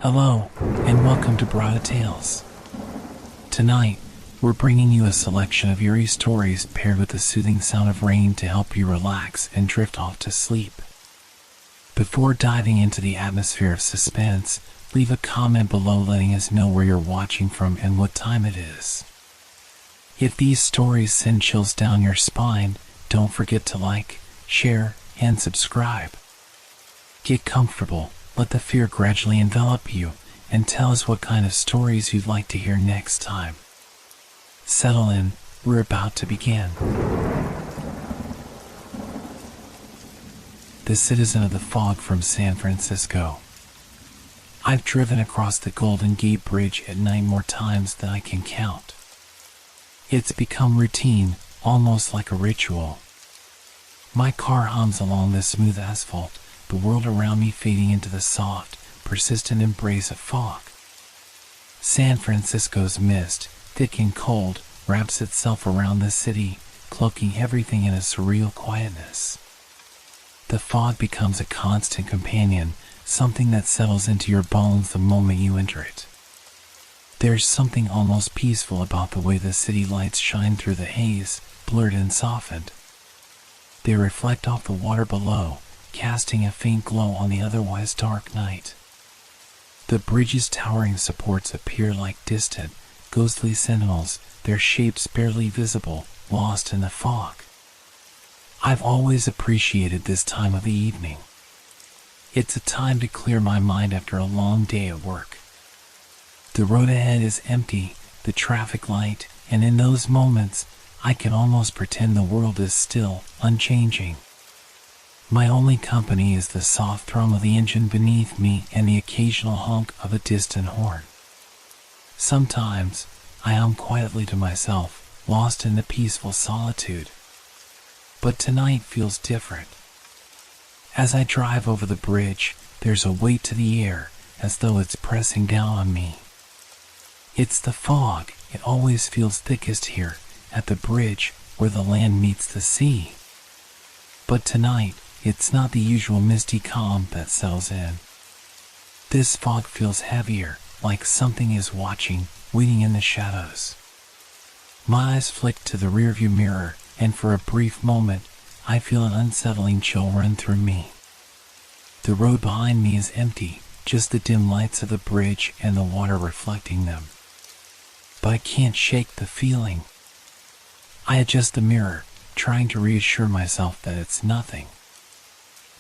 Hello, and welcome to Brada Tales. Tonight, we're bringing you a selection of eerie stories paired with the soothing sound of rain to help you relax and drift off to sleep. Before diving into the atmosphere of suspense, leave a comment below letting us know where you're watching from and what time it is. If these stories send chills down your spine, don't forget to like, share, and subscribe. Get comfortable, let the fear gradually envelop you, and tell us what kind of stories you'd like to hear next time. Settle in, we're about to begin. The Citizen of the Fog from San Francisco. I've driven across the Golden Gate Bridge at night more times than I can count. It's become routine, almost like a ritual. My car hums along the smooth asphalt, the world around me fading into the soft, persistent embrace of fog. San Francisco's mist, thick and cold, wraps itself around the city, cloaking everything in a surreal quietness. The fog becomes a constant companion, something that settles into your bones the moment you enter it. There's something almost peaceful about the way the city lights shine through the haze, blurred and softened. They reflect off the water below, casting a faint glow on the otherwise dark night. The bridge's towering supports appear like distant, ghostly sentinels, their shapes barely visible, lost in the fog. I've always appreciated this time of the evening. It's a time to clear my mind after a long day at work. The road ahead is empty, the traffic light, and in those moments, I can almost pretend the world is still, unchanging. My only company is the soft thrum of the engine beneath me and the occasional honk of a distant horn. Sometimes, I hum quietly to myself, lost in the peaceful solitude. But tonight feels different. As I drive over the bridge, there's a weight to the air, as though it's pressing down on me. It's the fog. It always feels thickest here, at the bridge, where the land meets the sea. But tonight, it's not the usual misty calm that settles in. This fog feels heavier, like something is watching, waiting in the shadows. My eyes flick to the rearview mirror, and for a brief moment, I feel an unsettling chill run through me. The road behind me is empty, just the dim lights of the bridge and the water reflecting them. But I can't shake the feeling. I adjust the mirror, trying to reassure myself that it's nothing.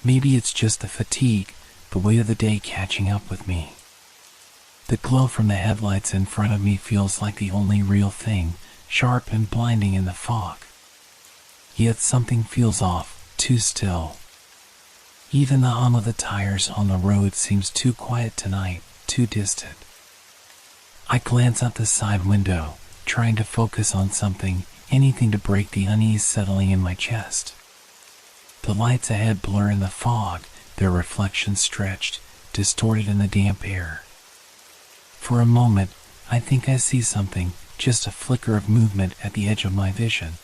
Maybe it's just the fatigue, the weight of the day catching up with me. The glow from the headlights in front of me feels like the only real thing, sharp and blinding in the fog. Yet something feels off, too still. Even the hum of the tires on the road seems too quiet tonight, too distant. I glance out the side window, trying to focus on something, anything to break the unease settling in my chest. The lights ahead blur in the fog, their reflections stretched, distorted in the damp air. For a moment, I think I see something, just a flicker of movement at the edge of my vision.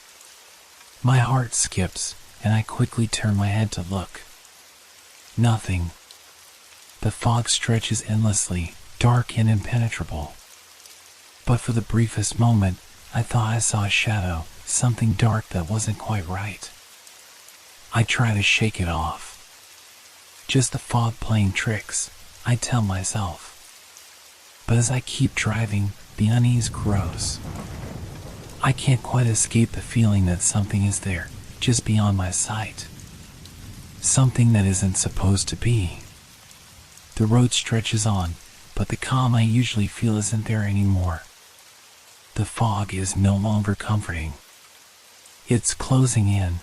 My heart skips, and I quickly turn my head to look. Nothing. The fog stretches endlessly, dark and impenetrable. But for the briefest moment, I thought I saw a shadow, something dark that wasn't quite right. I try to shake it off. Just the fog playing tricks, I tell myself. But as I keep driving, the unease grows. I can't quite escape the feeling that something is there, just beyond my sight. Something that isn't supposed to be. The road stretches on, but the calm I usually feel isn't there anymore. The fog is no longer comforting. It's closing in.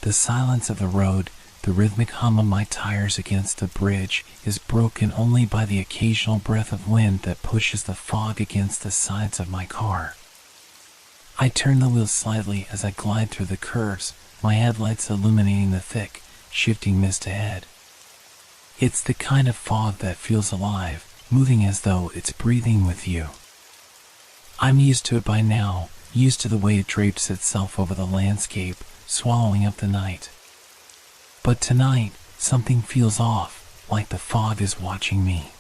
The silence of the road, the rhythmic hum of my tires against the bridge, is broken only by the occasional breath of wind that pushes the fog against the sides of my car. I turn the wheel slightly as I glide through the curves, my headlights illuminating the thick, shifting mist ahead. It's the kind of fog that feels alive, moving as though it's breathing with you. I'm used to it by now, used to the way it drapes itself over the landscape, swallowing up the night. But tonight, something feels off, like the fog is watching me.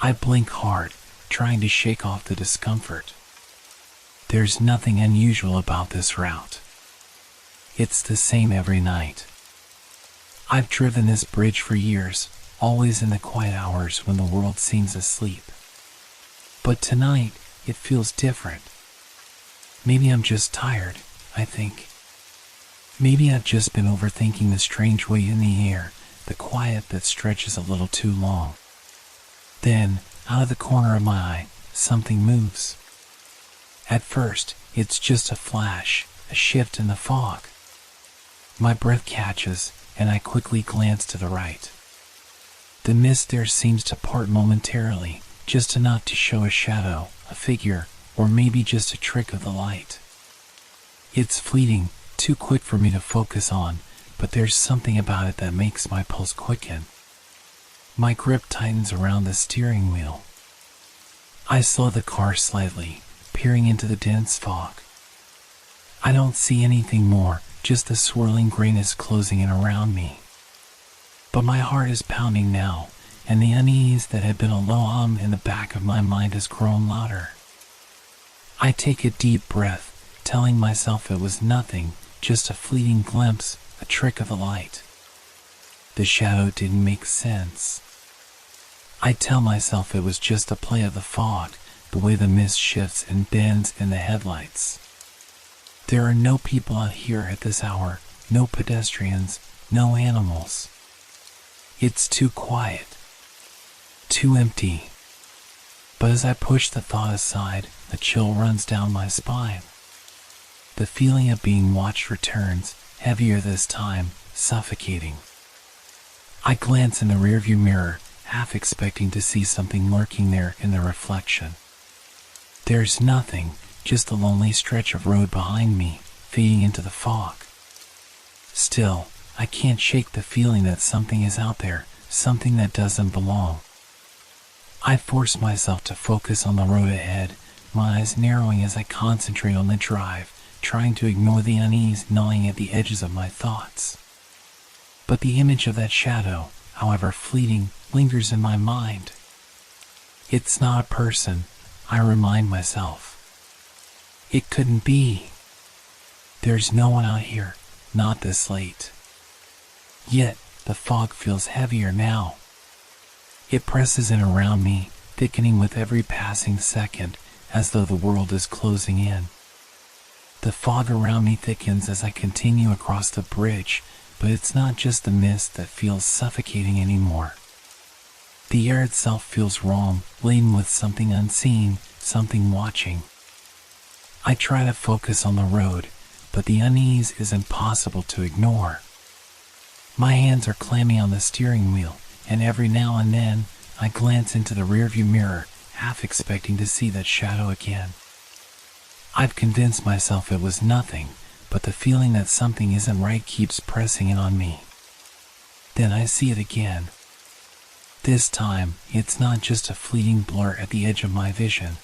I blink hard, trying to shake off the discomfort. There's nothing unusual about this route. It's the same every night. I've driven this bridge for years, always in the quiet hours when the world seems asleep. But tonight, it feels different. Maybe I'm just tired, I think. Maybe I've just been overthinking the strange weight in the air, the quiet that stretches a little too long. Then, out of the corner of my eye, something moves. At first, it's just a flash, a shift in the fog. My breath catches, and I quickly glance to the right. The mist there seems to part momentarily, just enough to show a shadow, a figure, or maybe just a trick of the light. It's fleeting, too quick for me to focus on, but there's something about it that makes my pulse quicken. My grip tightens around the steering wheel. I slow the car slightly, peering into the dense fog. I don't see anything more, just the swirling grayness closing in around me. But my heart is pounding now, and the unease that had been a low hum in the back of my mind has grown louder. I take a deep breath, telling myself it was nothing, just a fleeting glimpse, a trick of the light. The shadow didn't make sense. I tell myself it was just a play of the fog, the way the mist shifts and bends in the headlights. There are no people out here at this hour, no pedestrians, no animals. It's too quiet, too empty. But as I push the thought aside, a chill runs down my spine. The feeling of being watched returns, heavier this time, suffocating. I glance in the rearview mirror, half expecting to see something lurking there in the reflection. There's nothing, just the lonely stretch of road behind me, fading into the fog. Still, I can't shake the feeling that something is out there, something that doesn't belong. I force myself to focus on the road ahead, my eyes narrowing as I concentrate on the drive, trying to ignore the unease gnawing at the edges of my thoughts. But the image of that shadow, however fleeting, lingers in my mind. It's not a person, I remind myself. It couldn't be. There's no one out here, not this late. Yet, the fog feels heavier now. It presses in around me, thickening with every passing second, as though the world is closing in. The fog around me thickens as I continue across the bridge, but it's not just the mist that feels suffocating anymore. The air itself feels wrong, laden with something unseen, something watching. I try to focus on the road, but the unease is impossible to ignore. My hands are clammy on the steering wheel, and every now and then, I glance into the rearview mirror, half expecting to see that shadow again. I've convinced myself it was nothing, but the feeling that something isn't right keeps pressing in on me. Then I see it again. This time, it's not just a fleeting blur at the edge of my vision.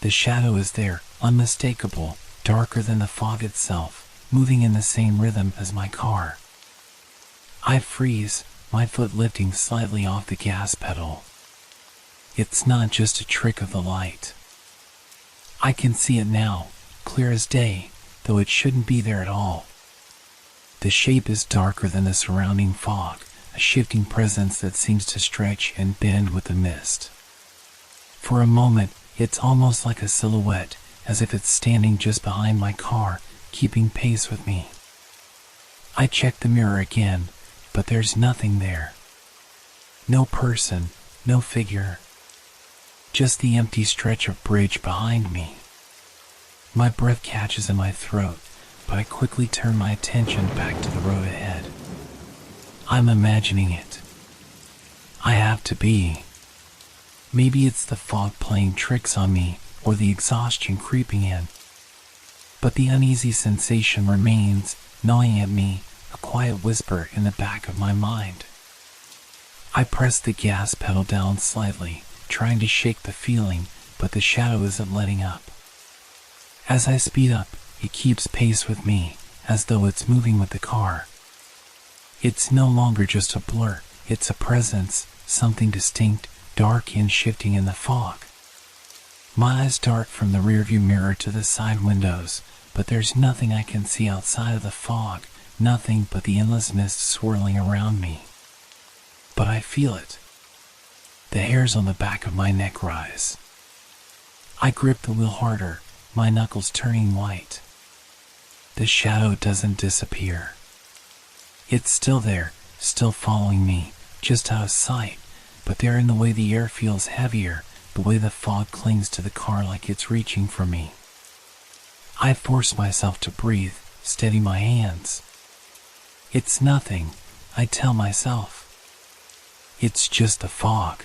The shadow is there, unmistakable, darker than the fog itself, moving in the same rhythm as my car. I freeze, my foot lifting slightly off the gas pedal. It's not just a trick of the light. I can see it now, clear as day, though it shouldn't be there at all. The shape is darker than the surrounding fog, a shifting presence that seems to stretch and bend with the mist. For a moment, it's almost like a silhouette, as if it's standing just behind my car, keeping pace with me. I check the mirror again, but there's nothing there. No person, no figure. Just the empty stretch of bridge behind me. My breath catches in my throat, but I quickly turn my attention back to the road ahead. I'm imagining it. I have to be. Maybe it's the fog playing tricks on me, or the exhaustion creeping in. But the uneasy sensation remains, gnawing at me, a quiet whisper in the back of my mind. I press the gas pedal down slightly, trying to shake the feeling, but the shadow isn't letting up. As I speed up, it keeps pace with me, as though it's moving with the car. It's no longer just a blur, it's a presence, something distinct, dark and shifting in the fog. My eyes dart from the rearview mirror to the side windows, but there's nothing I can see outside of the fog, nothing but the endless mist swirling around me. But I feel it. The hairs on the back of my neck rise. I grip the wheel harder, my knuckles turning white. The shadow doesn't disappear. It's still there, still following me, just out of sight, but there in the way the air feels heavier, the way the fog clings to the car like it's reaching for me. I force myself to breathe, steady my hands. It's nothing, I tell myself. It's just the fog.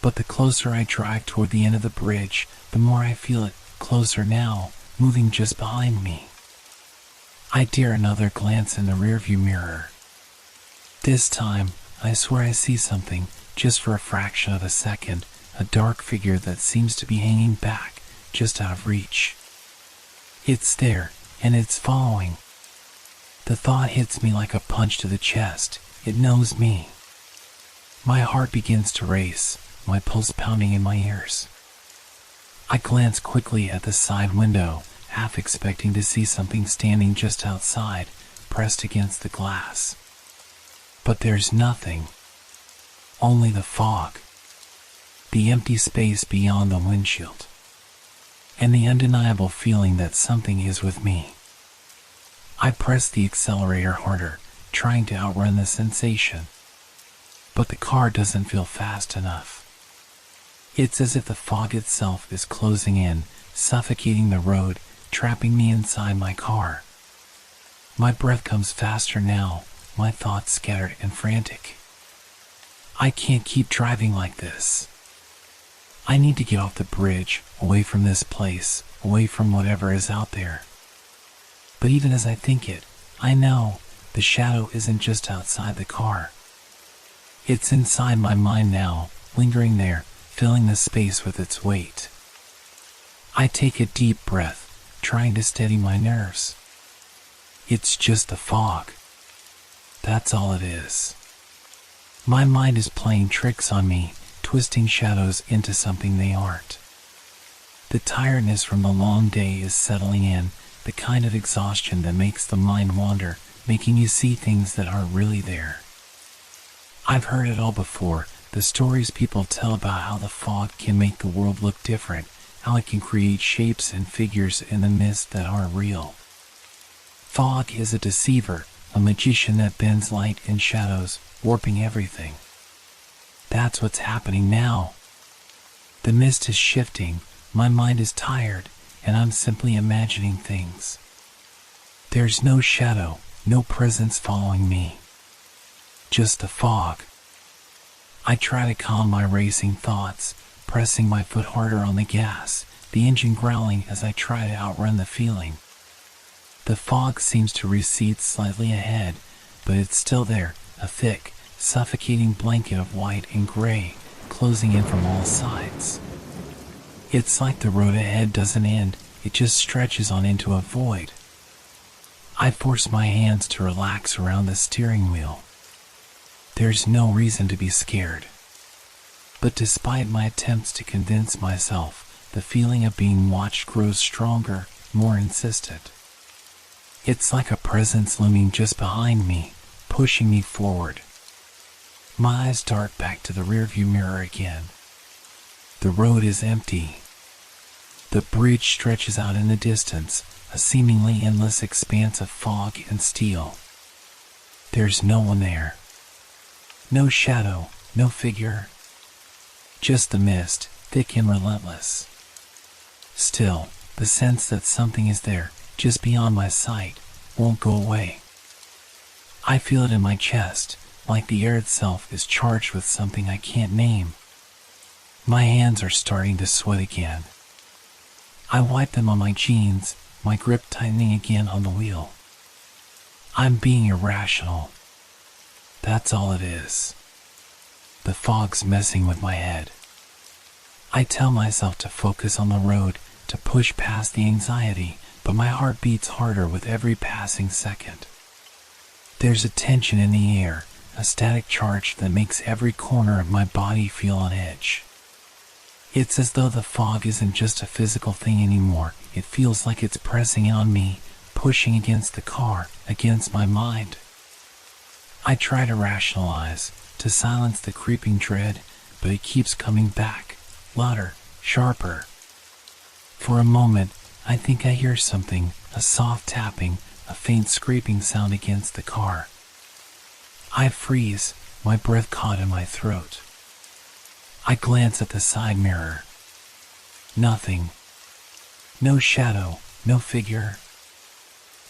But the closer I drive toward the end of the bridge, the more I feel it, closer now, moving just behind me. I dare another glance in the rearview mirror. This time, I swear I see something, just for a fraction of a second, a dark figure that seems to be hanging back, just out of reach. It's there, and it's following. The thought hits me like a punch to the chest. It knows me. My heart begins to race, my pulse pounding in my ears. I glance quickly at the side window, half expecting to see something standing just outside, pressed against the glass. But there's nothing. Only the fog. The empty space beyond the windshield. And the undeniable feeling that something is with me. I press the accelerator harder, trying to outrun the sensation. But the car doesn't feel fast enough. It's as if the fog itself is closing in, suffocating the road, trapping me inside my car. My breath comes faster now, my thoughts scattered and frantic. I can't keep driving like this. I need to get off the bridge, away from this place, away from whatever is out there. But even as I think it, I know the shadow isn't just outside the car. It's inside my mind now, lingering there, filling the space with its weight. I take a deep breath, trying to steady my nerves. It's just the fog. That's all it is. My mind is playing tricks on me, twisting shadows into something they aren't. The tiredness from the long day is settling in, the kind of exhaustion that makes the mind wander, making you see things that aren't really there. I've heard it all before, the stories people tell about how the fog can make the world look different, how it can create shapes and figures in the mist that aren't real. Fog is a deceiver, a magician that bends light and shadows, warping everything. That's what's happening now. The mist is shifting, my mind is tired, and I'm simply imagining things. There's no shadow, no presence following me. Just the fog. I try to calm my racing thoughts, pressing my foot harder on the gas, the engine growling as I try to outrun the feeling. The fog seems to recede slightly ahead, but it's still there, a thick, suffocating blanket of white and gray, closing in from all sides. It's like the road ahead doesn't end, it just stretches on into a void. I force my hands to relax around the steering wheel. There's no reason to be scared. But despite my attempts to convince myself, the feeling of being watched grows stronger, more insistent. It's like a presence looming just behind me, pushing me forward. My eyes dart back to the rearview mirror again. The road is empty. The bridge stretches out in the distance, a seemingly endless expanse of fog and steel. There's no one there. No shadow, no figure. Just the mist, thick and relentless. Still, the sense that something is there, just beyond my sight, won't go away. I feel it in my chest, like the air itself is charged with something I can't name. My hands are starting to sweat again. I wipe them on my jeans, my grip tightening again on the wheel. I'm being irrational. That's all it is. The fog's messing with my head. I tell myself to focus on the road, to push past the anxiety, but my heart beats harder with every passing second. There's a tension in the air, a static charge that makes every corner of my body feel on edge. It's as though the fog isn't just a physical thing anymore. It feels like it's pressing on me, pushing against the car, against my mind. I try to rationalize, to silence the creeping dread, but it keeps coming back, louder, sharper. For a moment, I think I hear something, a soft tapping, a faint scraping sound against the car. I freeze, my breath caught in my throat. I glance at the side mirror. Nothing. No shadow, no figure.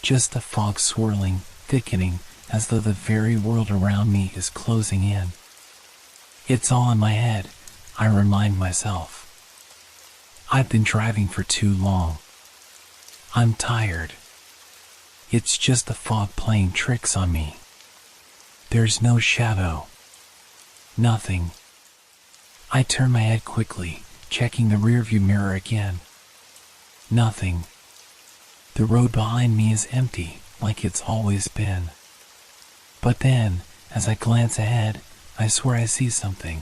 Just the fog swirling, thickening, as though the very world around me is closing in. It's all in my head, I remind myself. I've been driving for too long. I'm tired. It's just the fog playing tricks on me. There's no shadow. Nothing. I turn my head quickly, checking the rearview mirror again. Nothing. The road behind me is empty, like it's always been. But then, as I glance ahead, I swear I see something.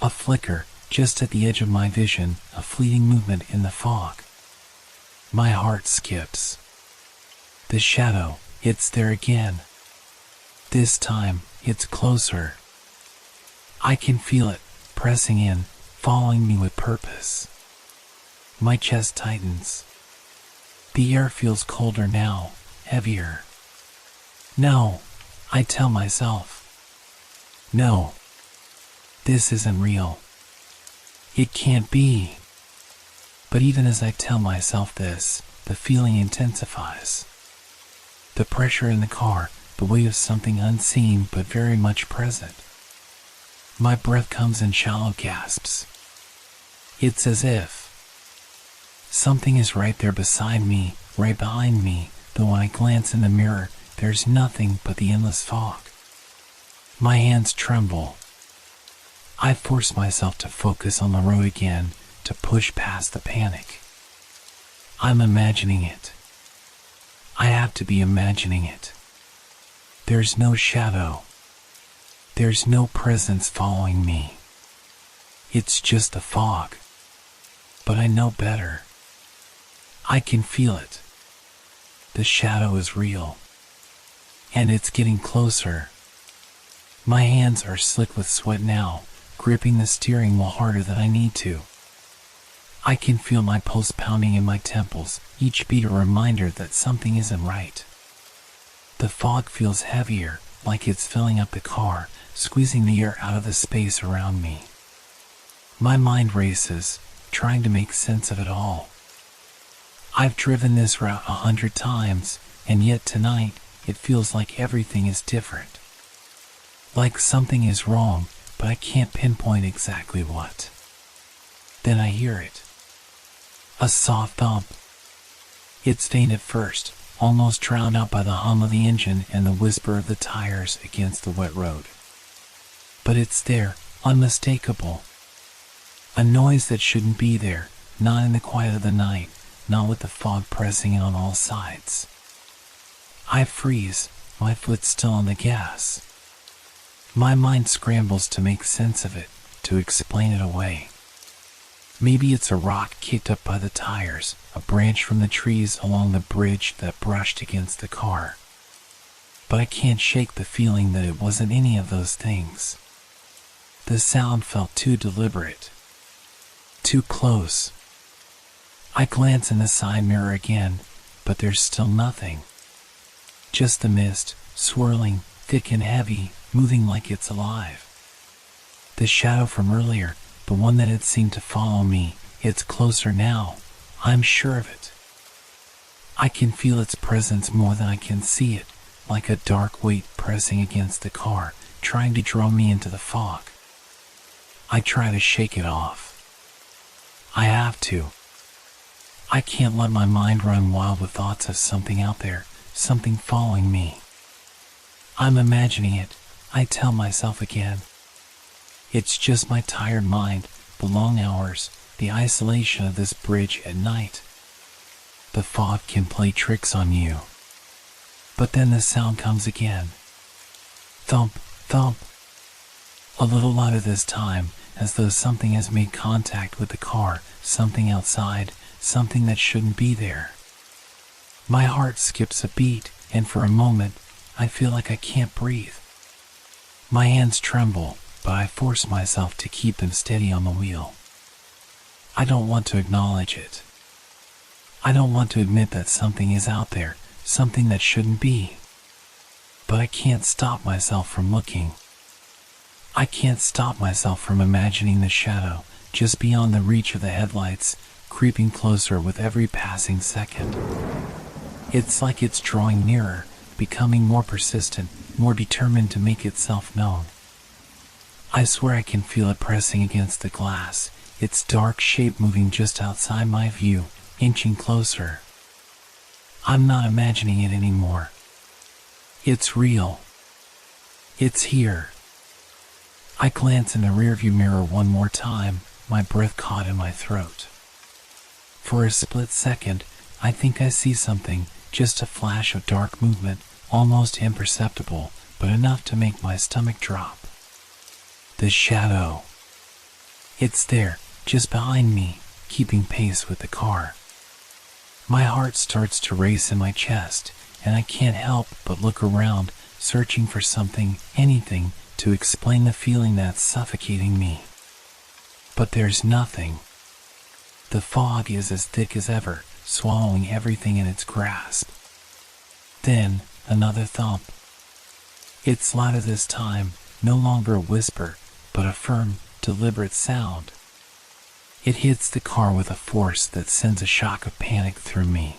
A flicker, just at the edge of my vision, a fleeting movement in the fog. My heart skips. The shadow, it's there again. This time, it's closer. I can feel it, pressing in, following me with purpose. My chest tightens. The air feels colder now, heavier. No, I tell myself. No. This isn't real. It can't be. But even as I tell myself this, the feeling intensifies. The pressure in the car, the weight of something unseen but very much present. My breath comes in shallow gasps. It's as if something is right there beside me, right behind me, though when I glance in the mirror, there's nothing but the endless fog. My hands tremble. I force myself to focus on the road again, to push past the panic. I'm imagining it. I have to be imagining it. There's no shadow. There's no presence following me. It's just a fog. But I know better. I can feel it. The shadow is real. And it's getting closer. My hands are slick with sweat now, gripping the steering wheel harder than I need to. I can feel my pulse pounding in my temples, each beat a reminder that something isn't right. The fog feels heavier, like it's filling up the car, squeezing the air out of the space around me. My mind races, trying to make sense of it all. I've driven this route 100 times, and yet tonight, it feels like everything is different. Like something is wrong, but I can't pinpoint exactly what. Then I hear it. A soft thump. It's faint at first, almost drowned out by the hum of the engine and the whisper of the tires against the wet road. But it's there, unmistakable. A noise that shouldn't be there, not in the quiet of the night, not with the fog pressing in on all sides. I freeze, my foot still on the gas. My mind scrambles to make sense of it, to explain it away. Maybe it's a rock kicked up by the tires, a branch from the trees along the bridge that brushed against the car. But I can't shake the feeling that it wasn't any of those things. The sound felt too deliberate. Too close. I glance in the side mirror again, but there's still nothing. Just the mist, swirling, thick and heavy, moving like it's alive. The shadow from earlier, the one that had seemed to follow me, it's closer now, I'm sure of it. I can feel its presence more than I can see it, like a dark weight pressing against the car, trying to draw me into the fog. I try to shake it off. I have to. I can't let my mind run wild with thoughts of something out there, something following me. I'm imagining it, I tell myself again. It's just my tired mind, the long hours, the isolation of this bridge at night. The fog can play tricks on you. But then the sound comes again. Thump, thump. A little louder this time, as though something has made contact with the car, something outside, something that shouldn't be there. My heart skips a beat, and for a moment, I feel like I can't breathe. My hands tremble, but I force myself to keep them steady on the wheel. I don't want to acknowledge it. I don't want to admit that something is out there, something that shouldn't be. But I can't stop myself from looking. I can't stop myself from imagining the shadow, just beyond the reach of the headlights, creeping closer with every passing second. It's like it's drawing nearer, becoming more persistent, more determined to make itself known. I swear I can feel it pressing against the glass, its dark shape moving just outside my view, inching closer. I'm not imagining it anymore. It's real. It's here. I glance in the rearview mirror one more time, my breath caught in my throat. For a split second, I think I see something, just a flash of dark movement, almost imperceptible, but enough to make my stomach drop. The shadow. It's there, just behind me, keeping pace with the car. My heart starts to race in my chest, and I can't help but look around, searching for something, anything, to explain the feeling that's suffocating me. But there's nothing. The fog is as thick as ever, swallowing everything in its grasp. Then, another thump. It's louder this time, no longer a whisper, but a firm, deliberate sound. It hits the car with a force that sends a shock of panic through me.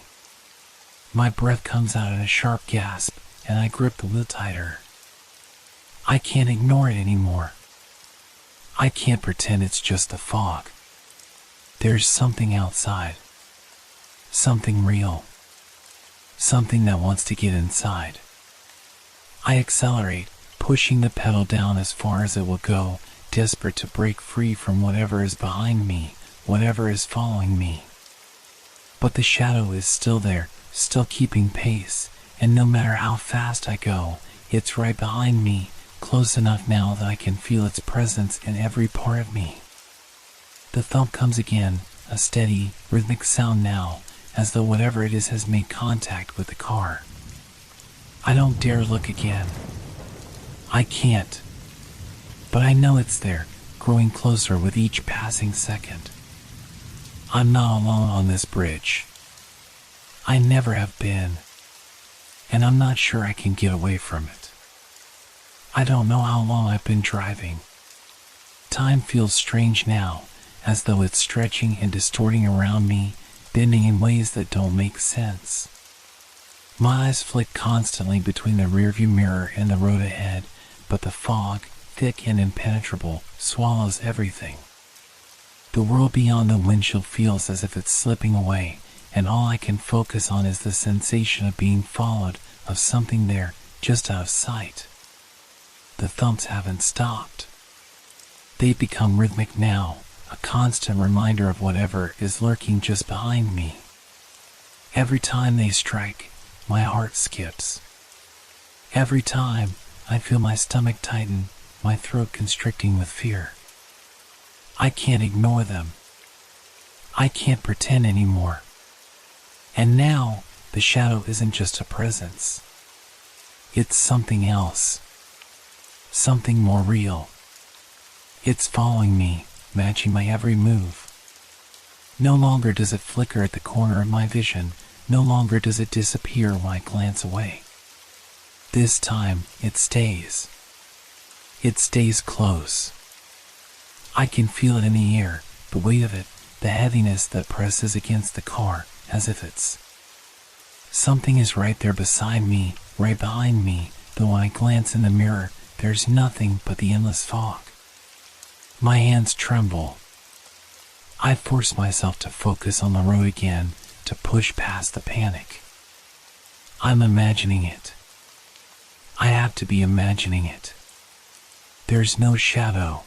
My breath comes out in a sharp gasp, and I grip the wheel tighter. I can't ignore it anymore. I can't pretend it's just the fog. There's something outside. Something real. Something that wants to get inside. I accelerate, pushing the pedal down as far as it will go, desperate to break free from whatever is behind me, whatever is following me. But the shadow is still there, still keeping pace, and no matter how fast I go, it's right behind me, close enough now that I can feel its presence in every part of me. The thump comes again, a steady, rhythmic sound now, as though whatever it is has made contact with the car. I don't dare look again. I can't. But I know it's there, growing closer with each passing second. I'm not alone on this bridge. I never have been. And I'm not sure I can get away from it. I don't know how long I've been driving. Time feels strange now, as though it's stretching and distorting around me, bending in ways that don't make sense. My eyes flick constantly between the rearview mirror and the road ahead, but the fog, thick and impenetrable, swallows everything. The world beyond the windshield feels as if it's slipping away, and all I can focus on is the sensation of being followed, of something there, just out of sight. The thumps haven't stopped. They've become rhythmic now, a constant reminder of whatever is lurking just behind me. Every time they strike, my heart skips. Every time, I feel my stomach tighten, my throat constricting with fear. I can't ignore them. I can't pretend anymore. And now, the shadow isn't just a presence. It's something else. Something more real. It's following me, matching my every move. No longer does it flicker at the corner of my vision, no longer does it disappear when I glance away. This time, it stays. It stays close. I can feel it in the air, the weight of it, the heaviness that presses against the car, as if it's... Something is right there beside me, right behind me, though when I glance in the mirror, there's nothing but the endless fog. My hands tremble. I force myself to focus on the road again, to push past the panic. I'm imagining it. I have to be imagining it. There's no shadow.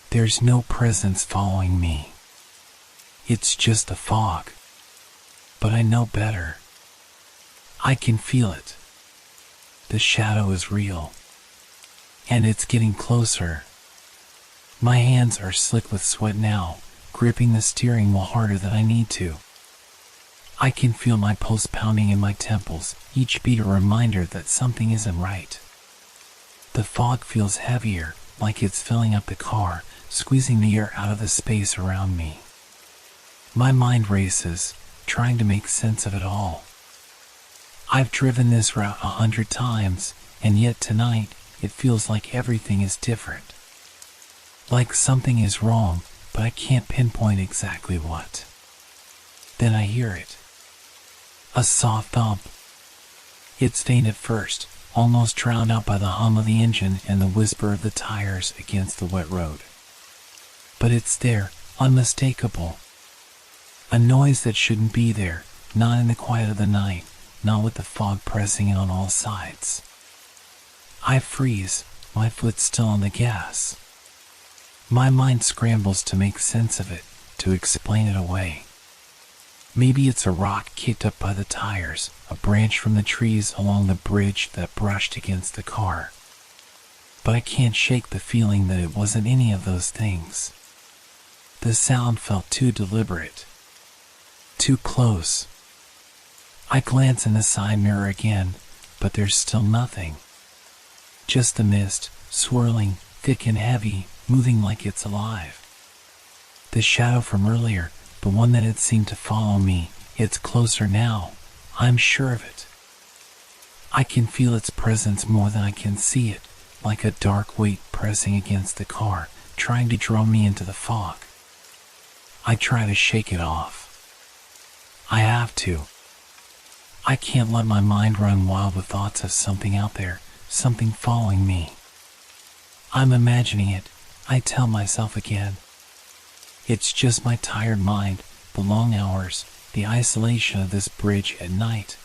There's no presence following me. It's just the fog. But I know better. I can feel it. The shadow is real. And it's getting closer. My hands are slick with sweat now, gripping the steering wheel harder than I need to. I can feel my pulse pounding in my temples, each beat a reminder that something isn't right. The fog feels heavier, like it's filling up the car, squeezing the air out of the space around me. My mind races, trying to make sense of it all. I've driven this route 100 times, and yet tonight, it feels like everything is different. Like something is wrong, but I can't pinpoint exactly what. Then I hear it. A soft thump. It's faint at first, almost drowned out by the hum of the engine and the whisper of the tires against the wet road. But it's there, unmistakable. A noise that shouldn't be there, not in the quiet of the night, not with the fog pressing in on all sides. I freeze, my foot still on the gas. My mind scrambles to make sense of it, to explain it away. Maybe it's a rock kicked up by the tires, a branch from the trees along the bridge that brushed against the car. But I can't shake the feeling that it wasn't any of those things. The sound felt too deliberate. Too close. I glance in the side mirror again, but there's still nothing. Just the mist, swirling, thick and heavy, moving like it's alive. The shadow from earlier, the one that had seemed to follow me, it's closer now, I'm sure of it. I can feel its presence more than I can see it, like a dark weight pressing against the car, trying to draw me into the fog. I try to shake it off. I have to. I can't let my mind run wild with thoughts of something out there, something following me. I'm imagining it, I tell myself again. It's just my tired mind, the long hours, the isolation of this bridge at night.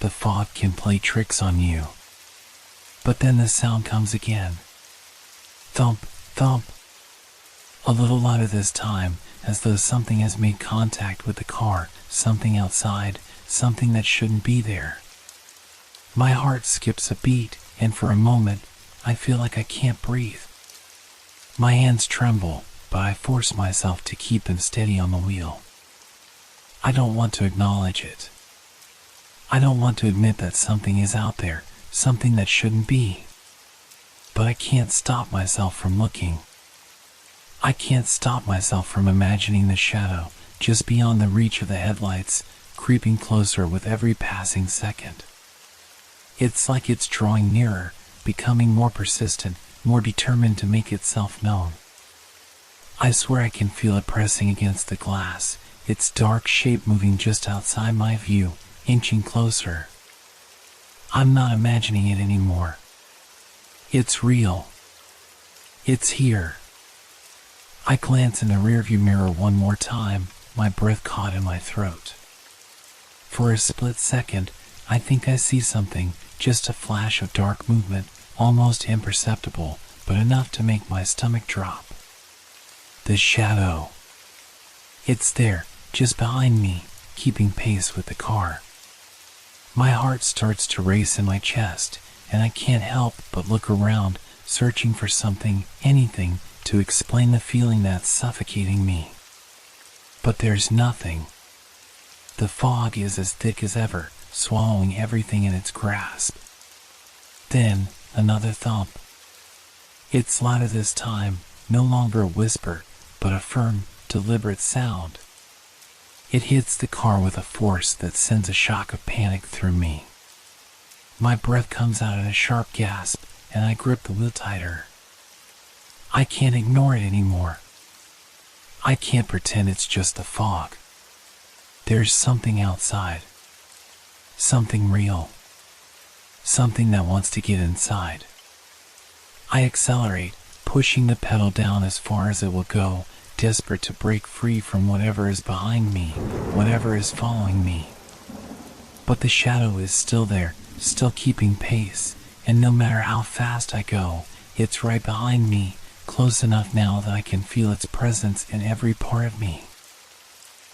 The fog can play tricks on you. But then the sound comes again. Thump, thump. A little louder this time, as though something has made contact with the car, something outside, something that shouldn't be there. My heart skips a beat, and for a moment, I feel like I can't breathe. My hands tremble, but I force myself to keep them steady on the wheel. I don't want to acknowledge it. I don't want to admit that something is out there, something that shouldn't be. But I can't stop myself from looking. I can't stop myself from imagining the shadow, just beyond the reach of the headlights, creeping closer with every passing second. It's like it's drawing nearer, becoming more persistent, more determined to make itself known. I swear I can feel it pressing against the glass, its dark shape moving just outside my view, inching closer. I'm not imagining it anymore. It's real. It's here. I glance in the rearview mirror one more time, my breath caught in my throat. For a split second, I think I see something, just a flash of dark movement, almost imperceptible, but enough to make my stomach drop. The shadow. It's there, just behind me, keeping pace with the car. My heart starts to race in my chest, and I can't help but look around, searching for something, anything, to explain the feeling that's suffocating me. But there's nothing. The fog is as thick as ever, swallowing everything in its grasp. Then, another thump. It's louder this time, no longer a whisper, but a firm, deliberate sound. It hits the car with a force that sends a shock of panic through me. My breath comes out in a sharp gasp, and I grip the wheel tighter. I can't ignore it anymore. I can't pretend it's just the fog. There's something outside. Something real. Something that wants to get inside. I accelerate, pushing the pedal down as far as it will go, desperate to break free from whatever is behind me, whatever is following me. But the shadow is still there, still keeping pace, and no matter how fast I go, it's right behind me, close enough now that I can feel its presence in every part of me.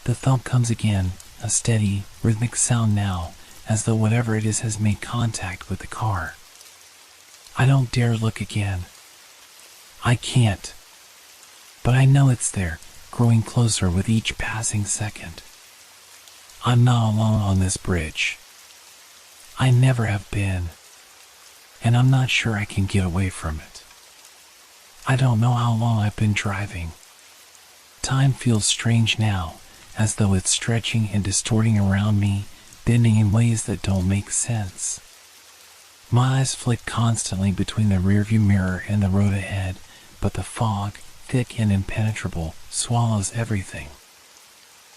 The thump comes again, a steady, rhythmic sound now, as though whatever it is has made contact with the car. I don't dare look again. I can't. But I know it's there, growing closer with each passing second. I'm not alone on this bridge. I never have been. And I'm not sure I can get away from it. I don't know how long I've been driving. Time feels strange now, as though it's stretching and distorting around me, bending in ways that don't make sense. My eyes flick constantly between the rearview mirror and the road ahead, but the fog, thick and impenetrable, swallows everything.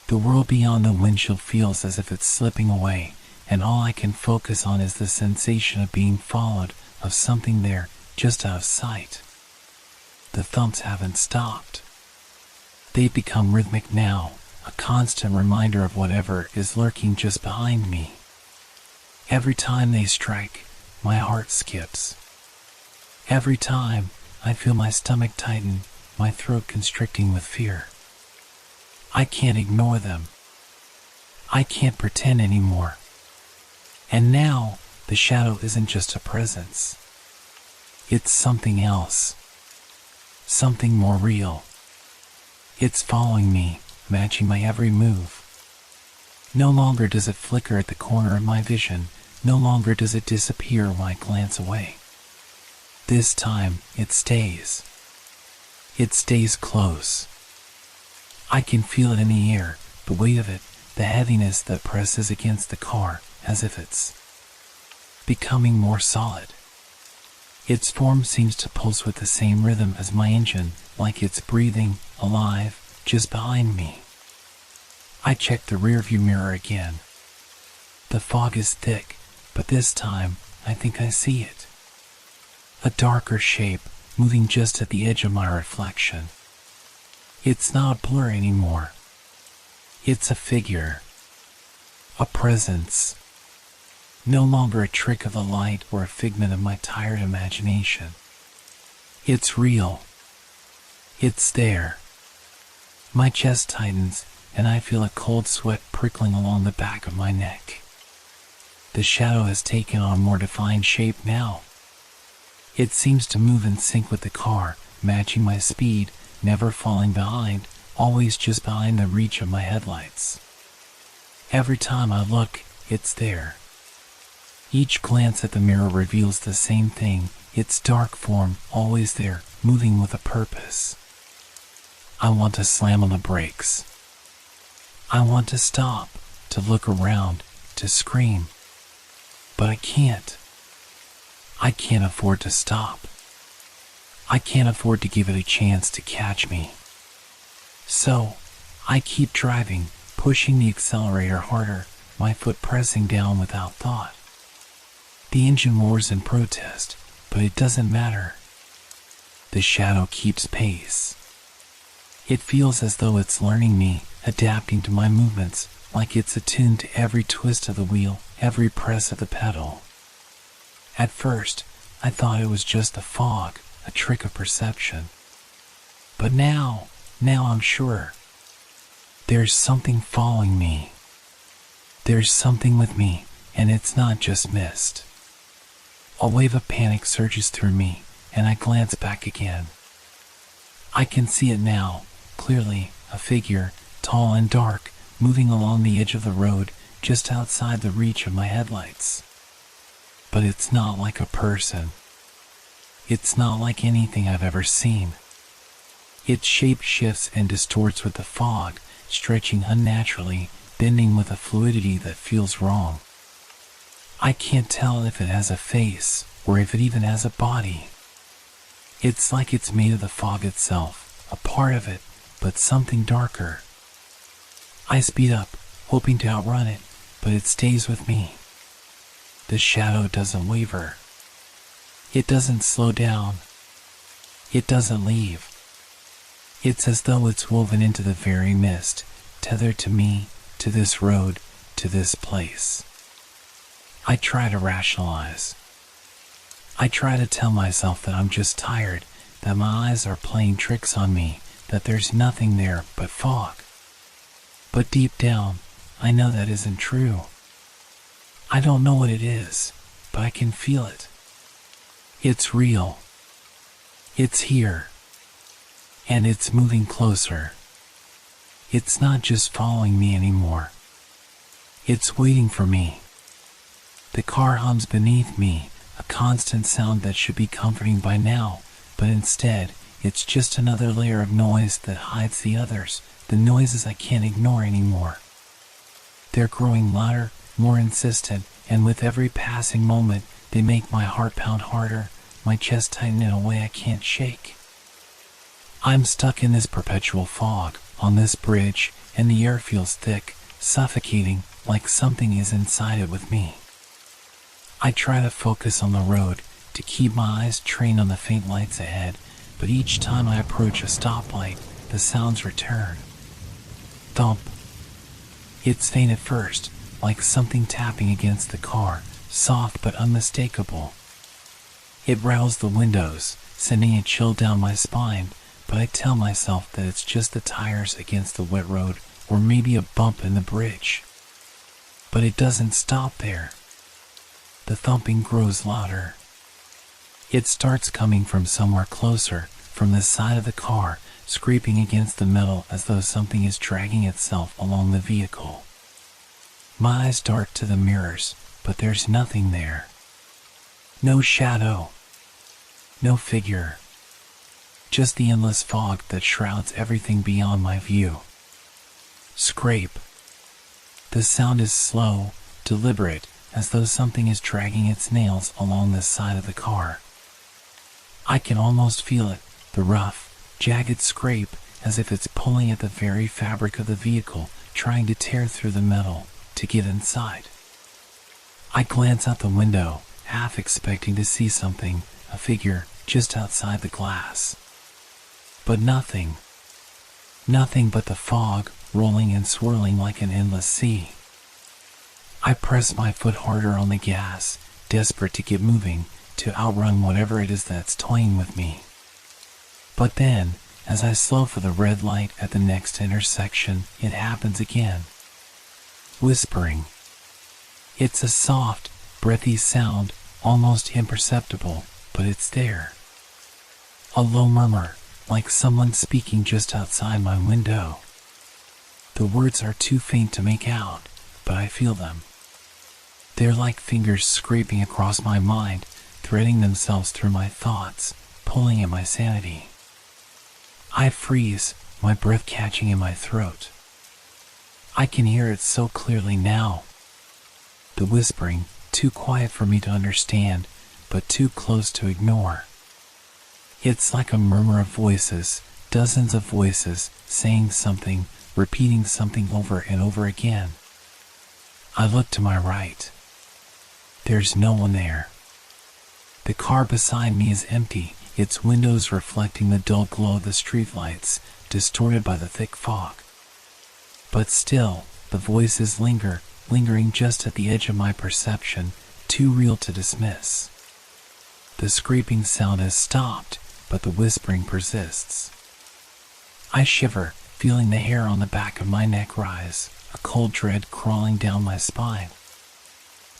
The world beyond the windshield feels as if it's slipping away, and all I can focus on is the sensation of being followed, of something there, just out of sight. The thumps haven't stopped. They've become rhythmic now, a constant reminder of whatever is lurking just behind me. Every time they strike, my heart skips. Every time, I feel my stomach tighten, my throat constricting with fear. I can't ignore them. I can't pretend anymore. And now, the shadow isn't just a presence. It's something else. Something more real. It's following me, matching my every move. No longer does it flicker at the corner of my vision, no longer does it disappear when I glance away. This time, it stays. It stays close. I can feel it in the air, the weight of it, the heaviness that presses against the car, as if it's becoming more solid. Its form seems to pulse with the same rhythm as my engine, like it's breathing, alive, just behind me. I check the rearview mirror again. The fog is thick, but this time, I think I see it. A darker shape, moving just at the edge of my reflection. It's not a blur anymore. It's a figure. A presence. No longer a trick of the light or a figment of my tired imagination. It's real. It's there. My chest tightens, and I feel a cold sweat prickling along the back of my neck. The shadow has taken on a more defined shape now. It seems to move in sync with the car, matching my speed, never falling behind, always just behind the reach of my headlights. Every time I look, it's there. Each glance at the mirror reveals the same thing, its dark form, always there, moving with a purpose. I want to slam on the brakes. I want to stop, to look around, to scream. But I can't. I can't afford to stop. I can't afford to give it a chance to catch me. So, I keep driving, pushing the accelerator harder, my foot pressing down without thought. The engine roars in protest, but it doesn't matter. The shadow keeps pace. It feels as though it's learning me, adapting to my movements, like it's attuned to every twist of the wheel, every press of the pedal. At first, I thought it was just the fog, a trick of perception. But now I'm sure. There's something following me. There's something with me, and it's not just mist. A wave of panic surges through me, and I glance back again. I can see it now, clearly, a figure, tall and dark, moving along the edge of the road, just outside the reach of my headlights. But it's not like a person. It's not like anything I've ever seen. Its shape shifts and distorts with the fog, stretching unnaturally, bending with a fluidity that feels wrong. I can't tell if it has a face, or if it even has a body. It's like it's made of the fog itself, a part of it, but something darker. I speed up, hoping to outrun it, but it stays with me. The shadow doesn't waver. It doesn't slow down. It doesn't leave. It's as though it's woven into the very mist, tethered to me, to this road, to this place. I try to rationalize. I try to tell myself that I'm just tired, that my eyes are playing tricks on me, that there's nothing there but fog. But deep down, I know that isn't true. I don't know what it is, but I can feel it. It's real. It's here. And it's moving closer. It's not just following me anymore. It's waiting for me. The car hums beneath me, a constant sound that should be comforting by now, but instead, it's just another layer of noise that hides the others, the noises I can't ignore anymore. They're growing louder, more insistent, and with every passing moment, they make my heart pound harder, my chest tighten in a way I can't shake. I'm stuck in this perpetual fog, on this bridge, and the air feels thick, suffocating, like something is inside it with me. I try to focus on the road, to keep my eyes trained on the faint lights ahead, but each time I approach a stoplight, the sounds return. Thump. It's faint at first, like something tapping against the car, soft but unmistakable. It rattles the windows, sending a chill down my spine, but I tell myself that it's just the tires against the wet road, or maybe a bump in the bridge. But it doesn't stop there. The thumping grows louder. It starts coming from somewhere closer, from the side of the car, scraping against the metal as though something is dragging itself along the vehicle. My eyes dart to the mirrors, but there's nothing there. No shadow. No figure. Just the endless fog that shrouds everything beyond my view. Scrape. The sound is slow, deliberate, as though something is dragging its nails along the side of the car. I can almost feel it, the rough, jagged scrape, as if it's pulling at the very fabric of the vehicle, trying to tear through the metal, to get inside. I glance out the window, half expecting to see something, a figure, just outside the glass. But nothing. Nothing but the fog, rolling and swirling like an endless sea. I press my foot harder on the gas, desperate to get moving, to outrun whatever it is that's toying with me. But then, as I slow for the red light at the next intersection, it happens again. Whispering. It's a soft, breathy sound, almost imperceptible, but it's there. A low murmur, like someone speaking just outside my window. The words are too faint to make out, but I feel them. They're like fingers scraping across my mind, threading themselves through my thoughts, pulling at my sanity. I freeze, my breath catching in my throat. I can hear it so clearly now. The whispering, too quiet for me to understand, but too close to ignore. It's like a murmur of voices, dozens of voices, saying something, repeating something over and over again. I look to my right. There's no one there. The car beside me is empty, its windows reflecting the dull glow of the streetlights, distorted by the thick fog. But still, the voices linger, lingering just at the edge of my perception, too real to dismiss. The scraping sound has stopped, but the whispering persists. I shiver, feeling the hair on the back of my neck rise, a cold dread crawling down my spine.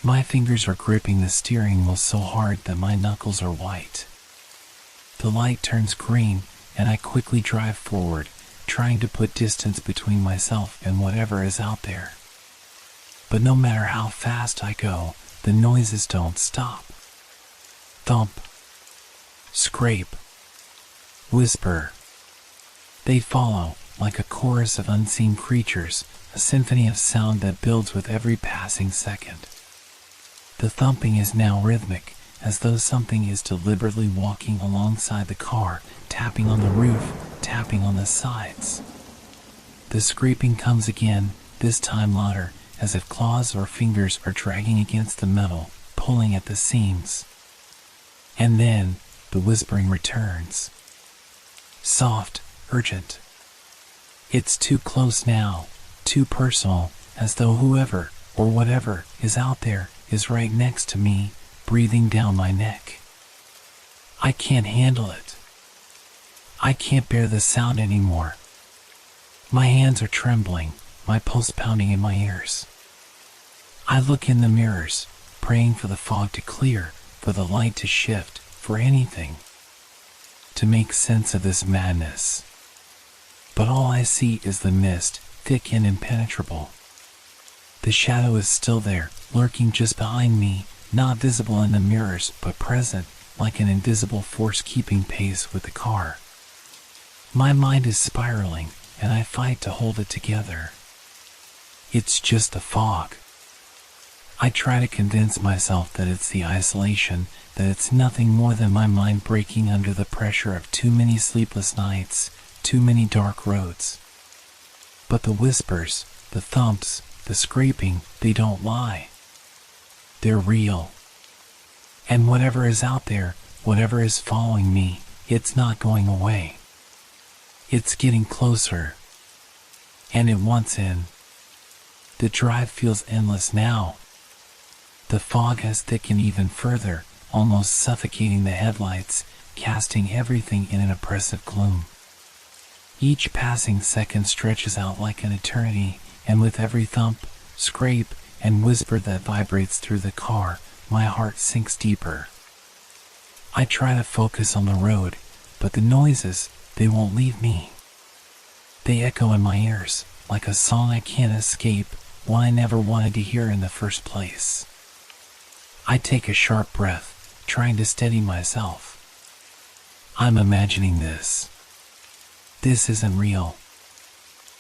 My fingers are gripping the steering wheel so hard that my knuckles are white. The light turns green, and I quickly drive forward, trying to put distance between myself and whatever is out there. But no matter how fast I go, the noises don't stop. Thump. Scrape. Whisper. They follow, like a chorus of unseen creatures, a symphony of sound that builds with every passing second. The thumping is now rhythmic, as though something is deliberately walking alongside the car, tapping on the roof, tapping on the sides. The scraping comes again, this time louder, as if claws or fingers are dragging against the metal, pulling at the seams. And then, the whispering returns. Soft, urgent. It's too close now, too personal, as though whoever, or whatever, is out there, is right next to me, breathing down my neck. I can't handle it. I can't bear the sound anymore. My hands are trembling, my pulse pounding in my ears. I look in the mirrors, praying for the fog to clear, for the light to shift, for anything to make sense of this madness. But all I see is the mist, thick and impenetrable. The shadow is still there, lurking just behind me, not visible in the mirrors, but present, like an invisible force keeping pace with the car. My mind is spiraling, and I fight to hold it together. It's just a fog. I try to convince myself that it's the isolation, that it's nothing more than my mind breaking under the pressure of too many sleepless nights, too many dark roads. But the whispers, the thumps, the scraping, they don't lie. They're real. And whatever is out there, whatever is following me, it's not going away. It's getting closer. And it wants in. The drive feels endless now. The fog has thickened even further, almost suffocating the headlights, casting everything in an oppressive gloom. Each passing second stretches out like an eternity, and with every thump, scrape, and whisper that vibrates through the car, my heart sinks deeper. I try to focus on the road, but the noises, they won't leave me. They echo in my ears, like a song I can't escape, one I never wanted to hear in the first place. I take a sharp breath, trying to steady myself. I'm imagining this. This isn't real.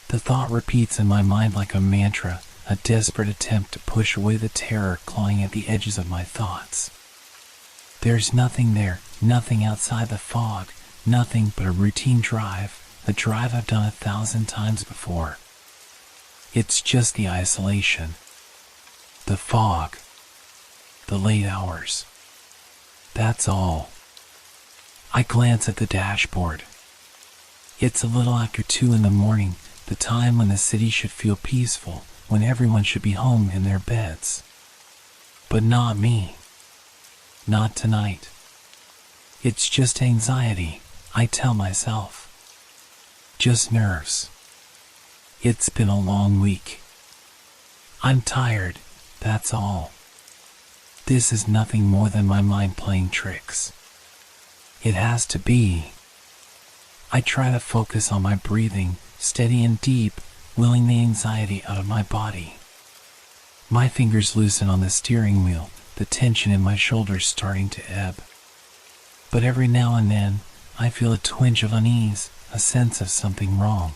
The thought repeats in my mind like a mantra, a desperate attempt to push away the terror clawing at the edges of my thoughts. There's nothing there, nothing outside the fog, nothing but a routine drive, a drive I've done 1,000 times before. It's just the isolation, the fog, the late hours. That's all. I glance at the dashboard. It's a little after 2 in the morning, the time when the city should feel peaceful, when everyone should be home in their beds. But not me. Not tonight. It's just anxiety, I tell myself. Just nerves. It's been a long week. I'm tired, that's all. This is nothing more than my mind playing tricks. It has to be. I try to focus on my breathing, steady and deep, willing the anxiety out of my body. My fingers loosen on the steering wheel, the tension in my shoulders starting to ebb. But every now and then, I feel a twinge of unease, a sense of something wrong.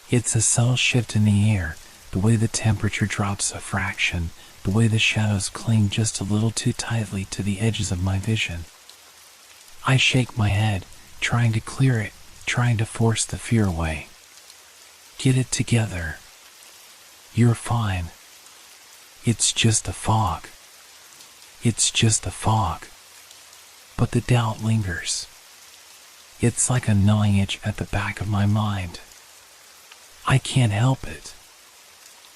It's a subtle shift in the air, the way the temperature drops a fraction, the way the shadows cling just a little too tightly to the edges of my vision. I shake my head, trying to clear it, trying to force the fear away. Get it together. You're fine. It's just a fog. It's just a fog. But the doubt lingers. It's like a gnawing itch at the back of my mind. I can't help it.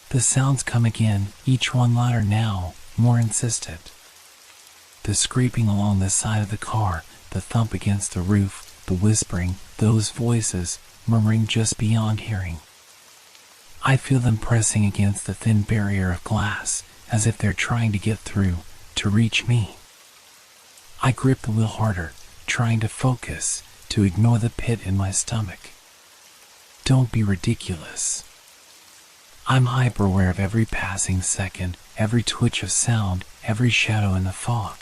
The sounds come again, each one louder now, more insistent. The scraping along the side of the car, the thump against the roof, the whispering, those voices, murmuring just beyond hearing. I feel them pressing against the thin barrier of glass, as if they're trying to get through, to reach me. I grip the wheel harder, trying to focus, to ignore the pit in my stomach. Don't be ridiculous. I'm hyper-aware of every passing second, every twitch of sound, every shadow in the fog.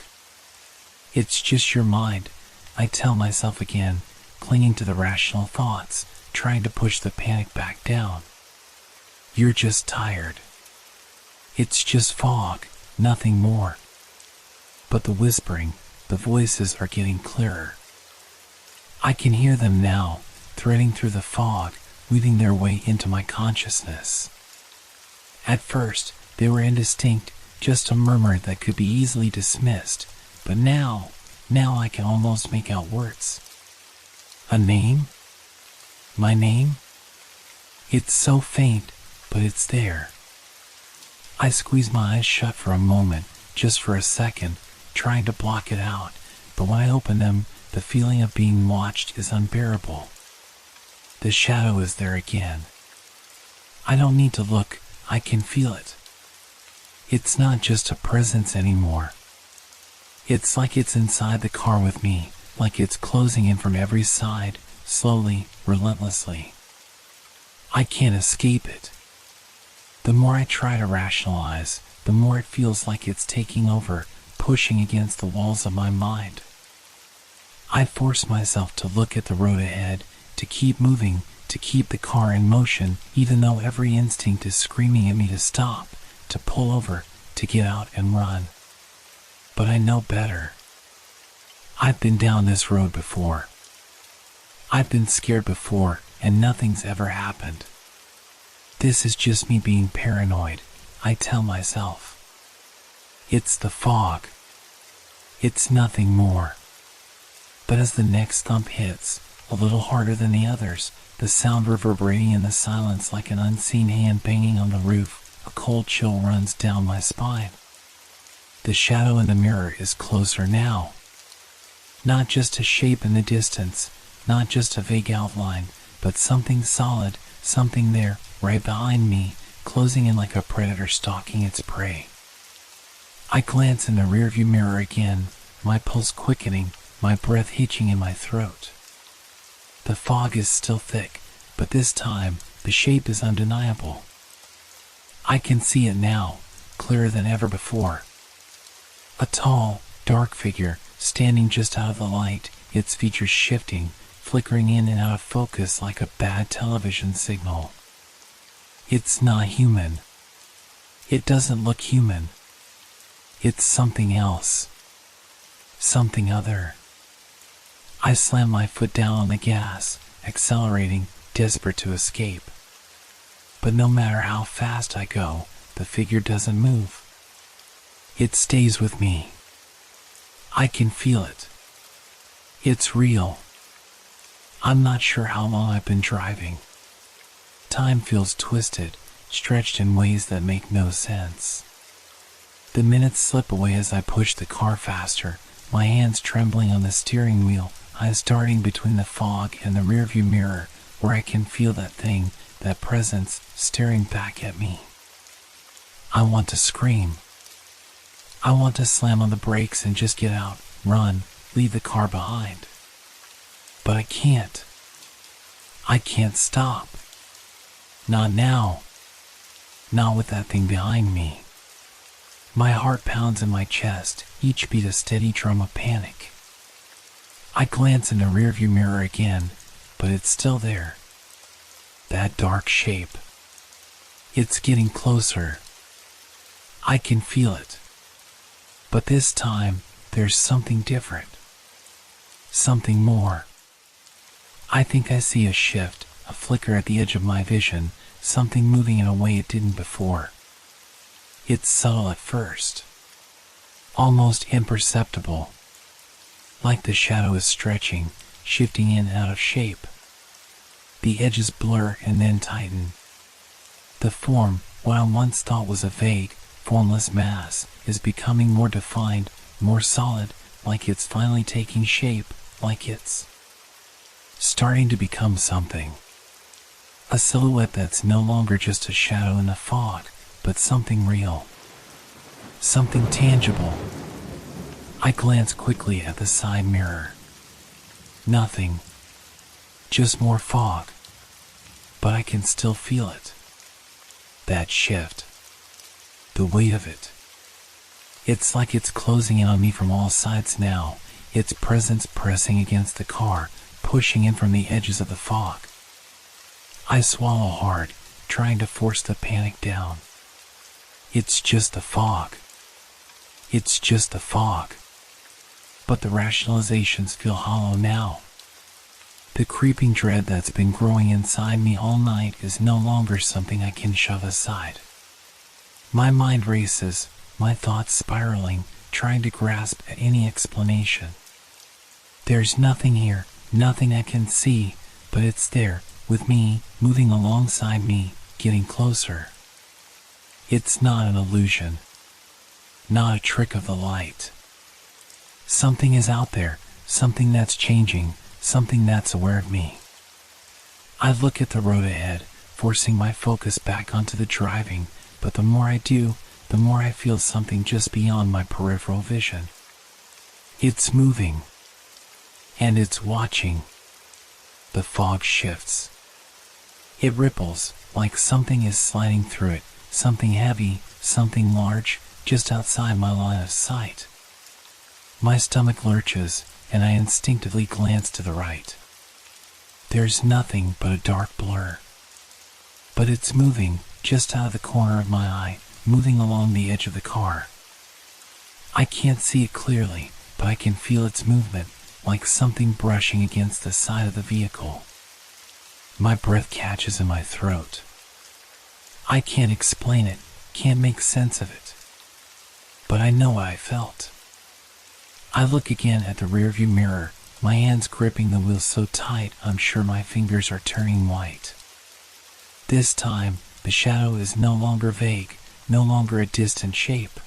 It's just your mind, I tell myself again, clinging to the rational thoughts, trying to push the panic back down. You're just tired. It's just fog, nothing more. But the whispering, the voices are getting clearer. I can hear them now, threading through the fog, weaving their way into my consciousness. At first, they were indistinct, just a murmur that could be easily dismissed, but now I can almost make out words. A name? My name? It's so faint, but it's there. I squeeze my eyes shut for a moment, just for a second, trying to block it out, but when I open them, the feeling of being watched is unbearable. The shadow is there again. I don't need to look, I can feel it. It's not just a presence anymore. It's like it's inside the car with me, like it's closing in from every side, slowly, relentlessly. I can't escape it. The more I try to rationalize, the more it feels like it's taking over, pushing against the walls of my mind. I force myself to look at the road ahead, to keep moving, to keep the car in motion, even though every instinct is screaming at me to stop, to pull over, to get out and run. But I know better. I've been down this road before. I've been scared before, and nothing's ever happened. This is just me being paranoid, I tell myself. It's the fog. It's nothing more. But as the next thump hits, a little harder than the others, the sound reverberating in the silence like an unseen hand banging on the roof, a cold chill runs down my spine. The shadow in the mirror is closer now. Not just a shape in the distance, not just a vague outline, but something solid, something there, right behind me, closing in like a predator stalking its prey. I glance in the rearview mirror again, my pulse quickening, my breath hitching in my throat. The fog is still thick, but this time, the shape is undeniable. I can see it now, clearer than ever before. A tall, dark figure, standing just out of the light, its features shifting, flickering in and out of focus like a bad television signal. It's not human. It doesn't look human. It's something else. Something other. I slam my foot down on the gas, accelerating, desperate to escape. But no matter how fast I go, the figure doesn't move. It stays with me. I can feel it. It's real. I'm not sure how long I've been driving. Time feels twisted, stretched in ways that make no sense. The minutes slip away as I push the car faster, my hands trembling on the steering wheel, eyes darting between the fog and the rearview mirror, where I can feel that thing, that presence, staring back at me. I want to scream. I want to slam on the brakes and just get out, run, leave the car behind. But I can't. I can't stop. Not now. Not with that thing behind me. My heart pounds in my chest, each beat a steady drum of panic. I glance in the rearview mirror again, but it's still there. That dark shape. It's getting closer. I can feel it. But this time, there's something different. Something more. I think I see a shift, a flicker at the edge of my vision, something moving in a way it didn't before. It's subtle at first. Almost imperceptible. Like the shadow is stretching, shifting in and out of shape. The edges blur and then tighten. The form, what I once thought was a vague, formless mass, is becoming more defined, more solid, like it's finally taking shape, like it's starting to become something. A silhouette that's no longer just a shadow in the fog, but something real. Something tangible. I glance quickly at the side mirror. Nothing. Just more fog. But I can still feel it. That shift. The weight of it. It's like it's closing in on me from all sides now, its presence pressing against the car, pushing in from the edges of the fog. I swallow hard, trying to force the panic down. It's just the fog. It's just the fog. But the rationalizations feel hollow now. The creeping dread that's been growing inside me all night is no longer something I can shove aside. My mind races, my thoughts spiraling, trying to grasp at any explanation. There's nothing here, nothing I can see, but it's there, with me, moving alongside me, getting closer. It's not an illusion. Not a trick of the light. Something is out there, something that's changing, something that's aware of me. I look at the road ahead, forcing my focus back onto the driving, but the more I do, the more I feel something just beyond my peripheral vision. It's moving. And it's watching. The fog shifts. It ripples, like something is sliding through it, something heavy, something large, just outside my line of sight. My stomach lurches, and I instinctively glance to the right. There's nothing but a dark blur. But it's moving, just out of the corner of my eye, moving along the edge of the car. I can't see it clearly, but I can feel its movement, like something brushing against the side of the vehicle. My breath catches in my throat. I can't explain it, can't make sense of it. But I know what I felt. I look again at the rearview mirror, my hands gripping the wheel so tight I'm sure my fingers are turning white. This time, the shadow is no longer vague, no longer a distant shape.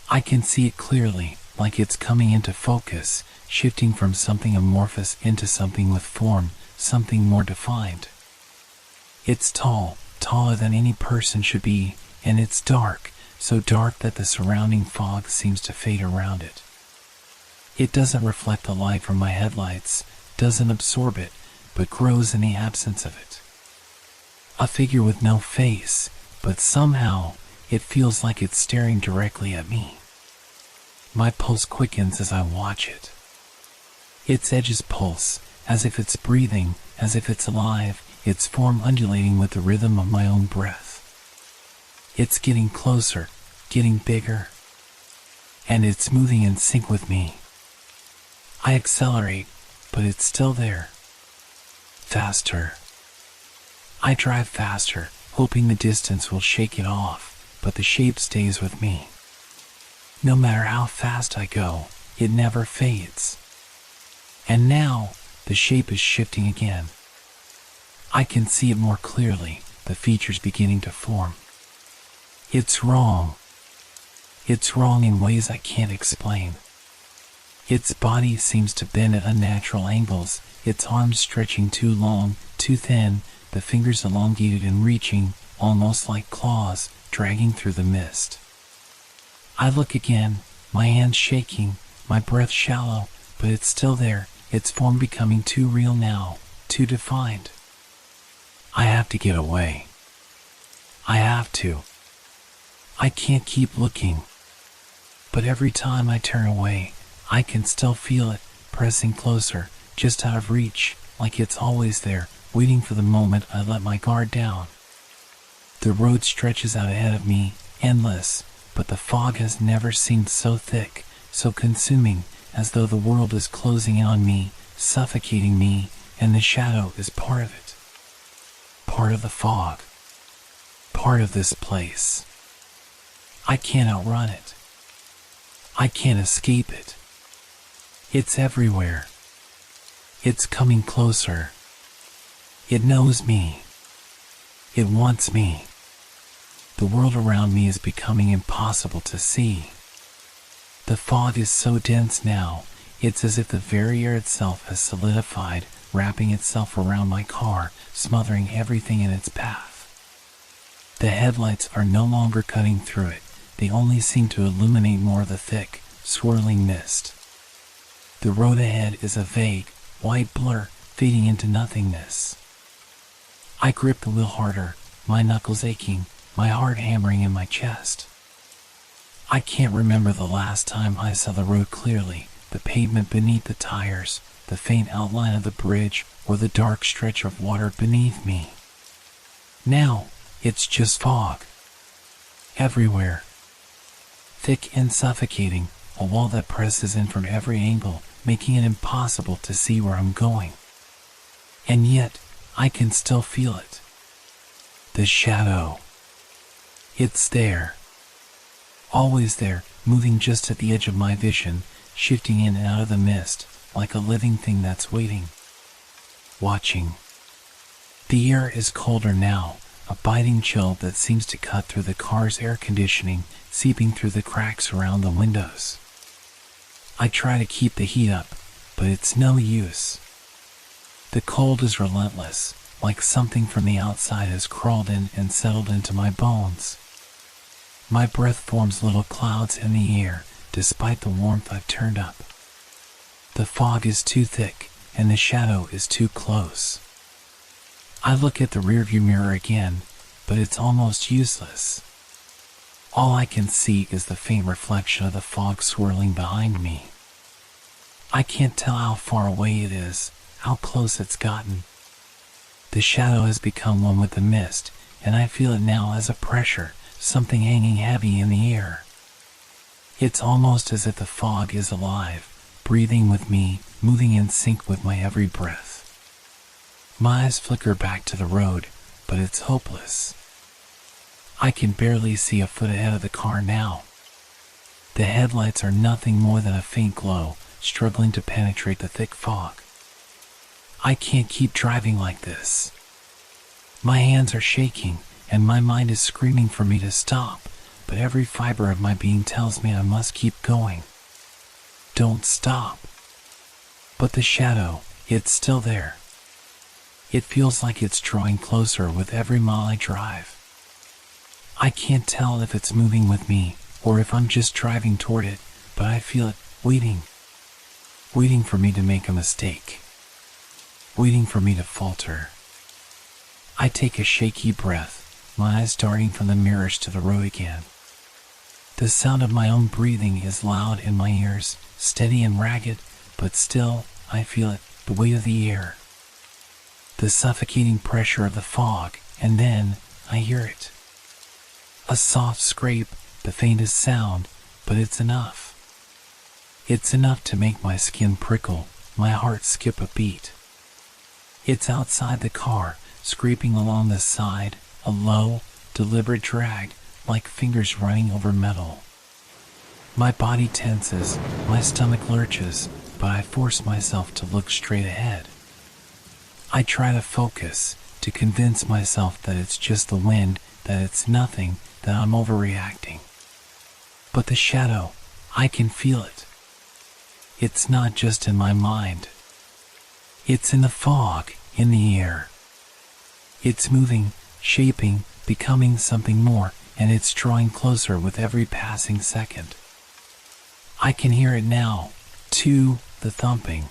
I can see it clearly, like it's coming into focus, shifting from something amorphous into something with form, something more defined. It's tall, taller than any person should be, and it's dark, so dark that the surrounding fog seems to fade around it. It doesn't reflect the light from my headlights, doesn't absorb it, but grows in the absence of it. A figure with no face, but somehow it feels like it's staring directly at me. My pulse quickens as I watch it. Its edges pulse, as if it's breathing, as if it's alive, its form undulating with the rhythm of my own breath. It's getting closer, getting bigger, and it's moving in sync with me. I accelerate, but it's still there. Faster. I drive faster, hoping the distance will shake it off, but the shape stays with me. No matter how fast I go, it never fades. And now, the shape is shifting again. I can see it more clearly, the features beginning to form. It's wrong. It's wrong in ways I can't explain. Its body seems to bend at unnatural angles, its arms stretching too long, too thin, the fingers elongated and reaching, almost like claws, dragging through the mist. I look again, my hands shaking, my breath shallow, but it's still there, its form becoming too real now, too defined. I have to get away. I have to. I can't keep looking. But every time I turn away, I can still feel it, pressing closer, just out of reach, like it's always there, waiting for the moment I let my guard down. The road stretches out ahead of me, endless, but the fog has never seemed so thick, so consuming, as though the world is closing in on me, suffocating me, and the shadow is part of it. Part of the fog. Part of this place. I can't outrun it. I can't escape it. It's everywhere. It's coming closer. It knows me. It wants me. The world around me is becoming impossible to see. The fog is so dense now, it's as if the very air itself has solidified, wrapping itself around my car, smothering everything in its path. The headlights are no longer cutting through it, they only seem to illuminate more of the thick, swirling mist. The road ahead is a vague, white blur, fading into nothingness. I grip the wheel harder, my knuckles aching, my heart hammering in my chest. I can't remember the last time I saw the road clearly, the pavement beneath the tires, the faint outline of the bridge, or the dark stretch of water beneath me. Now, it's just fog. Everywhere. Thick and suffocating, a wall that presses in from every angle, making it impossible to see where I'm going. And yet, I can still feel it. The shadow. It's there. Always there, moving just at the edge of my vision, shifting in and out of the mist, like a living thing that's waiting. Watching. The air is colder now, a biting chill that seems to cut through the car's air conditioning, seeping through the cracks around the windows. I try to keep the heat up, but it's no use. The cold is relentless, like something from the outside has crawled in and settled into my bones. My breath forms little clouds in the air, despite the warmth I've turned up. The fog is too thick, and the shadow is too close. I look at the rearview mirror again, but it's almost useless. All I can see is the faint reflection of the fog swirling behind me. I can't tell how far away it is, how close it's gotten. The shadow has become one with the mist, and I feel it now as a pressure, something hanging heavy in the air. It's almost as if the fog is alive, breathing with me, moving in sync with my every breath. My eyes flicker back to the road, but it's hopeless. I can barely see a foot ahead of the car now. The headlights are nothing more than a faint glow, struggling to penetrate the thick fog. I can't keep driving like this. My hands are shaking, and my mind is screaming for me to stop, but every fiber of my being tells me I must keep going. Don't stop. But the shadow, it's still there. It feels like it's drawing closer with every mile I drive. I can't tell if it's moving with me or if I'm just driving toward it, but I feel it waiting for me to make a mistake, waiting for me to falter. I take a shaky breath, my eyes darting from the mirrors to the road again. The sound of my own breathing is loud in my ears, steady and ragged, but still, I feel it, the weight of the air, the suffocating pressure of the fog, and then I hear it. A soft scrape, the faintest sound, but it's enough. It's enough to make my skin prickle, my heart skip a beat. It's outside the car, scraping along the side, a low, deliberate drag, like fingers running over metal. My body tenses, my stomach lurches, but I force myself to look straight ahead. I try to focus, to convince myself that it's just the wind, that it's nothing, that I'm overreacting. But the shadow, I can feel it. It's not just in my mind. It's in the fog, in the air. It's moving, shaping, becoming something more, and it's drawing closer with every passing second. I can hear it now, too, the thumping.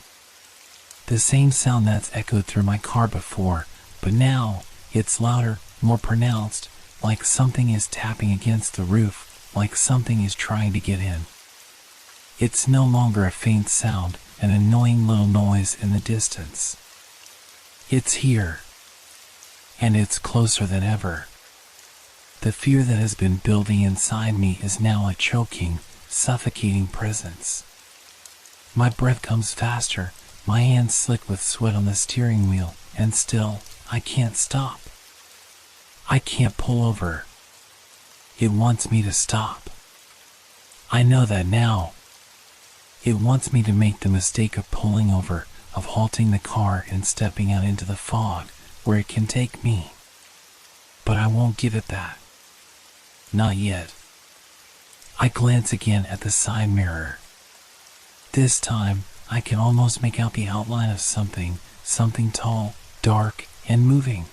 The same sound that's echoed through my car before, but now, it's louder, more pronounced, like something is tapping against the roof, like something is trying to get in. It's no longer a faint sound, an annoying little noise in the distance. It's here. And it's closer than ever. The fear that has been building inside me is now a choking, suffocating presence. My breath comes faster, my hands slick with sweat on the steering wheel, and still, I can't stop. I can't pull over. It wants me to stop. I know that now. It wants me to make the mistake of pulling over, of halting the car and stepping out into the fog, where it can take me. But I won't give it that. Not yet. I glance again at the side mirror. This time, I can almost make out the outline of something tall, dark, and moving.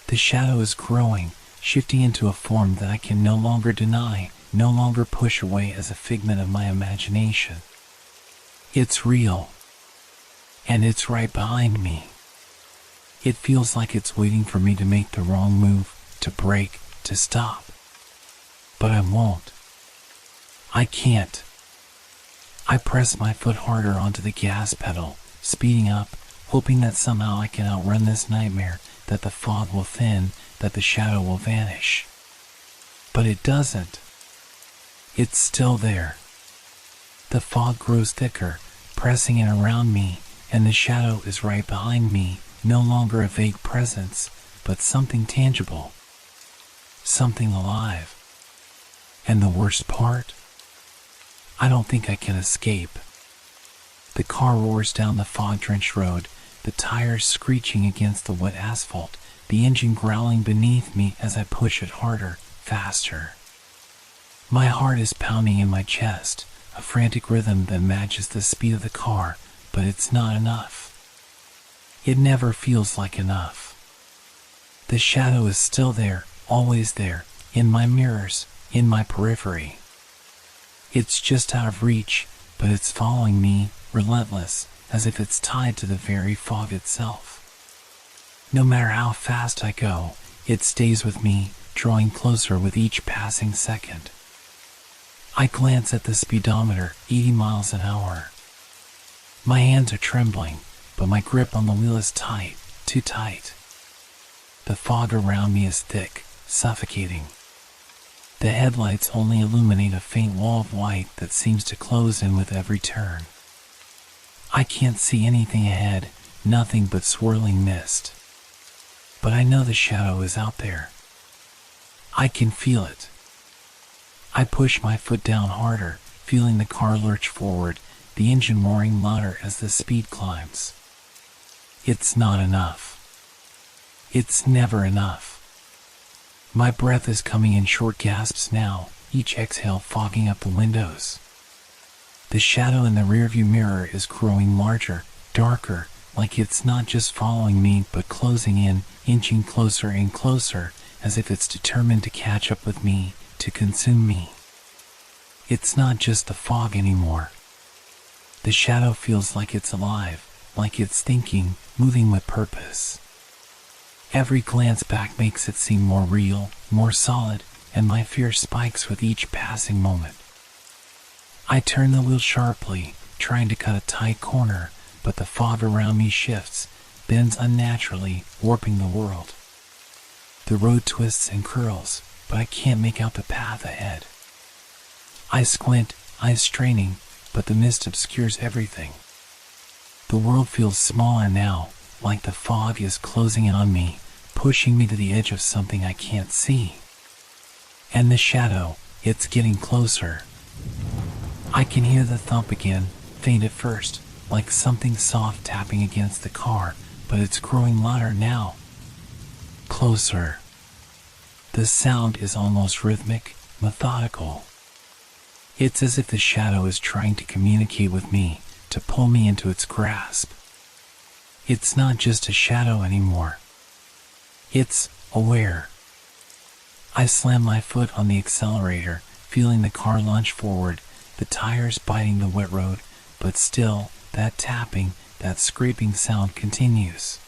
The shadow is growing, shifting into a form that I can no longer deny, no longer push away as a figment of my imagination. It's real. And it's right behind me. It feels like it's waiting for me to make the wrong move, to brake, to stop. But I won't. I can't. I press my foot harder onto the gas pedal, speeding up, hoping that somehow I can outrun this nightmare, that the fog will thin, that the shadow will vanish. But it doesn't. It's still there. The fog grows thicker, pressing in around me, and the shadow is right behind me, no longer a vague presence, but something tangible. Something alive. And the worst part? I don't think I can escape. The car roars down the fog-drenched road, the tires screeching against the wet asphalt, the engine growling beneath me as I push it harder, faster. My heart is pounding in my chest, a frantic rhythm that matches the speed of the car, but it's not enough. It never feels like enough. The shadow is still there, always there, in my mirrors, in my periphery. It's just out of reach, but it's following me, relentless, as if it's tied to the very fog itself. No matter how fast I go, it stays with me, drawing closer with each passing second. I glance at the speedometer, 80 miles an hour. My hands are trembling, but my grip on the wheel is tight, too tight. The fog around me is thick, suffocating. The headlights only illuminate a faint wall of white that seems to close in with every turn. I can't see anything ahead, nothing but swirling mist. But I know the shadow is out there. I can feel it. I push my foot down harder, feeling the car lurch forward, the engine roaring louder as the speed climbs. It's not enough. It's never enough. My breath is coming in short gasps now, each exhale fogging up the windows. The shadow in the rearview mirror is growing larger, darker, like it's not just following me but closing in, inching closer and closer, as if it's determined to catch up with me, to consume me. It's not just the fog anymore. The shadow feels like it's alive, like it's thinking, moving with purpose. Every glance back makes it seem more real, more solid, and my fear spikes with each passing moment. I turn the wheel sharply, trying to cut a tight corner, but the fog around me shifts, bends unnaturally, warping the world. The road twists and curls, but I can't make out the path ahead. I squint, eyes straining, but the mist obscures everything. The world feels smaller now, like the fog is closing in on me, pushing me to the edge of something I can't see. And the shadow, it's getting closer. I can hear the thump again, faint at first, like something soft tapping against the car, but it's growing louder now. Closer. The sound is almost rhythmic, methodical. It's as if the shadow is trying to communicate with me, to pull me into its grasp. It's not just a shadow anymore. It's aware. I slam my foot on the accelerator, feeling the car lunge forward, the tires biting the wet road, but still, that tapping, that scraping sound continues.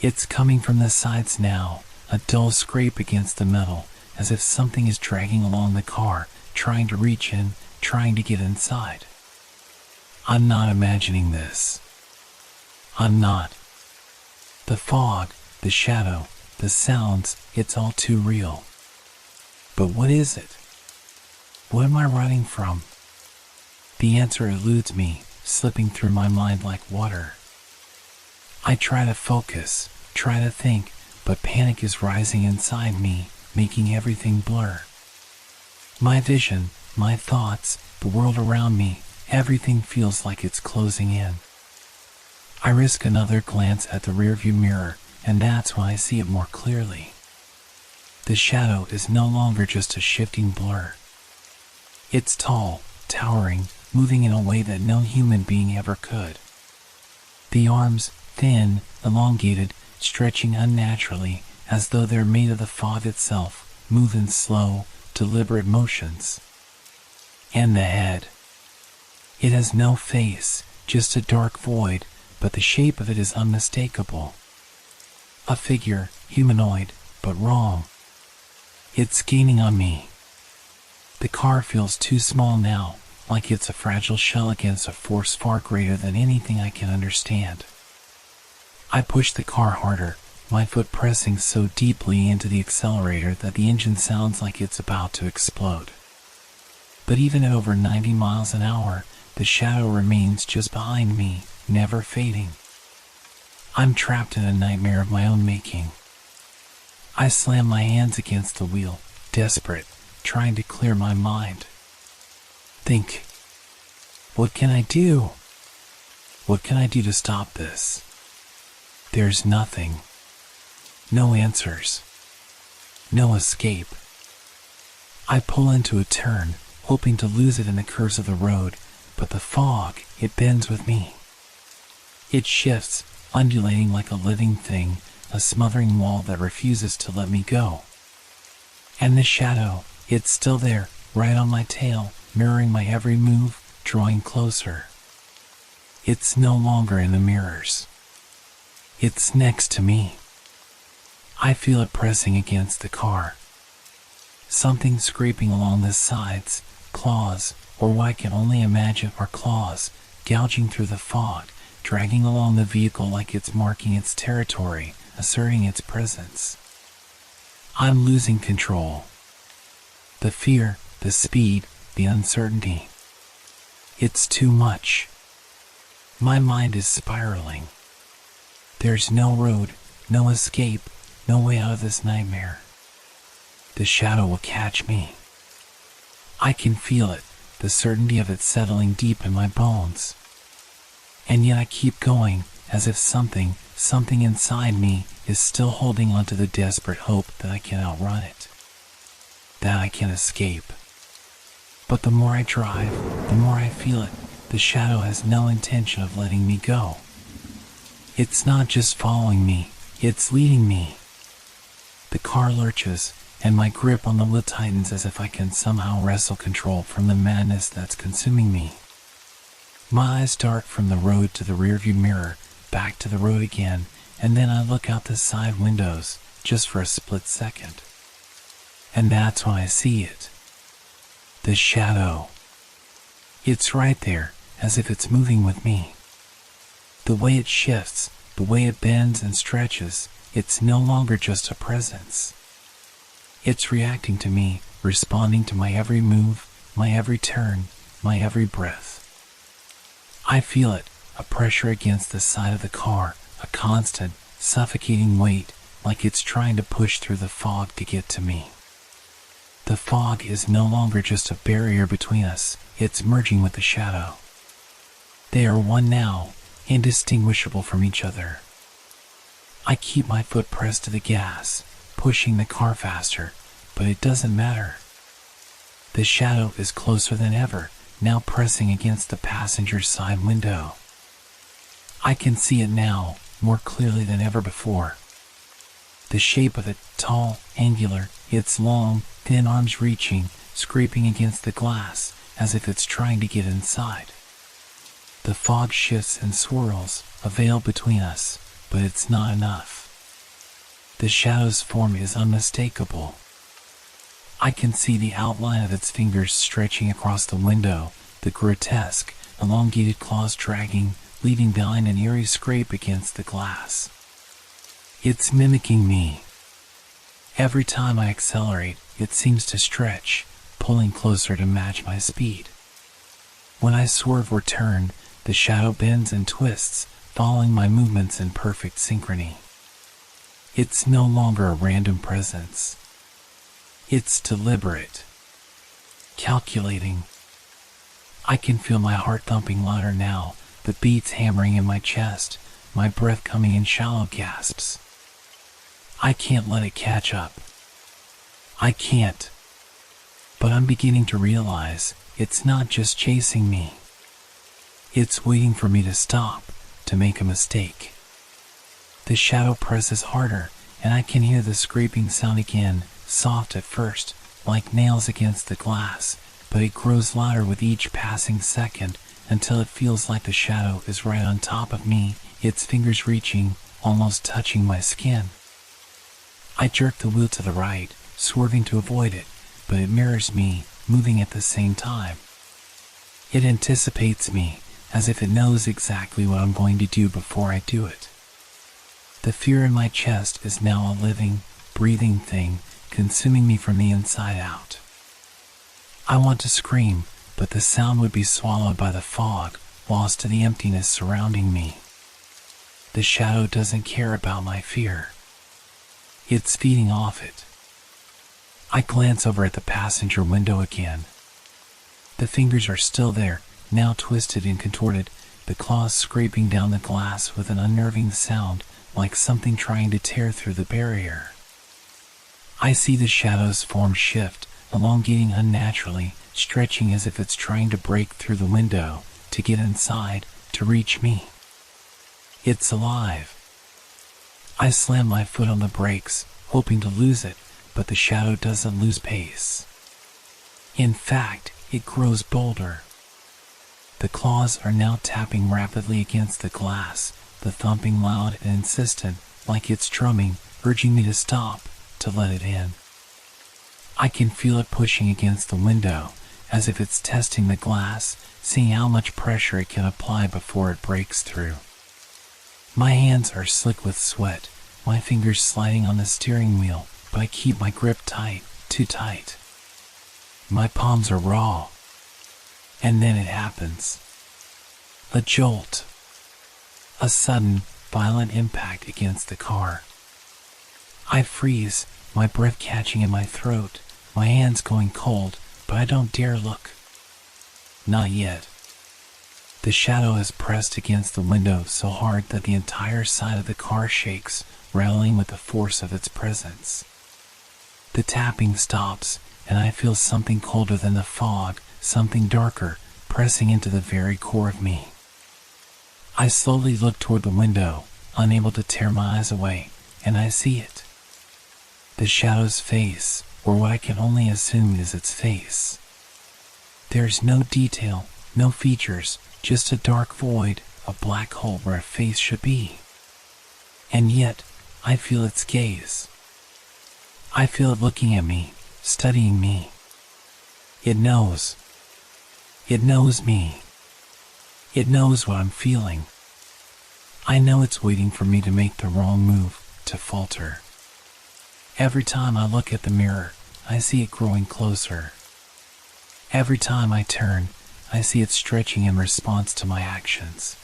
It's coming from the sides now, a dull scrape against the metal, as if something is dragging along the car, trying to reach in, trying to get inside. I'm not imagining this. I'm not. The fog, the shadow, the sounds, it's all too real. But what is it? What am I running from? The answer eludes me, slipping through my mind like water. I try to focus, try to think, but panic is rising inside me, making everything blur. My vision, my thoughts, the world around me, everything feels like it's closing in. I risk another glance at the rearview mirror, and that's when I see it more clearly. The shadow is no longer just a shifting blur. It's tall, towering, moving in a way that no human being ever could. The arms, thin, elongated, stretching unnaturally, as though they're made of the fog itself, move in slow, deliberate motions. And the head. It has no face, just a dark void, but the shape of it is unmistakable. A figure, humanoid, but wrong. It's gaining on me. The car feels too small now, like it's a fragile shell against a force far greater than anything I can understand. I push the car harder, my foot pressing so deeply into the accelerator that the engine sounds like it's about to explode. But even at over 90 miles an hour, the shadow remains just behind me, never fading. I'm trapped in a nightmare of my own making. I slam my hands against the wheel, desperate, trying to clear my mind. Think. What can I do? What can I do to stop this? There's nothing. No answers. No escape. I pull into a turn, hoping to lose it in the curves of the road, but the fog, it bends with me. It shifts, undulating like a living thing, a smothering wall that refuses to let me go. And the shadow, it's still there, right on my tail, mirroring my every move, drawing closer. It's no longer in the mirrors. It's next to me. I feel it pressing against the car. Something scraping along the sides, claws, or what I can only imagine are claws, gouging through the fog, dragging along the vehicle like it's marking its territory, asserting its presence. I'm losing control. The fear, the speed, the uncertainty. It's too much. My mind is spiraling. There's no road, no escape, no way out of this nightmare. The shadow will catch me. I can feel it, the certainty of it settling deep in my bones. And yet I keep going, as if something inside me is still holding on to the desperate hope that I can outrun it, that I can escape. But the more I drive, the more I feel it. The shadow has no intention of letting me go. It's not just following me, it's leading me. The car lurches, and my grip on the wheel tightens as if I can somehow wrestle control from the madness that's consuming me. My eyes dart from the road to the rearview mirror, back to the road again, and then I look out the side windows, just for a split second. And that's when I see it. The shadow. It's right there, as if it's moving with me. The way it shifts, the way it bends and stretches, it's no longer just a presence. It's reacting to me, responding to my every move, my every turn, my every breath. I feel it, a pressure against the side of the car, a constant, suffocating weight, like it's trying to push through the fog to get to me. The fog is no longer just a barrier between us, it's merging with the shadow. They are one now, indistinguishable from each other. I keep my foot pressed to the gas, pushing the car faster, but it doesn't matter. The shadow is closer than ever, now pressing against the passenger's side window. I can see it now, more clearly than ever before. The shape of it, tall, angular, its long, thin arms reaching, scraping against the glass, as if it's trying to get inside. The fog shifts and swirls, a veil between us, but it's not enough. The shadow's form is unmistakable. I can see the outline of its fingers stretching across the window, the grotesque, elongated claws dragging, leaving behind an eerie scrape against the glass. It's mimicking me. Every time I accelerate, it seems to stretch, pulling closer to match my speed. When I swerve or turn, the shadow bends and twists, following my movements in perfect synchrony. It's no longer a random presence. It's deliberate, calculating. I can feel my heart thumping louder now, the beats hammering in my chest, my breath coming in shallow gasps. I can't let it catch up. I can't. But I'm beginning to realize it's not just chasing me. It's waiting for me to stop, to make a mistake. The shadow presses harder, and I can hear the scraping sound again, soft at first, like nails against the glass, but it grows louder with each passing second until it feels like the shadow is right on top of me, its fingers reaching, almost touching my skin. I jerk the wheel to the right, swerving to avoid it, but it mirrors me, moving at the same time. It anticipates me, as if it knows exactly what I'm going to do before I do it. The fear in my chest is now a living, breathing thing, consuming me from the inside out. I want to scream, but the sound would be swallowed by the fog, lost to the emptiness surrounding me. The shadow doesn't care about my fear. It's feeding off it. I glance over at the passenger window again. The fingers are still there, now twisted and contorted, the claws scraping down the glass with an unnerving sound, like something trying to tear through the barrier. I see the shadow's form shift, elongating unnaturally, stretching as if it's trying to break through the window, to get inside, to reach me. It's alive. I slam my foot on the brakes, hoping to lose it, but the shadow doesn't lose pace. In fact, it grows bolder. The claws are now tapping rapidly against the glass, the thumping loud and insistent, like it's drumming, urging me to stop, to let it in. I can feel it pushing against the window, as if it's testing the glass, seeing how much pressure it can apply before it breaks through. My hands are slick with sweat, my fingers sliding on the steering wheel, but I keep my grip tight, too tight. My palms are raw. And then it happens. A jolt. A sudden, violent impact against the car. I freeze, my breath catching in my throat, my hands going cold, but I don't dare look. Not yet. The shadow has pressed against the window so hard that the entire side of the car shakes, rattling with the force of its presence. The tapping stops, and I feel something colder than the fog, something darker, pressing into the very core of me. I slowly look toward the window, unable to tear my eyes away, and I see it. The shadow's face, or what I can only assume is its face. There's no detail, no features, just a dark void, a black hole where a face should be. And yet, I feel its gaze. I feel it looking at me, studying me. It knows. It knows me. It knows what I'm feeling. I know it's waiting for me to make the wrong move, to falter. Every time I look at the mirror, I see it growing closer. Every time I turn, I see it stretching in response to my actions.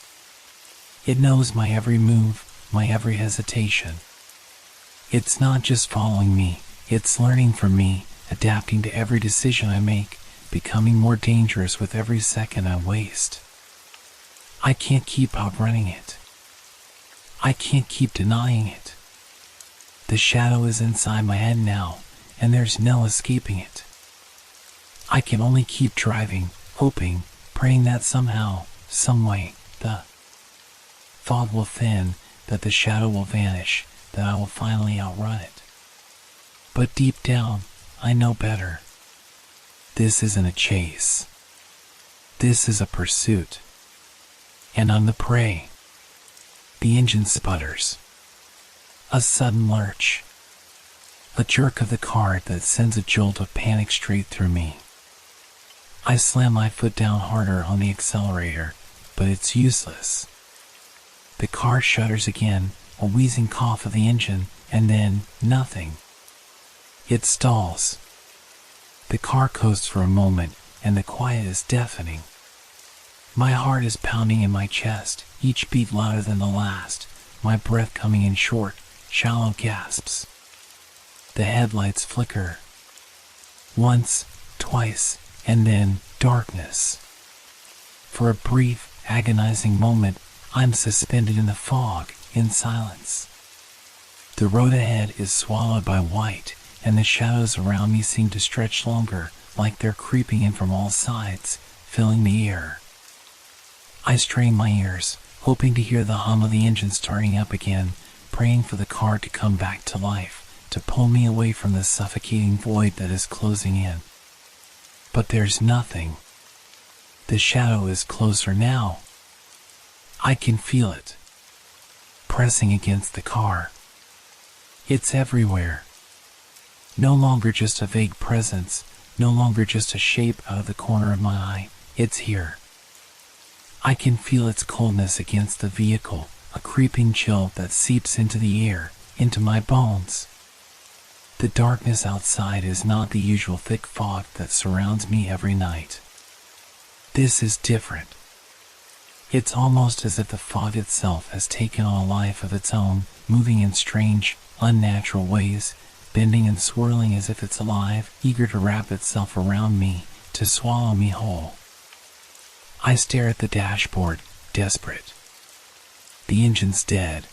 It knows my every move, my every hesitation. It's not just following me, it's learning from me, adapting to every decision I make, becoming more dangerous with every second I waste. I can't keep outrunning it. I can't keep denying it. The shadow is inside my head now, and there's no escaping it. I can only keep driving, hoping, praying that somehow, someway, the fog will thin, that the shadow will vanish, that I will finally outrun it. But deep down, I know better. This isn't a chase. This is a pursuit. And I'm the prey. The engine sputters. A sudden lurch. A jerk of the car that sends a jolt of panic straight through me. I slam my foot down harder on the accelerator, but it's useless. The car shudders again, a wheezing cough of the engine, and then nothing. It stalls. The car coasts for a moment, and the quiet is deafening. My heart is pounding in my chest, each beat louder than the last, my breath coming in short, shallow gasps. The headlights flicker. Once, twice, and then darkness. For a brief, agonizing moment, I'm suspended in the fog, in silence. The road ahead is swallowed by white, and the shadows around me seem to stretch longer, like they're creeping in from all sides, filling the air. I strain my ears, hoping to hear the hum of the engine starting up again, praying for the car to come back to life, to pull me away from the suffocating void that is closing in. But there's nothing. The shadow is closer now. I can feel it, pressing against the car. It's everywhere. No longer just a vague presence, no longer just a shape out of the corner of my eye, it's here. I can feel its coldness against the vehicle, a creeping chill that seeps into the air, into my bones. The darkness outside is not the usual thick fog that surrounds me every night. This is different. It's almost as if the fog itself has taken on a life of its own, moving in strange, unnatural ways, bending and swirling as if it's alive, eager to wrap itself around me, to swallow me whole. I stare at the dashboard, desperate. The engine's dead.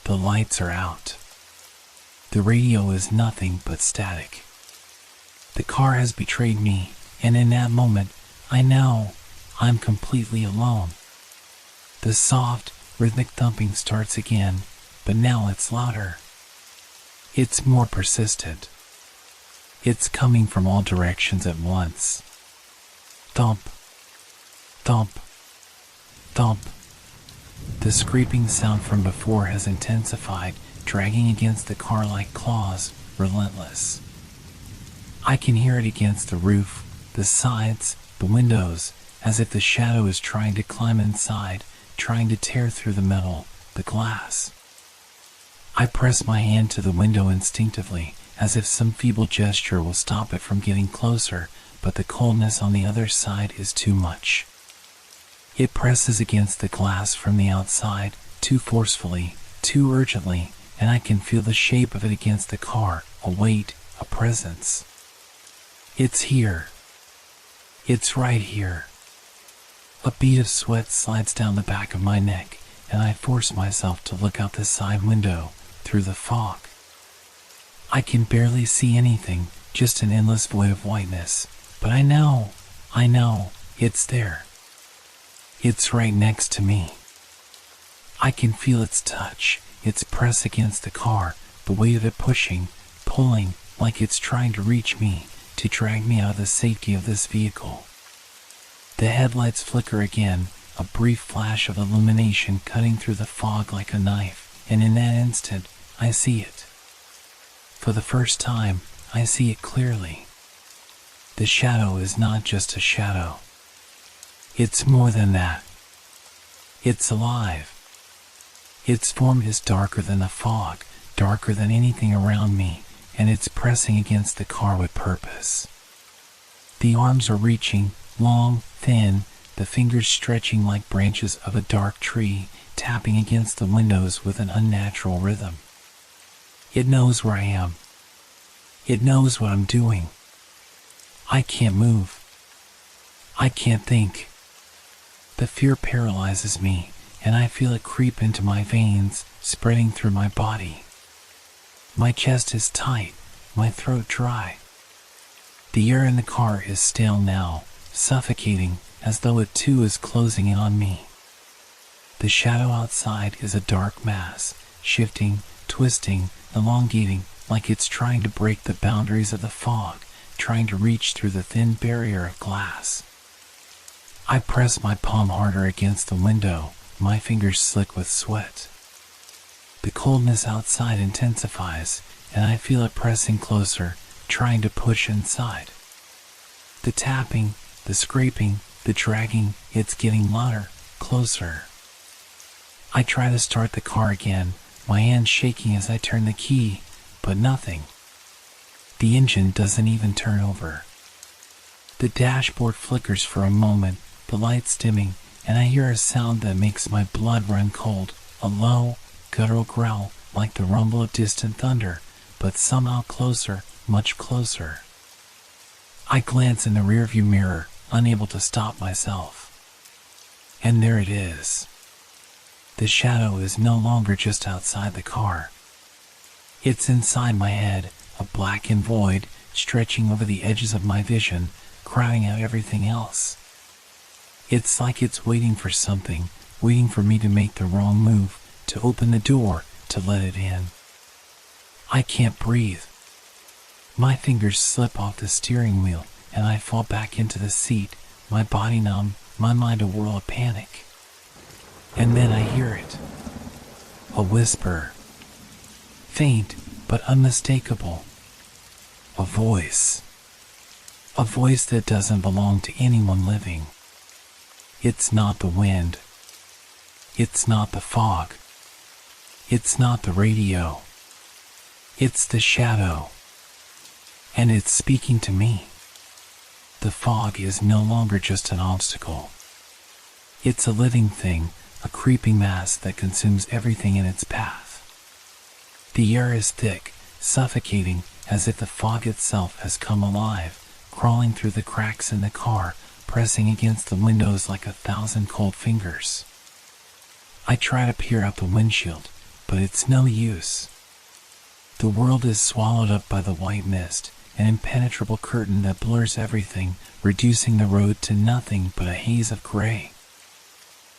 The lights are out. The radio is nothing but static. The car has betrayed me, and in that moment, I know I'm completely alone. The soft, rhythmic thumping starts again, but now it's louder. It's more persistent. It's coming from all directions at once. Thump, thump, thump. The scraping sound from before has intensified, dragging against the car like claws, relentless. I can hear it against the roof, the sides, the windows, as if the shadow is trying to climb inside, trying to tear through the metal, the glass. I press my hand to the window instinctively, as if some feeble gesture will stop it from getting closer, but the coldness on the other side is too much. It presses against the glass from the outside, too forcefully, too urgently, and I can feel the shape of it against the car, a weight, a presence. It's here. It's right here. A bead of sweat slides down the back of my neck, and I force myself to look out the side window, through the fog. I can barely see anything, just an endless void of whiteness, but I know, it's there. It's right next to me. I can feel its touch, its press against the car, the weight of it pushing, pulling, like it's trying to reach me, to drag me out of the safety of this vehicle. The headlights flicker again, a brief flash of illumination cutting through the fog like a knife, and in that instant, I see it. For the first time, I see it clearly. The shadow is not just a shadow. It's more than that. It's alive. Its form is darker than the fog, darker than anything around me, and it's pressing against the car with purpose. The arms are reaching, long, thin, the fingers stretching like branches of a dark tree, tapping against the windows with an unnatural rhythm. It knows where I am. It knows what I'm doing. I can't move. I can't think. The fear paralyzes me, and I feel it creep into my veins, spreading through my body. My chest is tight, my throat dry. The air in the car is stale now, suffocating, as though it too is closing in on me. The shadow outside is a dark mass, shifting, twisting, elongating, like it's trying to break the boundaries of the fog, trying to reach through the thin barrier of glass. I press my palm harder against the window, my fingers slick with sweat. The coldness outside intensifies, and I feel it pressing closer, trying to push inside. The tapping, the scraping, the dragging, it's getting louder, closer. I try to start the car again, my hand shaking as I turn the key, but nothing. The engine doesn't even turn over. The dashboard flickers for a moment, the lights dimming, and I hear a sound that makes my blood run cold, a low, guttural growl like the rumble of distant thunder, but somehow closer, much closer. I glance in the rearview mirror, unable to stop myself. And there it is. The shadow is no longer just outside the car. It's inside my head, a blackened void, stretching over the edges of my vision, crowding out everything else. It's like it's waiting for something, waiting for me to make the wrong move, to open the door, to let it in. I can't breathe. My fingers slip off the steering wheel, and I fall back into the seat, my body numb, my mind a whirl of panic. And then I hear it. A whisper. Faint, but unmistakable. A voice. A voice that doesn't belong to anyone living. It's not the wind. It's not the fog. It's not the radio. It's the shadow. And it's speaking to me. The fog is no longer just an obstacle. It's a living thing, a creeping mass that consumes everything in its path. The air is thick, suffocating, as if the fog itself has come alive, crawling through the cracks in the car, pressing against the windows like 1,000 cold fingers. I try to peer out the windshield, but it's no use. The world is swallowed up by the white mist, an impenetrable curtain that blurs everything, reducing the road to nothing but a haze of gray.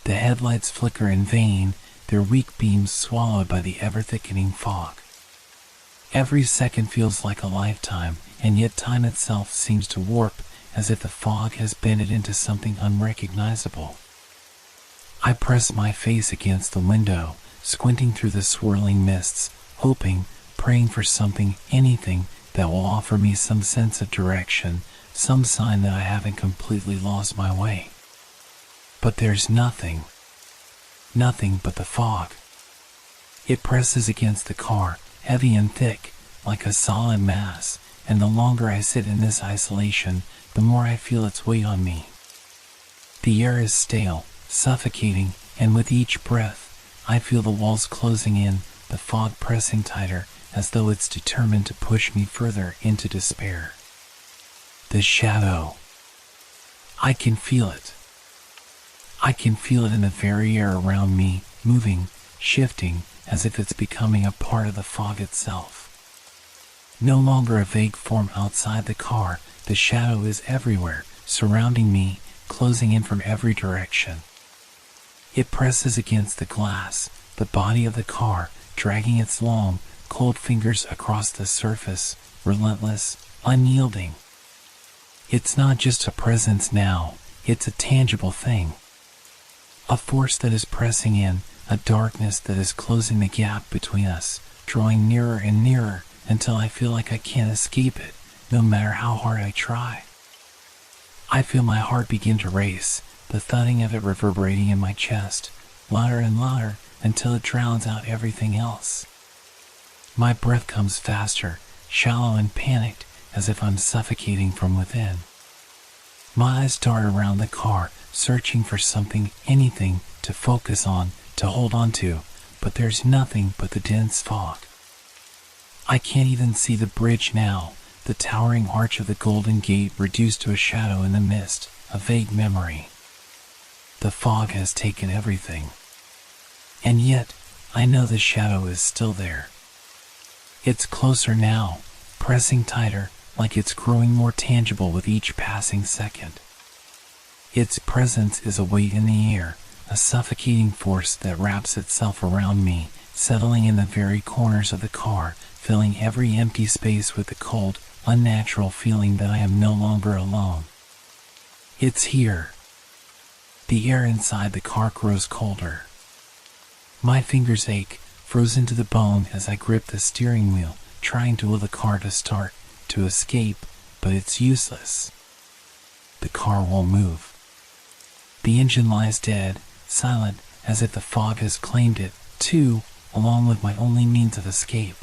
The headlights flicker in vain, their weak beams swallowed by the ever-thickening fog. Every second feels like a lifetime, and yet time itself seems to warp, as if the fog has bent it into something unrecognizable. I press my face against the window, squinting through the swirling mists, hoping, praying for something, anything that will offer me some sense of direction, some sign that I haven't completely lost my way. But there's nothing. Nothing but the fog. It presses against the car, heavy and thick, like a solid mass, and the longer I sit in this isolation, the more I feel its weight on me. The air is stale, suffocating, and with each breath, I feel the walls closing in, the fog pressing tighter, as though it's determined to push me further into despair. The shadow. I can feel it. I can feel it in the very air around me, moving, shifting, as if it's becoming a part of the fog itself. No longer a vague form outside the car, the shadow is everywhere, surrounding me, closing in from every direction. It presses against the glass, the body of the car, dragging its long, cold fingers across the surface, relentless, unyielding. It's not just a presence now, it's a tangible thing. A force that is pressing in, a darkness that is closing the gap between us, drawing nearer and nearer until I feel like I can't escape it, no matter how hard I try. I feel my heart begin to race, the thudding of it reverberating in my chest, louder and louder until it drowns out everything else. My breath comes faster, shallow and panicked, as if I'm suffocating from within. My eyes dart around the car, searching for something, anything, to focus on, to hold on to, but there's nothing but the dense fog. I can't even see the bridge now, the towering arch of the Golden Gate reduced to a shadow in the mist, a vague memory. The fog has taken everything. And yet, I know the shadow is still there. It's closer now, pressing tighter, like it's growing more tangible with each passing second. Its presence is a weight in the air, a suffocating force that wraps itself around me, settling in the very corners of the car, filling every empty space with the cold, unnatural feeling that I am no longer alone. It's here. The air inside the car grows colder. My fingers ache, frozen to the bone as I grip the steering wheel, trying to will the car to start, to escape, but it's useless. The car won't move. The engine lies dead, silent, as if the fog has claimed it, too, along with my only means of escape.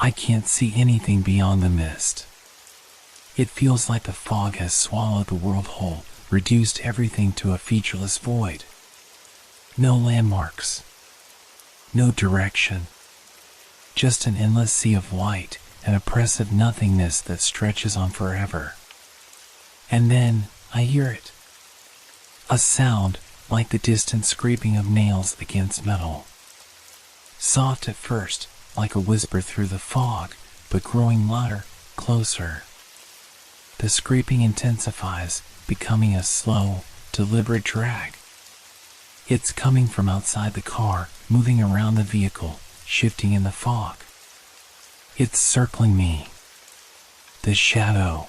I can't see anything beyond the mist. It feels like the fog has swallowed the world whole, reduced everything to a featureless void. No landmarks. No direction. Just an endless sea of white, an oppressive nothingness that stretches on forever. And then, I hear it. A sound, like the distant scraping of nails against metal. Soft at first, like a whisper through the fog, but growing louder, closer. The scraping intensifies, becoming a slow, deliberate drag. It's coming from outside the car, moving around the vehicle, shifting in the fog. It's circling me. The shadow.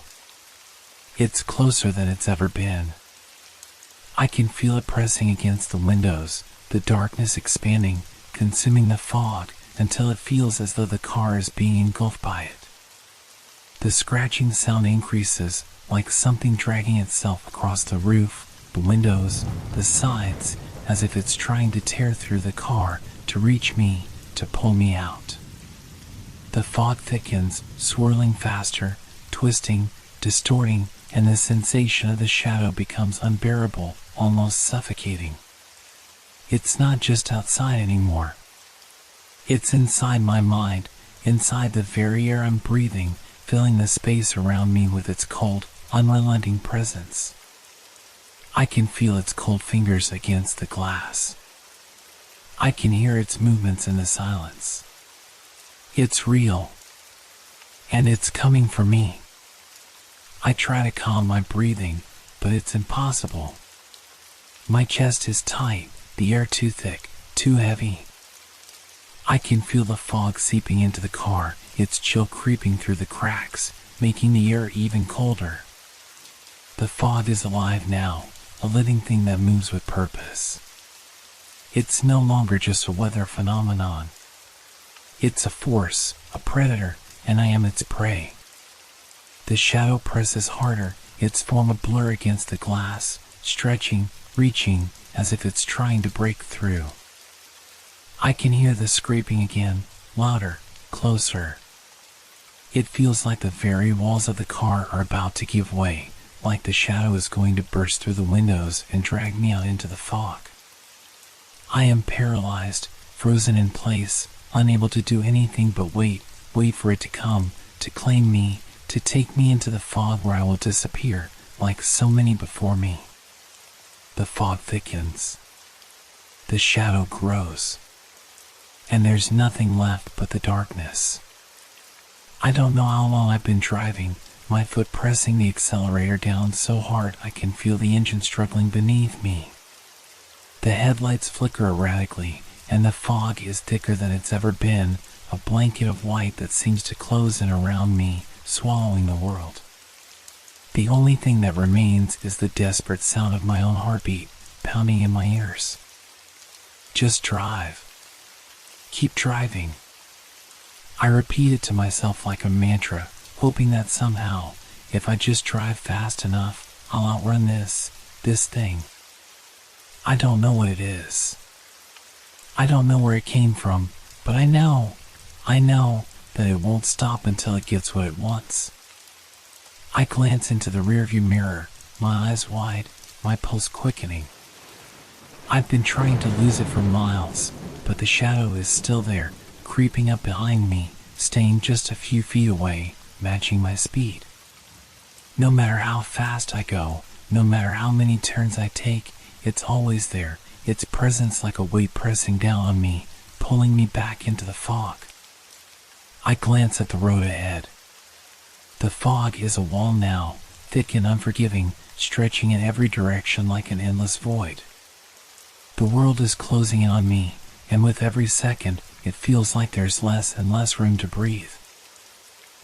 It's closer than it's ever been. I can feel it pressing against the windows, the darkness expanding, consuming the fog, until it feels as though the car is being engulfed by it. The scratching sound increases, like something dragging itself across the roof, the windows, the sides, as if it's trying to tear through the car, to reach me, to pull me out. The fog thickens, swirling faster, twisting, distorting, and the sensation of the shadow becomes unbearable, almost suffocating. It's not just outside anymore. It's inside my mind, inside the very air I'm breathing, filling the space around me with its cold, unrelenting presence. I can feel its cold fingers against the glass. I can hear its movements in the silence. It's real. And it's coming for me. I try to calm my breathing, but it's impossible. My chest is tight, the air too thick, too heavy. I can feel the fog seeping into the car, its chill creeping through the cracks, making the air even colder. The fog is alive now, a living thing that moves with purpose. It's no longer just a weather phenomenon. It's a force, a predator, and I am its prey. The shadow presses harder, its form a blur against the glass, stretching, reaching, as if it's trying to break through. I can hear the scraping again, louder, closer. It feels like the very walls of the car are about to give way, like the shadow is going to burst through the windows and drag me out into the fog. I am paralyzed, frozen in place, unable to do anything but wait for it to come, to claim me, to take me into the fog where I will disappear, like so many before me. The fog thickens. The shadow grows. And there's nothing left but the darkness. I don't know how long I've been driving, my foot pressing the accelerator down so hard I can feel the engine struggling beneath me. The headlights flicker erratically, and the fog is thicker than it's ever been, a blanket of white that seems to close in around me, swallowing the world. The only thing that remains is the desperate sound of my own heartbeat, pounding in my ears. Just drive. Keep driving. I repeat it to myself like a mantra, hoping that somehow, if I just drive fast enough, I'll outrun this thing. I don't know what it is. I don't know where it came from, but I know that it won't stop until it gets what it wants. I glance into the rearview mirror, my eyes wide, my pulse quickening. I've been trying to lose it for miles, but the shadow is still there, creeping up behind me, staying just a few feet away, matching my speed. No matter how fast I go, no matter how many turns I take, it's always there, its presence like a weight pressing down on me, pulling me back into the fog. I glance at the road ahead. The fog is a wall now, thick and unforgiving, stretching in every direction like an endless void. The world is closing in on me, and with every second, it feels like there's less and less room to breathe.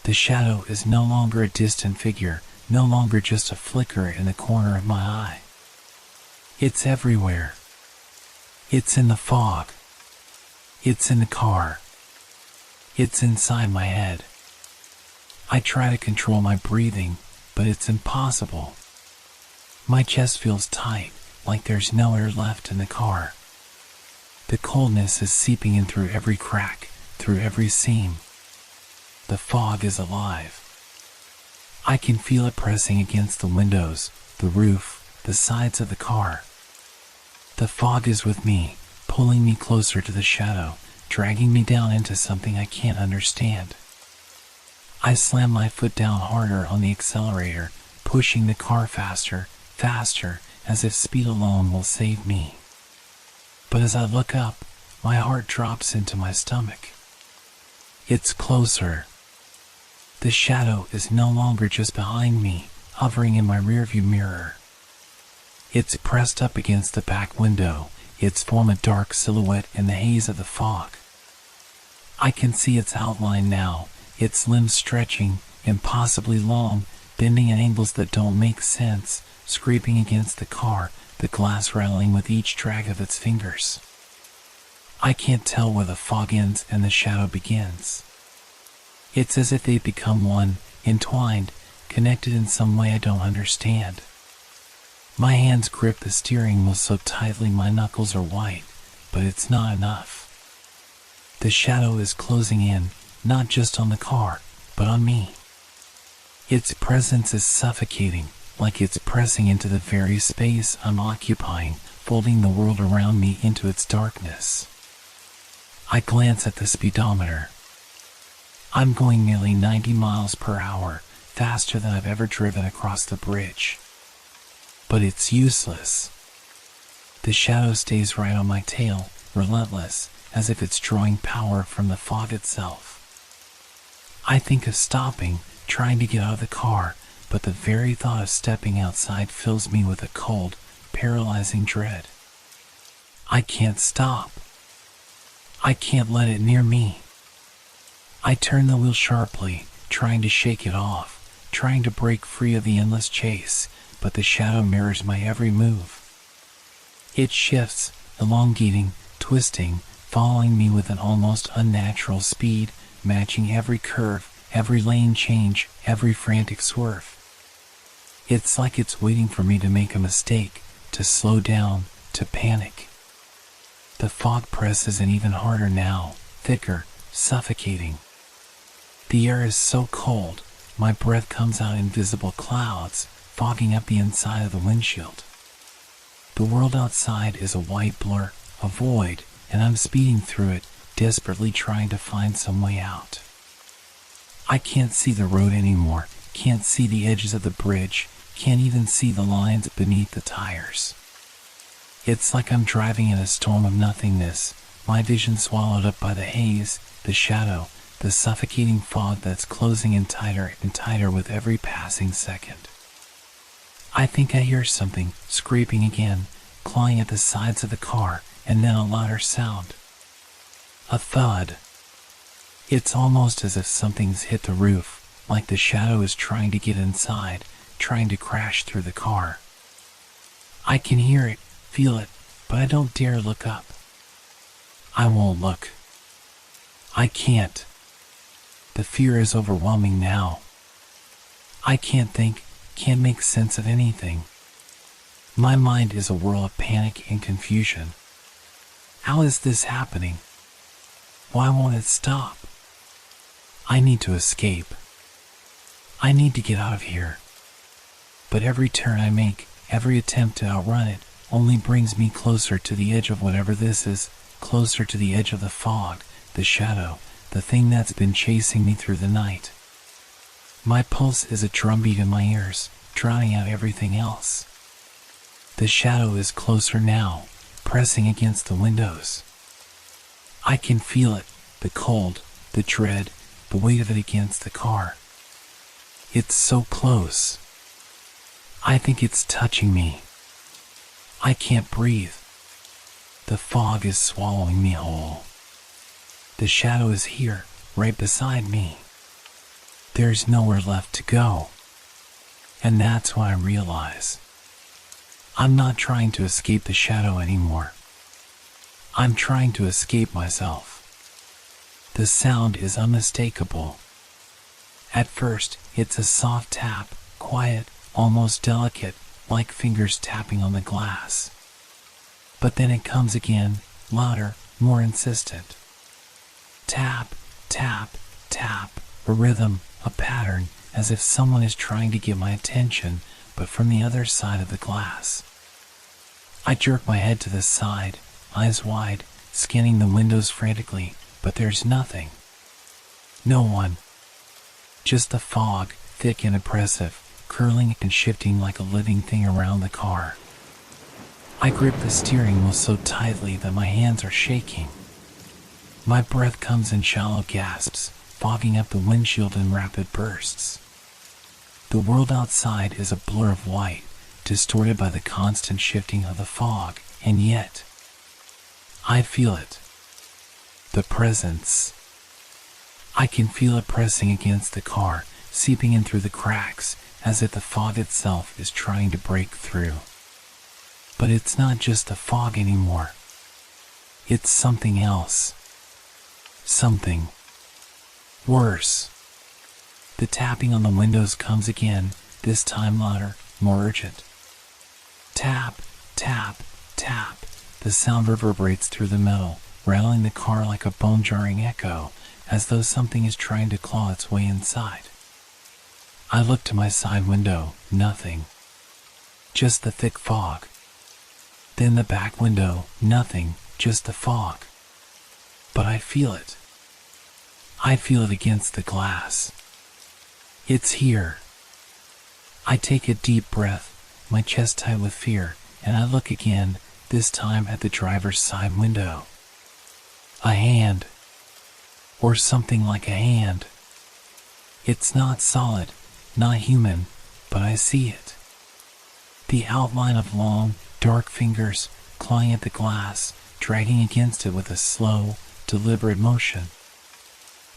The shadow is no longer a distant figure, no longer just a flicker in the corner of my eye. It's everywhere. It's in the fog. It's in the car. It's inside my head. I try to control my breathing, but it's impossible. My chest feels tight, like there's no air left in the car. The coldness is seeping in through every crack, through every seam. The fog is alive. I can feel it pressing against the windows, the roof, the sides of the car. The fog is with me, pulling me closer to the shadow, dragging me down into something I can't understand. I slam my foot down harder on the accelerator, pushing the car faster, as if speed alone will save me. But as I look up, my heart drops into my stomach. It's closer. The shadow is no longer just behind me, hovering in my rearview mirror. It's pressed up against the back window, its form a dark silhouette in the haze of the fog. I can see its outline now, its limbs stretching, impossibly long, bending at angles that don't make sense, scraping against the car, the glass rattling with each drag of its fingers. I can't tell where the fog ends and the shadow begins. It's as if they've become one, entwined, connected in some way I don't understand. My hands grip the steering wheel so tightly my knuckles are white, but it's not enough. The shadow is closing in, not just on the car, but on me. Its presence is suffocating, like it's pressing into the very space I'm occupying, folding the world around me into its darkness. I glance at the speedometer. I'm going nearly 90 miles per hour, faster than I've ever driven across the bridge. But it's useless. The shadow stays right on my tail, relentless, as if it's drawing power from the fog itself. I think of stopping, trying to get out of the car, but the very thought of stepping outside fills me with a cold, paralyzing dread. I can't stop. I can't let it near me. I turn the wheel sharply, trying to shake it off, trying to break free of the endless chase, but the shadow mirrors my every move. It shifts, elongating, twisting, following me with an almost unnatural speed, matching every curve, every lane change, every frantic swerve. It's like it's waiting for me to make a mistake, to slow down, to panic. The fog presses in even harder now, thicker, suffocating. The air is so cold, my breath comes out in invisible clouds, fogging up the inside of the windshield. The world outside is a white blur, a void, and I'm speeding through it, desperately trying to find some way out. I can't see the road anymore, can't see the edges of the bridge, can't even see the lines beneath the tires. It's like I'm driving in a storm of nothingness, my vision swallowed up by the haze, the shadow, the suffocating fog that's closing in tighter and tighter with every passing second. I think I hear something scraping again, clawing at the sides of the car, and then a louder sound. A thud. It's almost as if something's hit the roof, like the shadow is trying to get inside, trying to crash through the car. I can hear it, feel it, but I don't dare look up. I won't look. I can't. The fear is overwhelming now. I can't think, can't make sense of anything. My mind is a whirl of panic and confusion. How is this happening? Why won't it stop? I need to escape. I need to get out of here. But every turn I make, every attempt to outrun it, only brings me closer to the edge of whatever this is, closer to the edge of the fog, the shadow, the thing that's been chasing me through the night. My pulse is a drumbeat in my ears, drowning out everything else. The shadow is closer now, pressing against the windows. I can feel it, the cold, the dread, the weight of it against the car. It's so close. I think it's touching me. I can't breathe. The fog is swallowing me whole. The shadow is here, right beside me. There's nowhere left to go. And that's when I realize I'm not trying to escape the shadow anymore. I'm trying to escape myself. The sound is unmistakable. At first, it's a soft tap, quiet, almost delicate, like fingers tapping on the glass. But then it comes again, louder, more insistent. Tap, tap, tap, a rhythm, a pattern, as if someone is trying to get my attention, but from the other side of the glass. I jerk my head to the side, eyes wide, scanning the windows frantically, but there's nothing. No one. Just the fog, thick and oppressive, curling and shifting like a living thing around the car. I grip the steering wheel so tightly that my hands are shaking. My breath comes in shallow gasps, fogging up the windshield in rapid bursts. The world outside is a blur of white, distorted by the constant shifting of the fog, and yet I feel it. The presence. I can feel it pressing against the car, seeping in through the cracks, as if the fog itself is trying to break through. But it's not just the fog anymore. It's something else. Something worse. The tapping on the windows comes again, this time louder, more urgent. Tap, tap, tap. The sound reverberates through the metal, rattling the car like a bone-jarring echo, as though something is trying to claw its way inside. I look to my side window, nothing. Just the thick fog. Then the back window, nothing, just the fog. But I feel it. I feel it against the glass. It's here. I take a deep breath, my chest tight with fear, and I look again, this time at the driver's side window. A hand. Or something like a hand. It's not solid, not human, but I see it. The outline of long, dark fingers clawing at the glass, dragging against it with a slow, deliberate motion.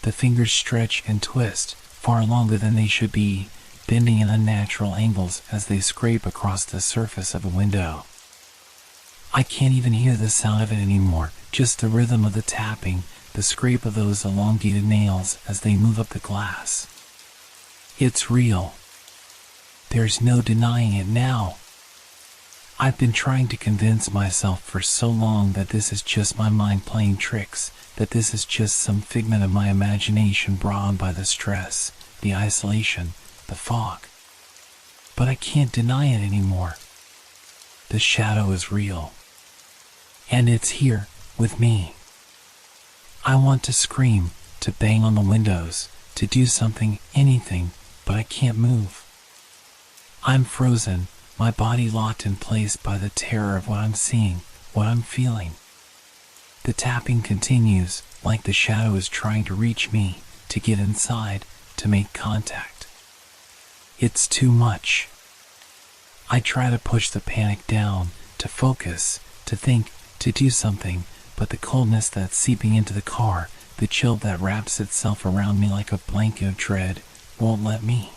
The fingers stretch and twist, far longer than they should be, bending at unnatural angles as they scrape across the surface of a window. I can't even hear the sound of it anymore, just the rhythm of the tapping, the scrape of those elongated nails as they move up the glass. It's real. There's no denying it now. I've been trying to convince myself for so long that this is just my mind playing tricks, that this is just some figment of my imagination brought on by the stress, the isolation, the fog. But I can't deny it anymore. The shadow is real. And it's here, with me. I want to scream, to bang on the windows, to do something, anything, but I can't move. I'm frozen, my body locked in place by the terror of what I'm seeing, what I'm feeling. The tapping continues, like the shadow is trying to reach me, to get inside, to make contact. It's too much. I try to push the panic down, to focus, to think, to do something, but the coldness that's seeping into the car, the chill that wraps itself around me like a blanket of dread, won't let me.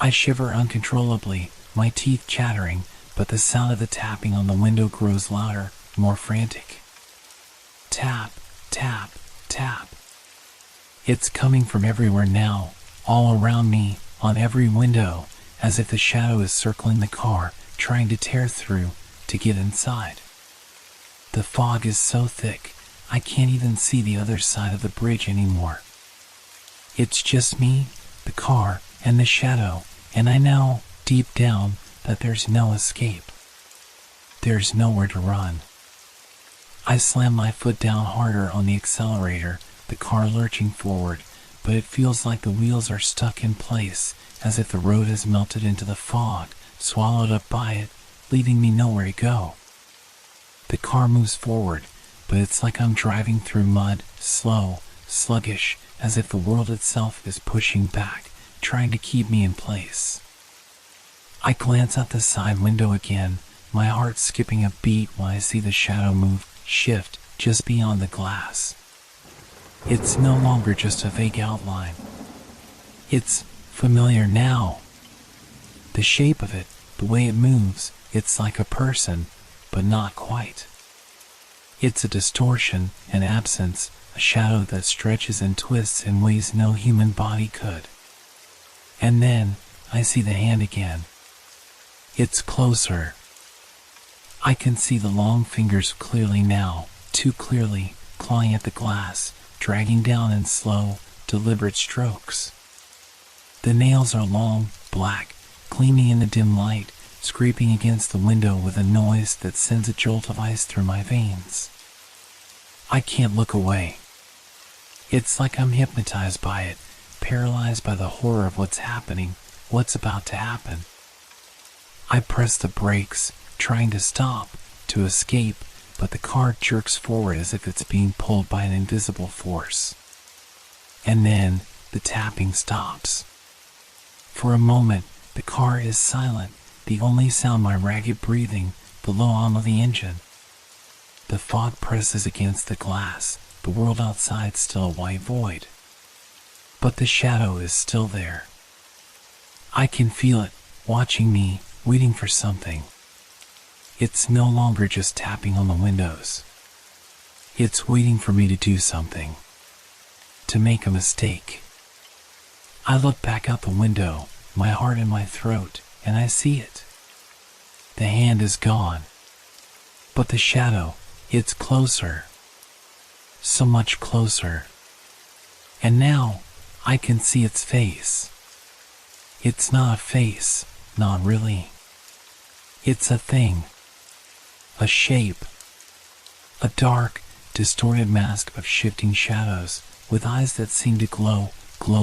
I shiver uncontrollably, my teeth chattering, but the sound of the tapping on the window grows louder, more frantic. Tap, tap, tap. It's coming from everywhere now, all around me, on every window, as if the shadow is circling the car, trying to tear through, to get inside. The fog is so thick, I can't even see the other side of the bridge anymore. It's just me, the car, and the shadow, and I know, deep down, that there's no escape. There's nowhere to run. I slam my foot down harder on the accelerator, the car lurching forward, but it feels like the wheels are stuck in place, as if the road has melted into the fog, swallowed up by it, leaving me nowhere to go. The car moves forward, but it's like I'm driving through mud, slow, sluggish, as if the world itself is pushing back, trying to keep me in place. I glance out the side window again, my heart skipping a beat when I see the shadow move, shift, just beyond the glass. It's no longer just a vague outline. It's familiar now. The shape of it, the way it moves, it's like a person, but not quite. It's a distortion, an absence, a shadow that stretches and twists in ways no human body could. And then, I see the hand again. It's closer. I can see the long fingers clearly now, too clearly, clawing at the glass, dragging down in slow, deliberate strokes. The nails are long, black, gleaming in the dim light, scraping against the window with a noise that sends a jolt of ice through my veins. I can't look away. It's like I'm hypnotized by it, paralyzed by the horror of what's happening, what's about to happen. I press the brakes, trying to stop, to escape, but the car jerks forward as if it's being pulled by an invisible force. And then, the tapping stops. For a moment, the car is silent, the only sound my ragged breathing, the low hum of the engine. The fog presses against the glass, the world outside still a white void. But the shadow is still there. I can feel it, watching me, waiting for something. It's no longer just tapping on the windows. It's waiting for me to do something. To make a mistake. I look back out the window, my heart in my throat, and I see it. The hand is gone. But the shadow, it's closer. So much closer. And now, I can see its face. It's not a face, not really. It's a thing. A shape. A dark, distorted mask of shifting shadows, with eyes that seem to glow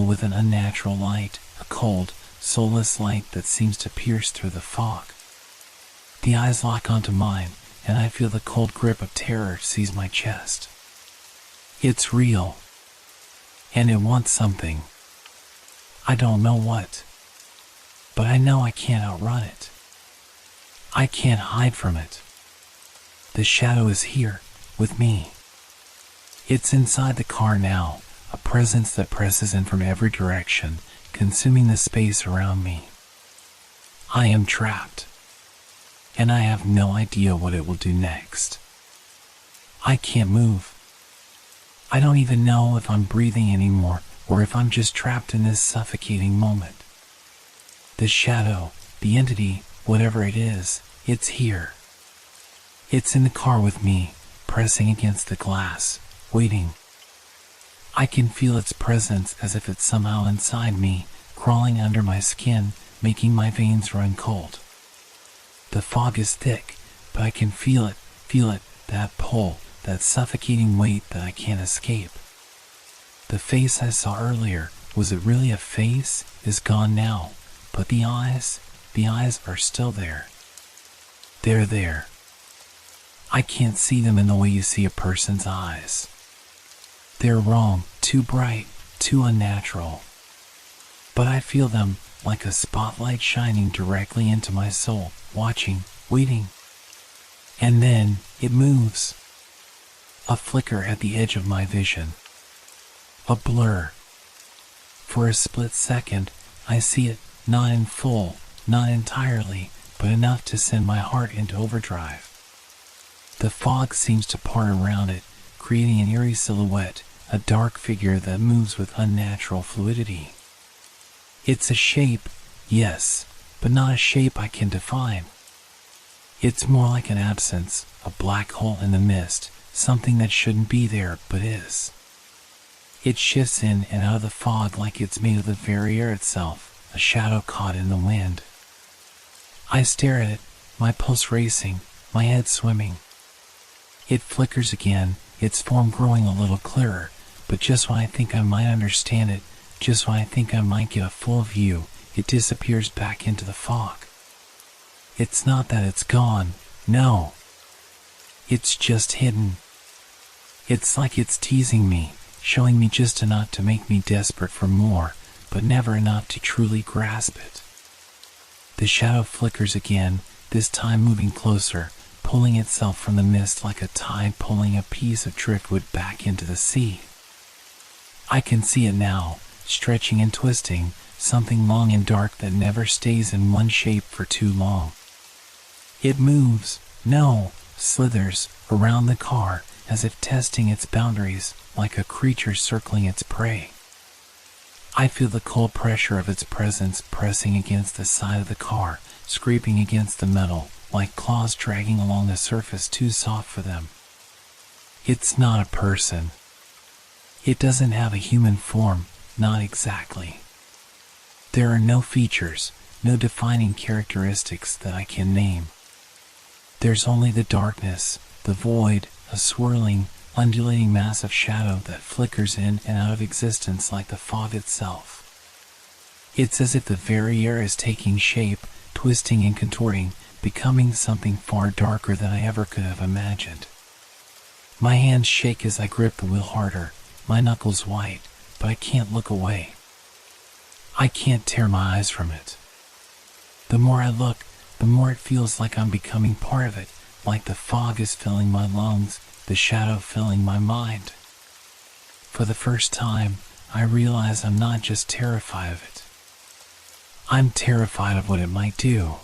with an unnatural light, a cold, soulless light that seems to pierce through the fog. The eyes lock onto mine, and I feel the cold grip of terror seize my chest. It's real. And it wants something. I don't know what. But I know I can't outrun it. I can't hide from it. The shadow is here, with me. It's inside the car now, a presence that presses in from every direction, consuming the space around me. I am trapped, and I have no idea what it will do next. I can't move. I don't even know if I'm breathing anymore or if I'm just trapped in this suffocating moment. The shadow, the entity, whatever it is, it's here. It's in the car with me, pressing against the glass, waiting. I can feel its presence as if it's somehow inside me, crawling under my skin, making my veins run cold. The fog is thick, but I can feel it, that pull, that suffocating weight that I can't escape. The face I saw earlier, was it really a face, is gone now, but the eyes are still there. They're there. I can't see them in the way you see a person's eyes. They're wrong, too bright, too unnatural. But I feel them, like a spotlight shining directly into my soul, watching, waiting. And then, it moves. A flicker at the edge of my vision. A blur. For a split second, I see it, not in full, not entirely, but enough to send my heart into overdrive. The fog seems to part around it, creating an eerie silhouette, a dark figure that moves with unnatural fluidity. It's a shape, yes, but not a shape I can define. It's more like an absence, a black hole in the mist, something that shouldn't be there but is. It shifts in and out of the fog like it's made of the very air itself, a shadow caught in the wind. I stare at it, my pulse racing, my head swimming. It flickers again, its form growing a little clearer, but just when I think I might understand it, just when I think I might get a full view, it disappears back into the fog. It's not that it's gone, no. It's just hidden. It's like it's teasing me, showing me just enough to make me desperate for more, but never enough to truly grasp it. The shadow flickers again, this time moving closer, pulling itself from the mist like a tide pulling a piece of driftwood back into the sea. I can see it now, stretching and twisting, something long and dark that never stays in one shape for too long. It moves, no, slithers, around the car, as if testing its boundaries, like a creature circling its prey. I feel the cold pressure of its presence pressing against the side of the car, scraping against the metal, like claws dragging along a surface too soft for them. It's not a person. It doesn't have a human form, not exactly. There are no features, no defining characteristics that I can name. There's only the darkness, the void, a swirling, undulating mass of shadow that flickers in and out of existence like the fog itself. It's as if the very air is taking shape, twisting and contorting, becoming something far darker than I ever could have imagined. My hands shake as I grip the wheel harder, my knuckles white, but I can't look away. I can't tear my eyes from it. The more I look, the more it feels like I'm becoming part of it, like the fog is filling my lungs, the shadow filling my mind. For the first time, I realize I'm not just terrified of it. I'm terrified of what it might do.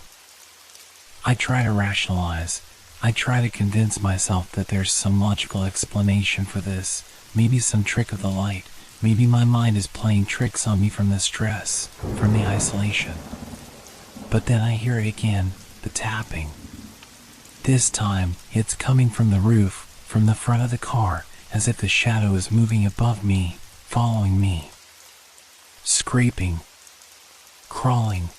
I try to rationalize. I try to convince myself that there's some logical explanation for this, maybe some trick of the light, maybe my mind is playing tricks on me from the stress, from the isolation. But then I hear it again, the tapping. This time, it's coming from the roof, from the front of the car, as if the shadow is moving above me, following me. Scraping. Crawling.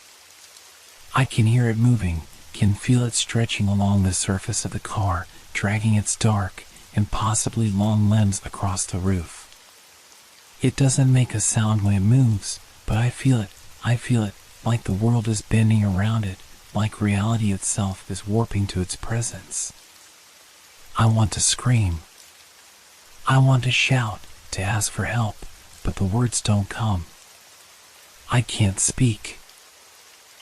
I can hear it moving, can feel it stretching along the surface of the car, dragging its dark, impossibly long limbs across the roof. It doesn't make a sound when it moves, but I feel it, like the world is bending around it, like reality itself is warping to its presence. I want to scream. I want to shout, to ask for help, but the words don't come. I can't speak.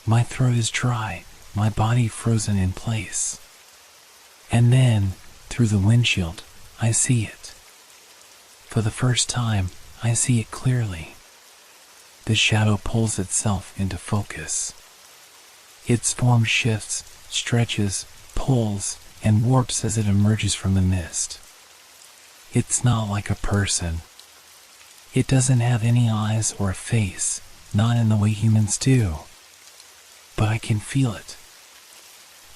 My throat is dry, my body frozen in place. And then, through the windshield, I see it. For the first time, I see it clearly. the shadow pulls itself into focus. Its form shifts, stretches, pulls, and warps as it emerges from the mist. It's not like a person. It doesn't have any eyes or a face, not in the way humans do. But I can feel it.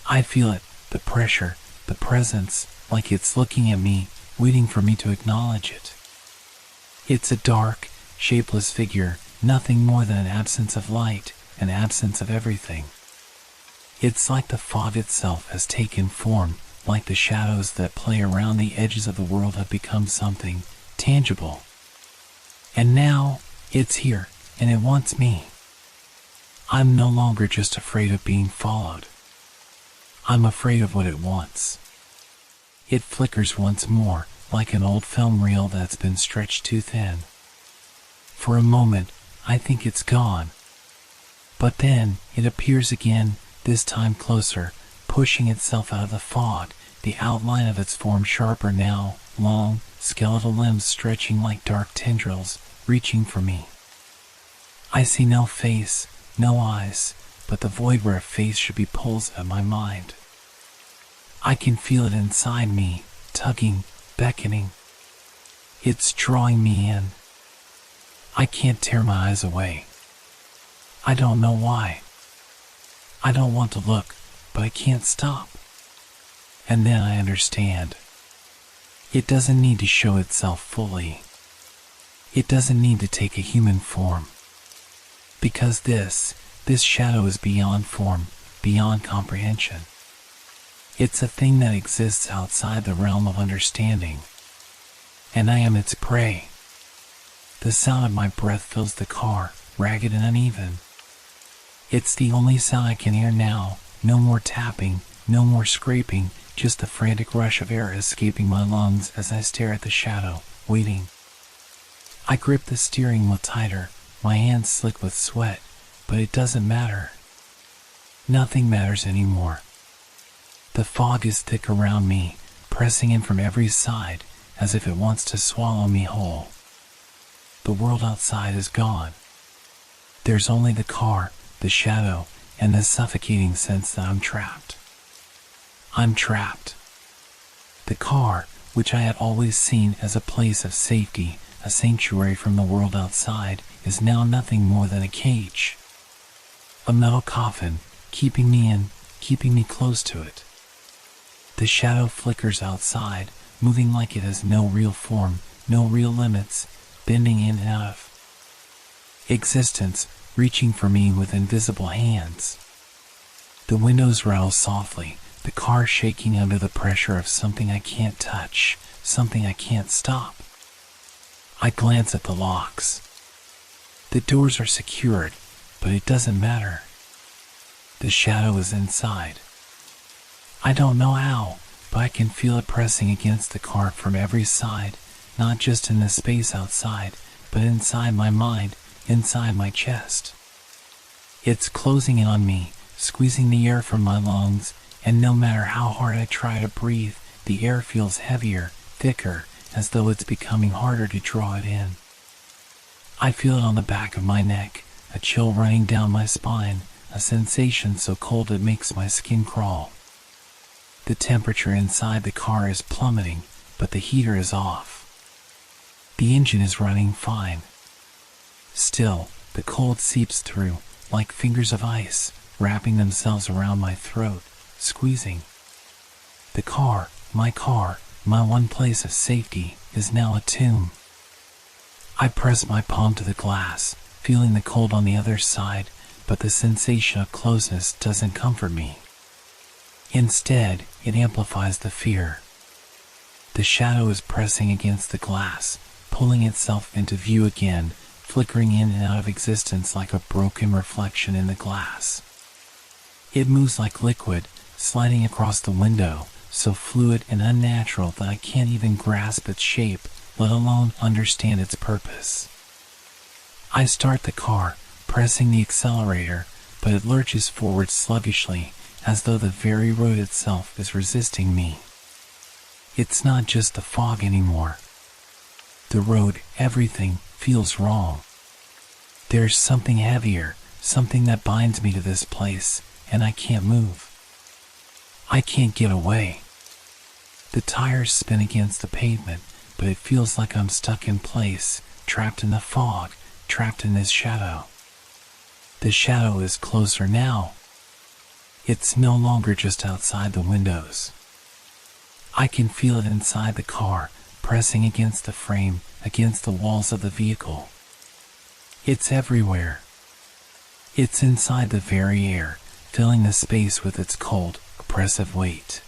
I feel it, the pressure, the presence, like it's looking at me, waiting for me to acknowledge it. It's a dark, shapeless figure, nothing more than an absence of light, an absence of everything. It's like the fog itself has taken form, like the shadows that play around the edges of the world have become something tangible. And now, it's here, and it wants me. I'm no longer just afraid of being followed. I'm afraid of what it wants. It flickers once more, like an old film reel that's been stretched too thin. For a moment, I think it's gone. But then, it appears again, this time closer, pushing itself out of the fog, the outline of its form sharper now, long, skeletal limbs stretching like dark tendrils, reaching for me. I see no face, no eyes, but the void where a face should be pulls at my mind. I can feel it inside me, tugging, beckoning. It's drawing me in. I can't tear my eyes away. I don't know why. I don't want to look, but I can't stop. And then I understand. It doesn't need to show itself fully. It doesn't need to take a human form. Because this shadow is beyond form, beyond comprehension. It's a thing that exists outside the realm of understanding. And I am its prey. The sound of my breath fills the car, ragged and uneven. It's the only sound I can hear now, no more tapping, no more scraping, just the frantic rush of air escaping my lungs as I stare at the shadow, waiting. I grip the steering wheel tighter, my hands slick with sweat, but it doesn't matter. Nothing matters anymore. The fog is thick around me, pressing in from every side, as if it wants to swallow me whole. The world outside is gone. There's only the car, the shadow, and the suffocating sense that I'm trapped. I'm trapped. The car, which I had always seen as a place of safety, a sanctuary from the world outside, is now nothing more than a cage. A metal coffin, keeping me in, keeping me close to it. The shadow flickers outside, moving like it has no real form, no real limits, bending in and out of existence, reaching for me with invisible hands. The windows rattle softly, the car shaking under the pressure of something I can't touch, something I can't stop. I glance at the locks. The doors are secured, but it doesn't matter. The shadow is inside. I don't know how, but I can feel it pressing against the car from every side, not just in the space outside, but inside my mind, inside my chest. It's closing in on me, squeezing the air from my lungs, and no matter how hard I try to breathe, the air feels heavier, thicker, as though it's becoming harder to draw it in. I feel it on the back of my neck, a chill running down my spine, a sensation so cold it makes my skin crawl. The temperature inside the car is plummeting, but the heater is off. The engine is running fine. Still, the cold seeps through, like fingers of ice, wrapping themselves around my throat, squeezing. The car, my one place of safety, is now a tomb. I press my palm to the glass, feeling the cold on the other side, but the sensation of closeness doesn't comfort me. Instead, it amplifies the fear. The shadow is pressing against the glass, pulling itself into view again, flickering in and out of existence like a broken reflection in the glass. It moves like liquid, sliding across the window, so fluid and unnatural that I can't even grasp its shape, let alone understand its purpose. I start the car, pressing the accelerator, but it lurches forward sluggishly, as though the very road itself is resisting me. It's not just the fog anymore. The road, everything, feels wrong. There's something heavier, something that binds me to this place, and I can't move. I can't get away. The tires spin against the pavement, but it feels like I'm stuck in place, trapped in the fog, trapped in this shadow. The shadow is closer now. It's no longer just outside the windows. I can feel it inside the car, pressing against the frame, against the walls of the vehicle. It's everywhere. It's inside the very air, filling the space with its cold, oppressive weight.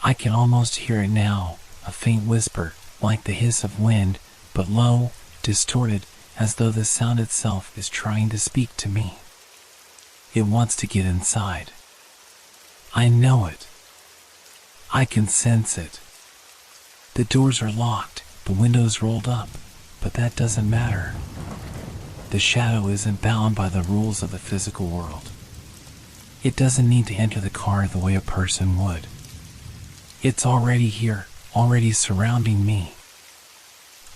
I can almost hear it now, a faint whisper, like the hiss of wind, but low, distorted, as though the sound itself is trying to speak to me. It wants to get inside. I know it. I can sense it. The doors are locked, the windows rolled up, but that doesn't matter. The shadow isn't bound by the rules of the physical world. It doesn't need to enter the car the way a person would. It's already here, already surrounding me.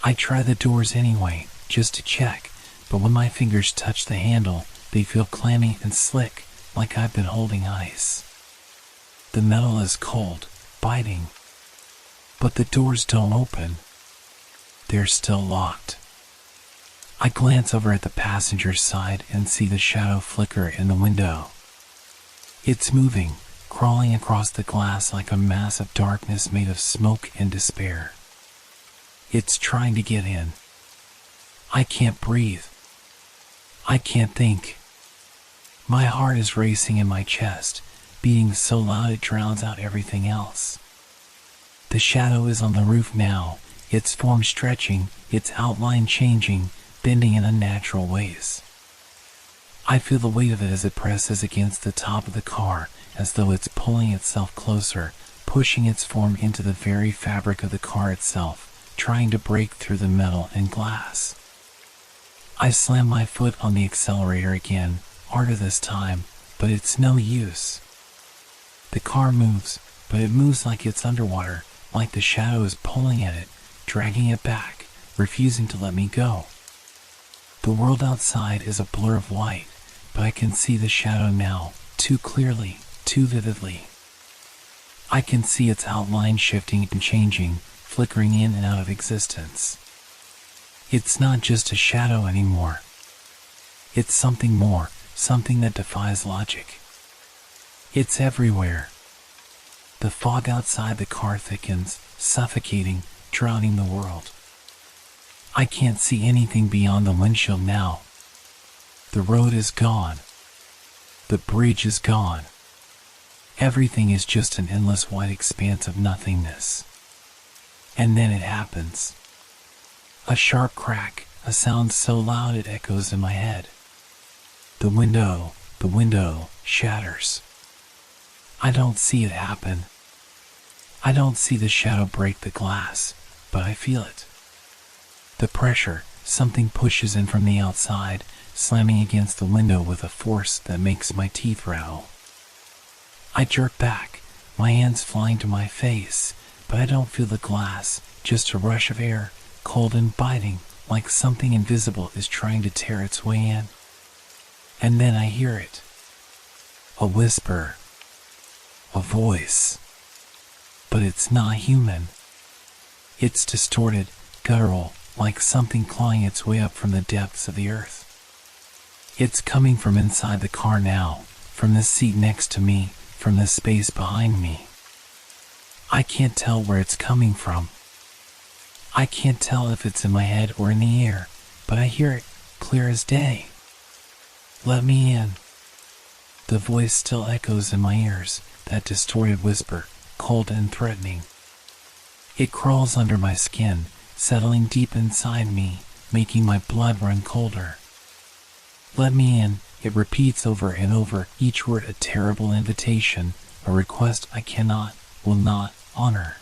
I try the doors anyway, just to check, but when my fingers touch the handle, they feel clammy and slick, like I've been holding ice. The metal is cold, biting. But the doors don't open. They're still locked. I glance over at the passenger side and see the shadow flicker in the window. It's moving, crawling across the glass like a mass of darkness made of smoke and despair. It's trying to get in. I can't breathe. I can't think. My heart is racing in my chest, beating so loud it drowns out everything else. The shadow is on the roof now, its form stretching, its outline changing, bending in unnatural ways. I feel the weight of it as it presses against the top of the car, as though it's pulling itself closer, pushing its form into the very fabric of the car itself, trying to break through the metal and glass. I slam my foot on the accelerator again, harder this time, but it's no use. The car moves, but it moves like it's underwater, like the shadow is pulling at it, dragging it back, refusing to let me go. The world outside is a blur of white, but I can see the shadow now, too clearly, too vividly. I can see its outline shifting and changing, flickering in and out of existence. It's not just a shadow anymore. It's something more, something that defies logic. It's everywhere. The fog outside the car thickens, suffocating, drowning the world. I can't see anything beyond the windshield now. The road is gone. The bridge is gone. Everything is just an endless white expanse of nothingness. And then it happens. A sharp crack, a sound so loud it echoes in my head. The window shatters. I don't see it happen. I don't see the shadow break the glass, but I feel it. The pressure, something pushes in from the outside, slamming against the window with a force that makes my teeth rattle. I jerk back, my hands flying to my face, but I don't feel the glass, just a rush of air, cold and biting, like something invisible is trying to tear its way in. And then I hear it. A whisper. A voice. But it's not human. It's distorted, guttural, like something clawing its way up from the depths of the earth. It's coming from inside the car now, from the seat next to me, from the space behind me. I can't tell where it's coming from. I can't tell if it's in my head or in the air, but I hear it, clear as day. Let me in. The voice still echoes in my ears, that distorted whisper, cold and threatening. It crawls under my skin, settling deep inside me, making my blood run colder. Let me in, it repeats over and over, each word a terrible invitation, a request I cannot, will not, honor.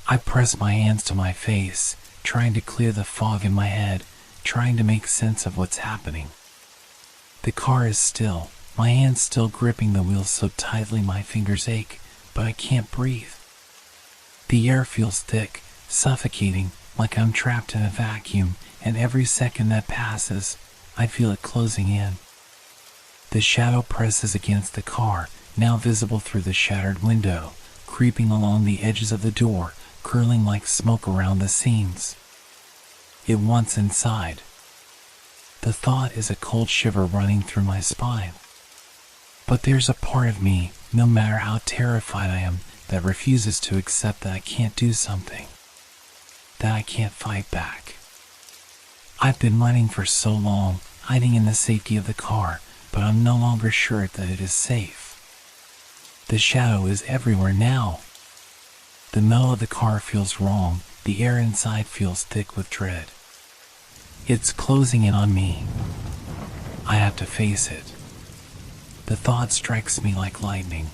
I press my hands to my face, trying to clear the fog in my head, trying to make sense of what's happening. The car is still, my hands still gripping the wheels so tightly my fingers ache, but I can't breathe. The air feels thick, suffocating, like I'm trapped in a vacuum, and every second that passes, I feel it closing in. The shadow presses against the car, now visible through the shattered window, creeping along the edges of the door, curling like smoke around the seams. It wants inside. The thought is a cold shiver running through my spine. But there's a part of me, no matter how terrified I am, that refuses to accept that I can't do something, that I can't fight back. I've been running for so long, hiding in the safety of the car, but I'm no longer sure that it is safe. The shadow is everywhere now. The metal of the car feels wrong, the air inside feels thick with dread. It's closing in on me. I have to face it. The thought strikes me like lightning.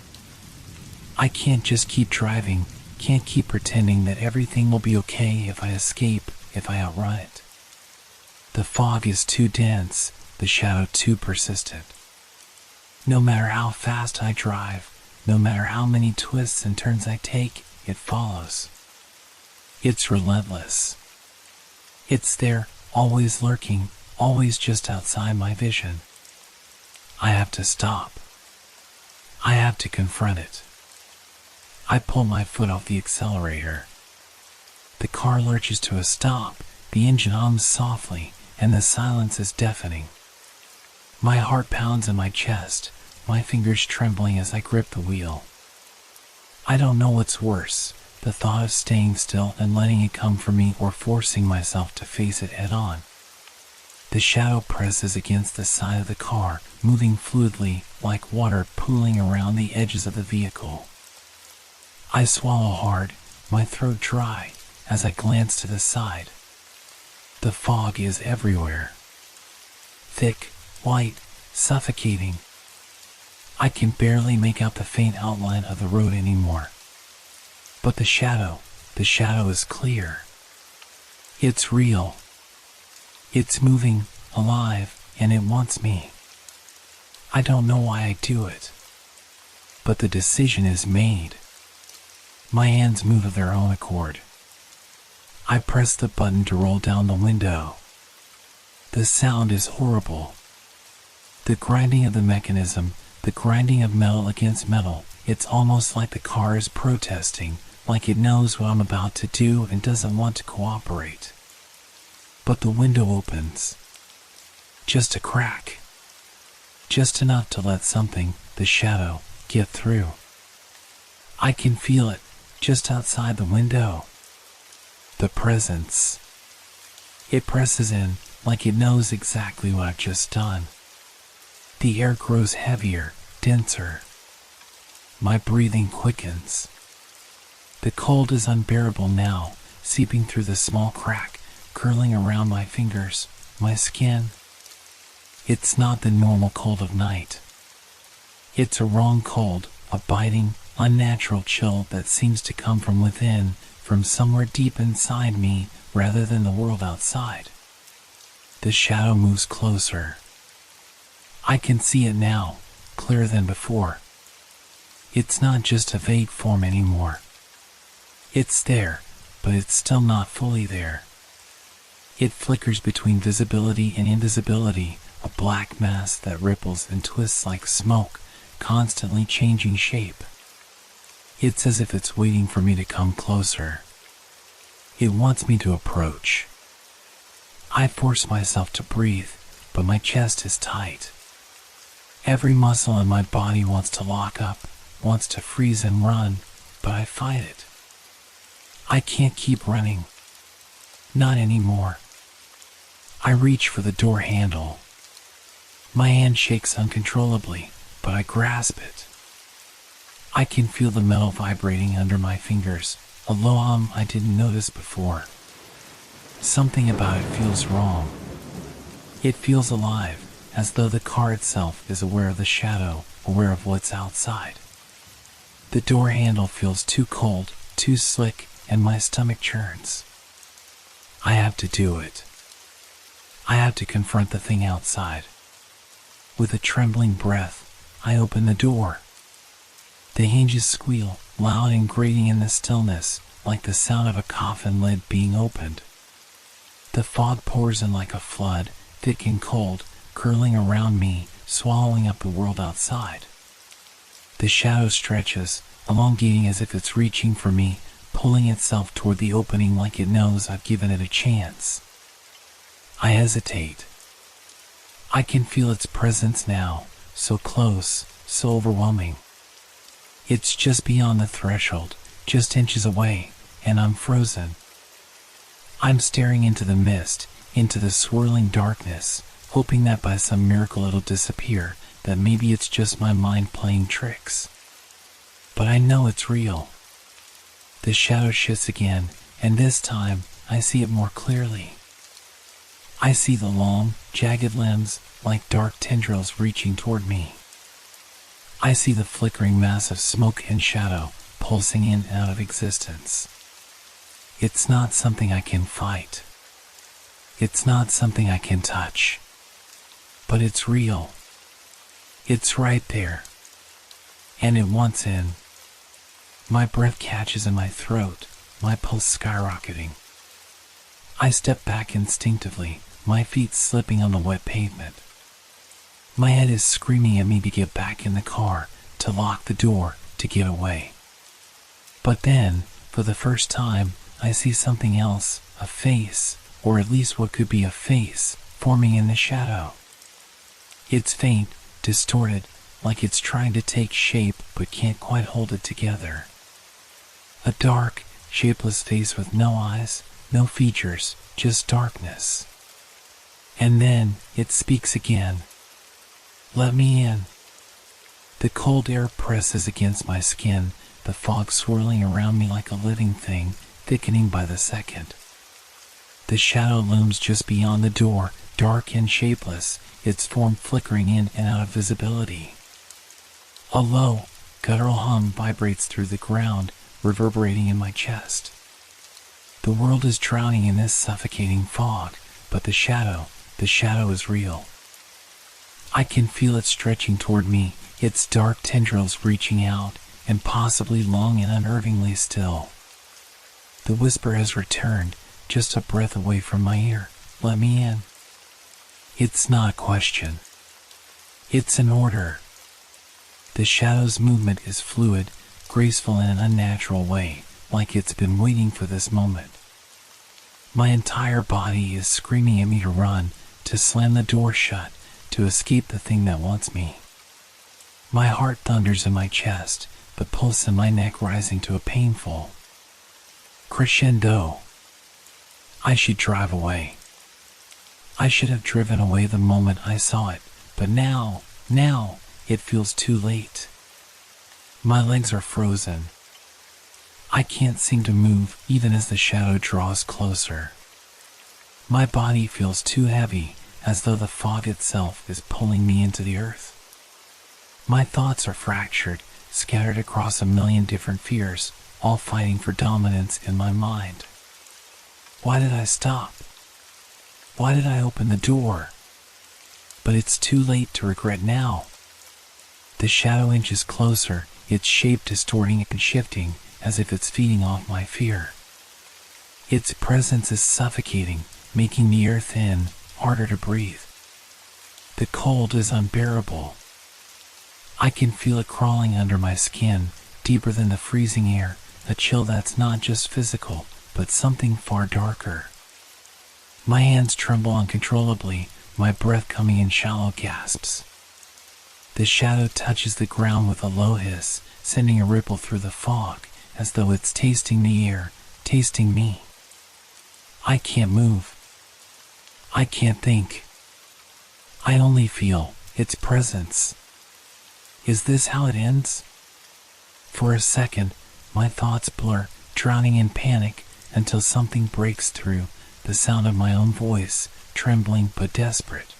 I can't just keep driving, can't keep pretending that everything will be okay if I escape, if I outrun it. The fog is too dense, the shadow too persistent. No matter how fast I drive, no matter how many twists and turns I take, it follows. It's relentless. It's there, always lurking, always just outside my vision. I have to stop. I have to confront it. I pull my foot off the accelerator. The car lurches to a stop, the engine hums softly, and the silence is deafening. My heart pounds in my chest, my fingers trembling as I grip the wheel. I don't know what's worse, the thought of staying still and letting it come for me, or forcing myself to face it head on. The shadow presses against the side of the car, moving fluidly, like water pooling around the edges of the vehicle. I swallow hard, my throat dry, as I glance to the side. The fog is everywhere. Thick, white, suffocating. I can barely make out the faint outline of the road anymore. But the shadow is clear. It's real. It's moving, alive, and it wants me. I don't know why I do it. But the decision is made. My hands move of their own accord. I press the button to roll down the window. The sound is horrible. The grinding of the mechanism, the grinding of metal against metal, it's almost like the car is protesting, like it knows what I'm about to do and doesn't want to cooperate. But the window opens. Just a crack. Just enough to let something, the shadow, get through. I can feel it, just outside the window. The presence. It presses in, like it knows exactly what I've just done. The air grows heavier, denser. My breathing quickens. The cold is unbearable now, seeping through the small crack, curling around my fingers, my skin. It's not the normal cold of night. It's a wrong cold, a biting, unnatural chill that seems to come from within, from somewhere deep inside me, rather than the world outside. The shadow moves closer. I can see it now, clearer than before. It's not just a vague form anymore. It's there, but it's still not fully there. It flickers between visibility and invisibility, a black mass that ripples and twists like smoke, constantly changing shape. It's as if it's waiting for me to come closer. It wants me to approach. I force myself to breathe, but my chest is tight. Every muscle in my body wants to lock up, wants to freeze and run, but I fight it. I can't keep running. Not anymore. I reach for the door handle. My hand shakes uncontrollably, but I grasp it. I can feel the metal vibrating under my fingers, a low hum I didn't notice before. Something about it feels wrong. It feels alive, as though the car itself is aware of the shadow, aware of what's outside. The door handle feels too cold, too slick, and my stomach churns. I have to do it. I have to confront the thing outside. With a trembling breath, I open the door. The hinges squeal, loud and grating in the stillness, like the sound of a coffin lid being opened. The fog pours in like a flood, thick and cold, curling around me, swallowing up the world outside. The shadow stretches, elongating as if it's reaching for me, pulling itself toward the opening like it knows I've given it a chance. I hesitate. I can feel its presence now, so close, so overwhelming. It's just beyond the threshold, just inches away, and I'm frozen. I'm staring into the mist, into the swirling darkness, hoping that by some miracle it'll disappear, that maybe it's just my mind playing tricks. But I know it's real. The shadow shifts again, and this time I see it more clearly. I see the long, jagged limbs, like dark tendrils reaching toward me. I see the flickering mass of smoke and shadow pulsing in and out of existence. It's not something I can fight. It's not something I can touch. But it's real. It's right there. And it wants in. My breath catches in my throat, my pulse skyrocketing. I step back instinctively, my feet slipping on the wet pavement. My head is screaming at me to get back in the car, to lock the door, to get away. But then, for the first time, I see something else, a face, or at least what could be a face, forming in the shadow. It's faint, distorted, like it's trying to take shape but can't quite hold it together. A dark, shapeless face with no eyes, no features, just darkness. And then, it speaks again. Let me in. The cold air presses against my skin, the fog swirling around me like a living thing, thickening by the second. The shadow looms just beyond the door, dark and shapeless, its form flickering in and out of visibility. A low, guttural hum vibrates through the ground, reverberating in my chest. The world is drowning in this suffocating fog, but the shadow is real. I can feel it stretching toward me, its dark tendrils reaching out, impossibly long and unnervingly still. The whisper has returned, just a breath away from my ear. Let me in. It's not a question. It's an order. The shadow's movement is fluid, graceful in an unnatural way, like it's been waiting for this moment. My entire body is screaming at me to run, to slam the door shut, to escape the thing that wants me. My heart thunders in my chest, the pulse in my neck rising to a painful crescendo. I should drive away. I should have driven away the moment I saw it, but now, it feels too late. My legs are frozen. I can't seem to move even as the shadow draws closer. My body feels too heavy, as though the fog itself is pulling me into the earth. My thoughts are fractured, scattered across a million different fears, all fighting for dominance in my mind. Why did I stop? Why did I open the door? But it's too late to regret now. The shadow inches closer, its shape distorting and shifting, as if it's feeding off my fear. Its presence is suffocating, making the earth in, harder to breathe. The cold is unbearable. I can feel it crawling under my skin, deeper than the freezing air, a chill that's not just physical, but something far darker. My hands tremble uncontrollably, my breath coming in shallow gasps. The shadow touches the ground with a low hiss, sending a ripple through the fog, as though it's tasting the air, tasting me. I can't move. I can't think. I only feel its presence. Is this how it ends? For a second, my thoughts blur, drowning in panic, until something breaks through, the sound of my own voice, trembling but desperate.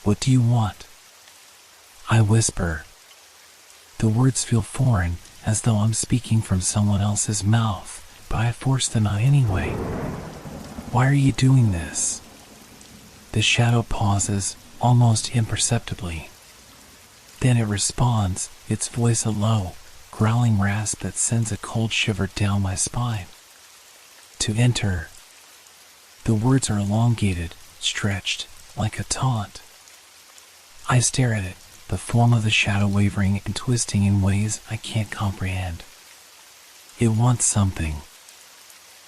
What do you want? I whisper. The words feel foreign, as though I'm speaking from someone else's mouth, but I force them out anyway. Why are you doing this? The shadow pauses, almost imperceptibly. Then it responds, its voice a low, growling rasp that sends a cold shiver down my spine. To enter. The words are elongated, stretched, like a taunt. I stare at it, the form of the shadow wavering and twisting in ways I can't comprehend. It wants something.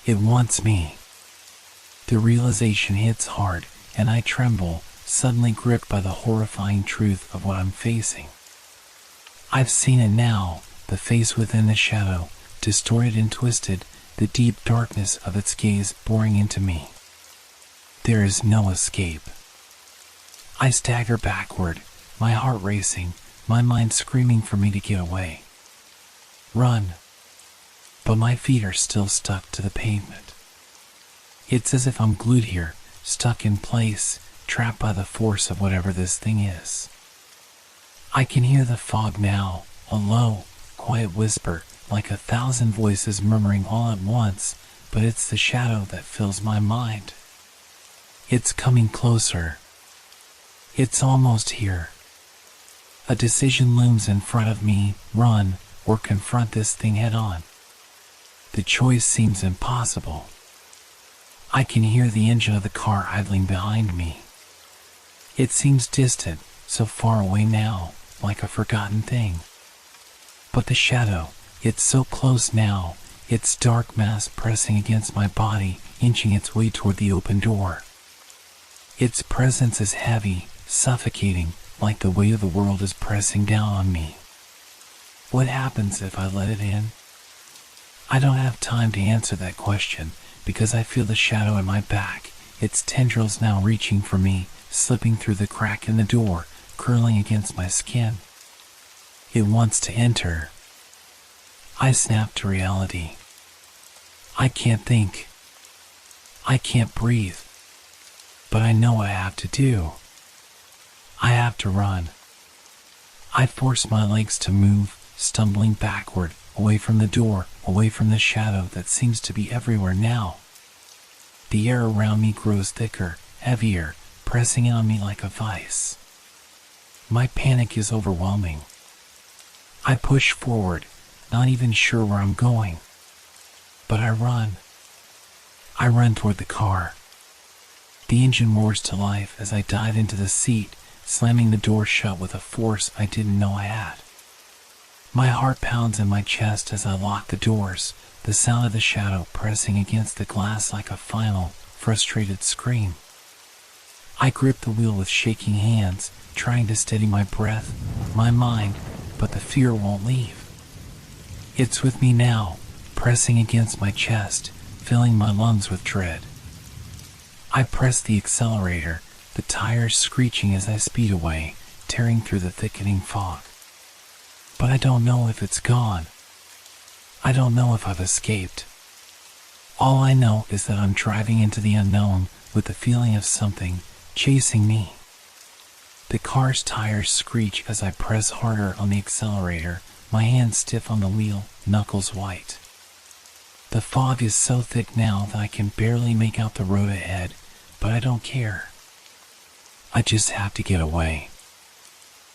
It wants me. The realization hits hard, and I tremble, suddenly gripped by the horrifying truth of what I'm facing. I've seen it now, the face within the shadow, distorted and twisted, the deep darkness of its gaze boring into me. There is no escape. I stagger backward, my heart racing, my mind screaming for me to get away. Run. But my feet are still stuck to the pavement. It's as if I'm glued here, stuck in place, trapped by the force of whatever this thing is. I can hear the fog now, a low, quiet whisper, like 1,000 voices murmuring all at once, but it's the shadow that fills my mind. It's coming closer. It's almost here. A decision looms in front of me: run or confront this thing head on. The choice seems impossible. I can hear the engine of the car idling behind me. It seems distant, so far away now, like a forgotten thing. But the shadow, it's so close now, its dark mass pressing against my body, inching its way toward the open door. Its presence is heavy, suffocating, like the weight of the world is pressing down on me. What happens if I let it in? I don't have time to answer that question, because I feel the shadow at my back, its tendrils now reaching for me, slipping through the crack in the door, curling against my skin. It wants to enter. I snap to reality. I can't think. I can't breathe. But I know what I have to do. I have to run. I force my legs to move, stumbling backward, away from the door, away from the shadow that seems to be everywhere now. The air around me grows thicker, heavier, pressing in on me like a vice. My panic is overwhelming. I push forward, not even sure where I'm going. But I run. I run toward the car. The engine roars to life as I dive into the seat, slamming the door shut with a force I didn't know I had. My heart pounds in my chest as I lock the doors, the sound of the shadow pressing against the glass like a final, frustrated scream. I grip the wheel with shaking hands, trying to steady my breath, my mind, but the fear won't leave. It's with me now, pressing against my chest, filling my lungs with dread. I press the accelerator, the tires screeching as I speed away, tearing through the thickening fog. But I don't know if it's gone. I don't know if I've escaped. All I know is that I'm driving into the unknown with the feeling of something chasing me. The car's tires screech as I press harder on the accelerator, my hands stiff on the wheel, knuckles white. The fog is so thick now that I can barely make out the road ahead, but I don't care. I just have to get away.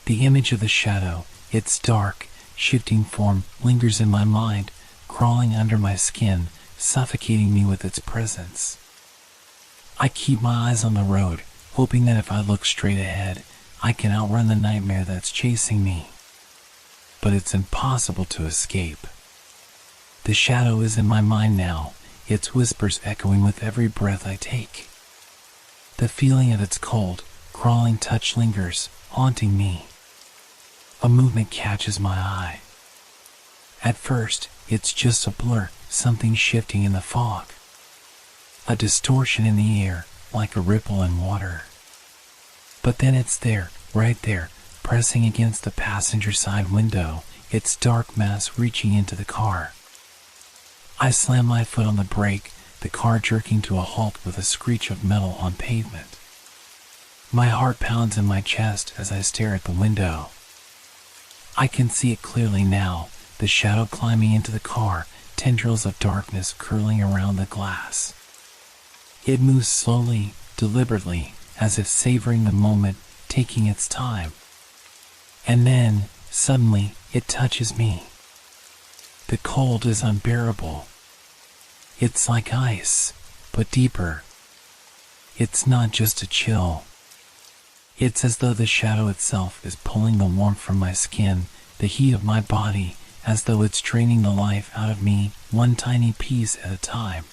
The image of the shadow, its dark, shifting form, lingers in my mind, crawling under my skin, suffocating me with its presence. I keep my eyes on the road, hoping that if I look straight ahead, I can outrun the nightmare that's chasing me. But it's impossible to escape. The shadow is in my mind now, its whispers echoing with every breath I take. The feeling of its cold, crawling touch lingers, haunting me. A movement catches my eye. At first, it's just a blur, something shifting in the fog. A distortion in the air, like a ripple in water. But then it's there, right there, pressing against the passenger side window, its dark mass reaching into the car. I slam my foot on the brake, the car jerking to a halt with a screech of metal on pavement. My heart pounds in my chest as I stare at the window. I can see it clearly now, the shadow climbing into the car, tendrils of darkness curling around the glass. It moves slowly, deliberately, as if savoring the moment, taking its time. And then, suddenly, it touches me. The cold is unbearable. It's like ice, but deeper. It's not just a chill. It's as though the shadow itself is pulling the warmth from my skin, the heat of my body, as though it's draining the life out of me, one tiny piece at a time.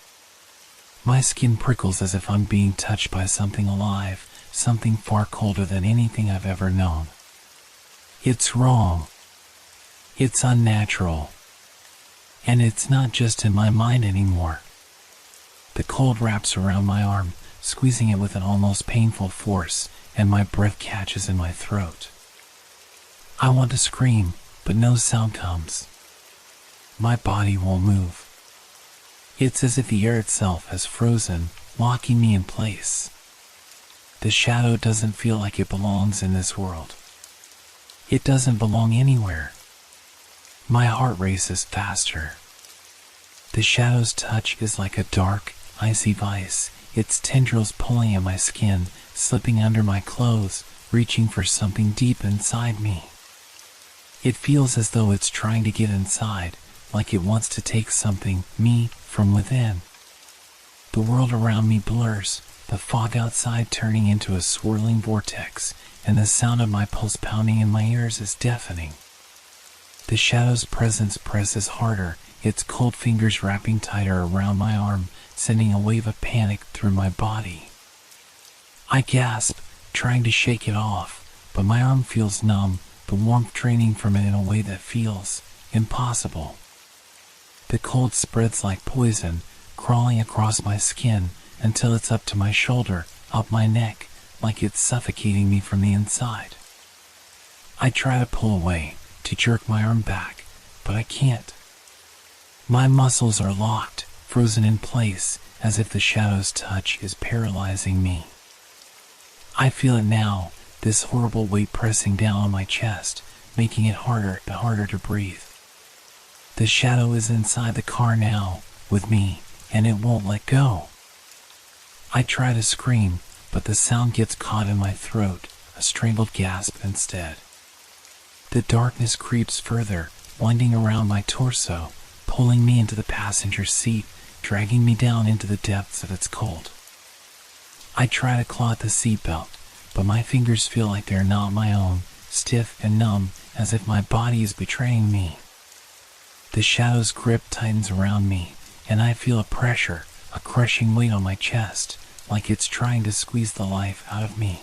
My skin prickles as if I'm being touched by something alive, something far colder than anything I've ever known. It's wrong. It's unnatural. And it's not just in my mind anymore. The cold wraps around my arm, squeezing it with an almost painful force, and my breath catches in my throat. I want to scream, but no sound comes. My body won't move. It's as if the air itself has frozen, locking me in place. The shadow doesn't feel like it belongs in this world. It doesn't belong anywhere. My heart races faster. The shadow's touch is like a dark, icy vice, its tendrils pulling at my skin, slipping under my clothes, reaching for something deep inside me. It feels as though it's trying to get inside, like it wants to take something, me, from within. The world around me blurs, the fog outside turning into a swirling vortex, and the sound of my pulse pounding in my ears is deafening. The shadow's presence presses harder, its cold fingers wrapping tighter around my arm, sending a wave of panic through my body. I gasp, trying to shake it off, but my arm feels numb, the warmth draining from it in a way that feels impossible. The cold spreads like poison, crawling across my skin until it's up to my shoulder, up my neck, like it's suffocating me from the inside. I try to pull away, to jerk my arm back, but I can't. My muscles are locked, frozen in place, as if the shadow's touch is paralyzing me. I feel it now, this horrible weight pressing down on my chest, making it harder and harder to breathe. The shadow is inside the car now, with me, and it won't let go. I try to scream, but the sound gets caught in my throat, a strangled gasp instead. The darkness creeps further, winding around my torso, pulling me into the passenger seat, dragging me down into the depths of its cold. I try to claw at the seatbelt, but my fingers feel like they're not my own, stiff and numb, as if my body is betraying me. The shadow's grip tightens around me, and I feel a pressure, a crushing weight on my chest, like it's trying to squeeze the life out of me.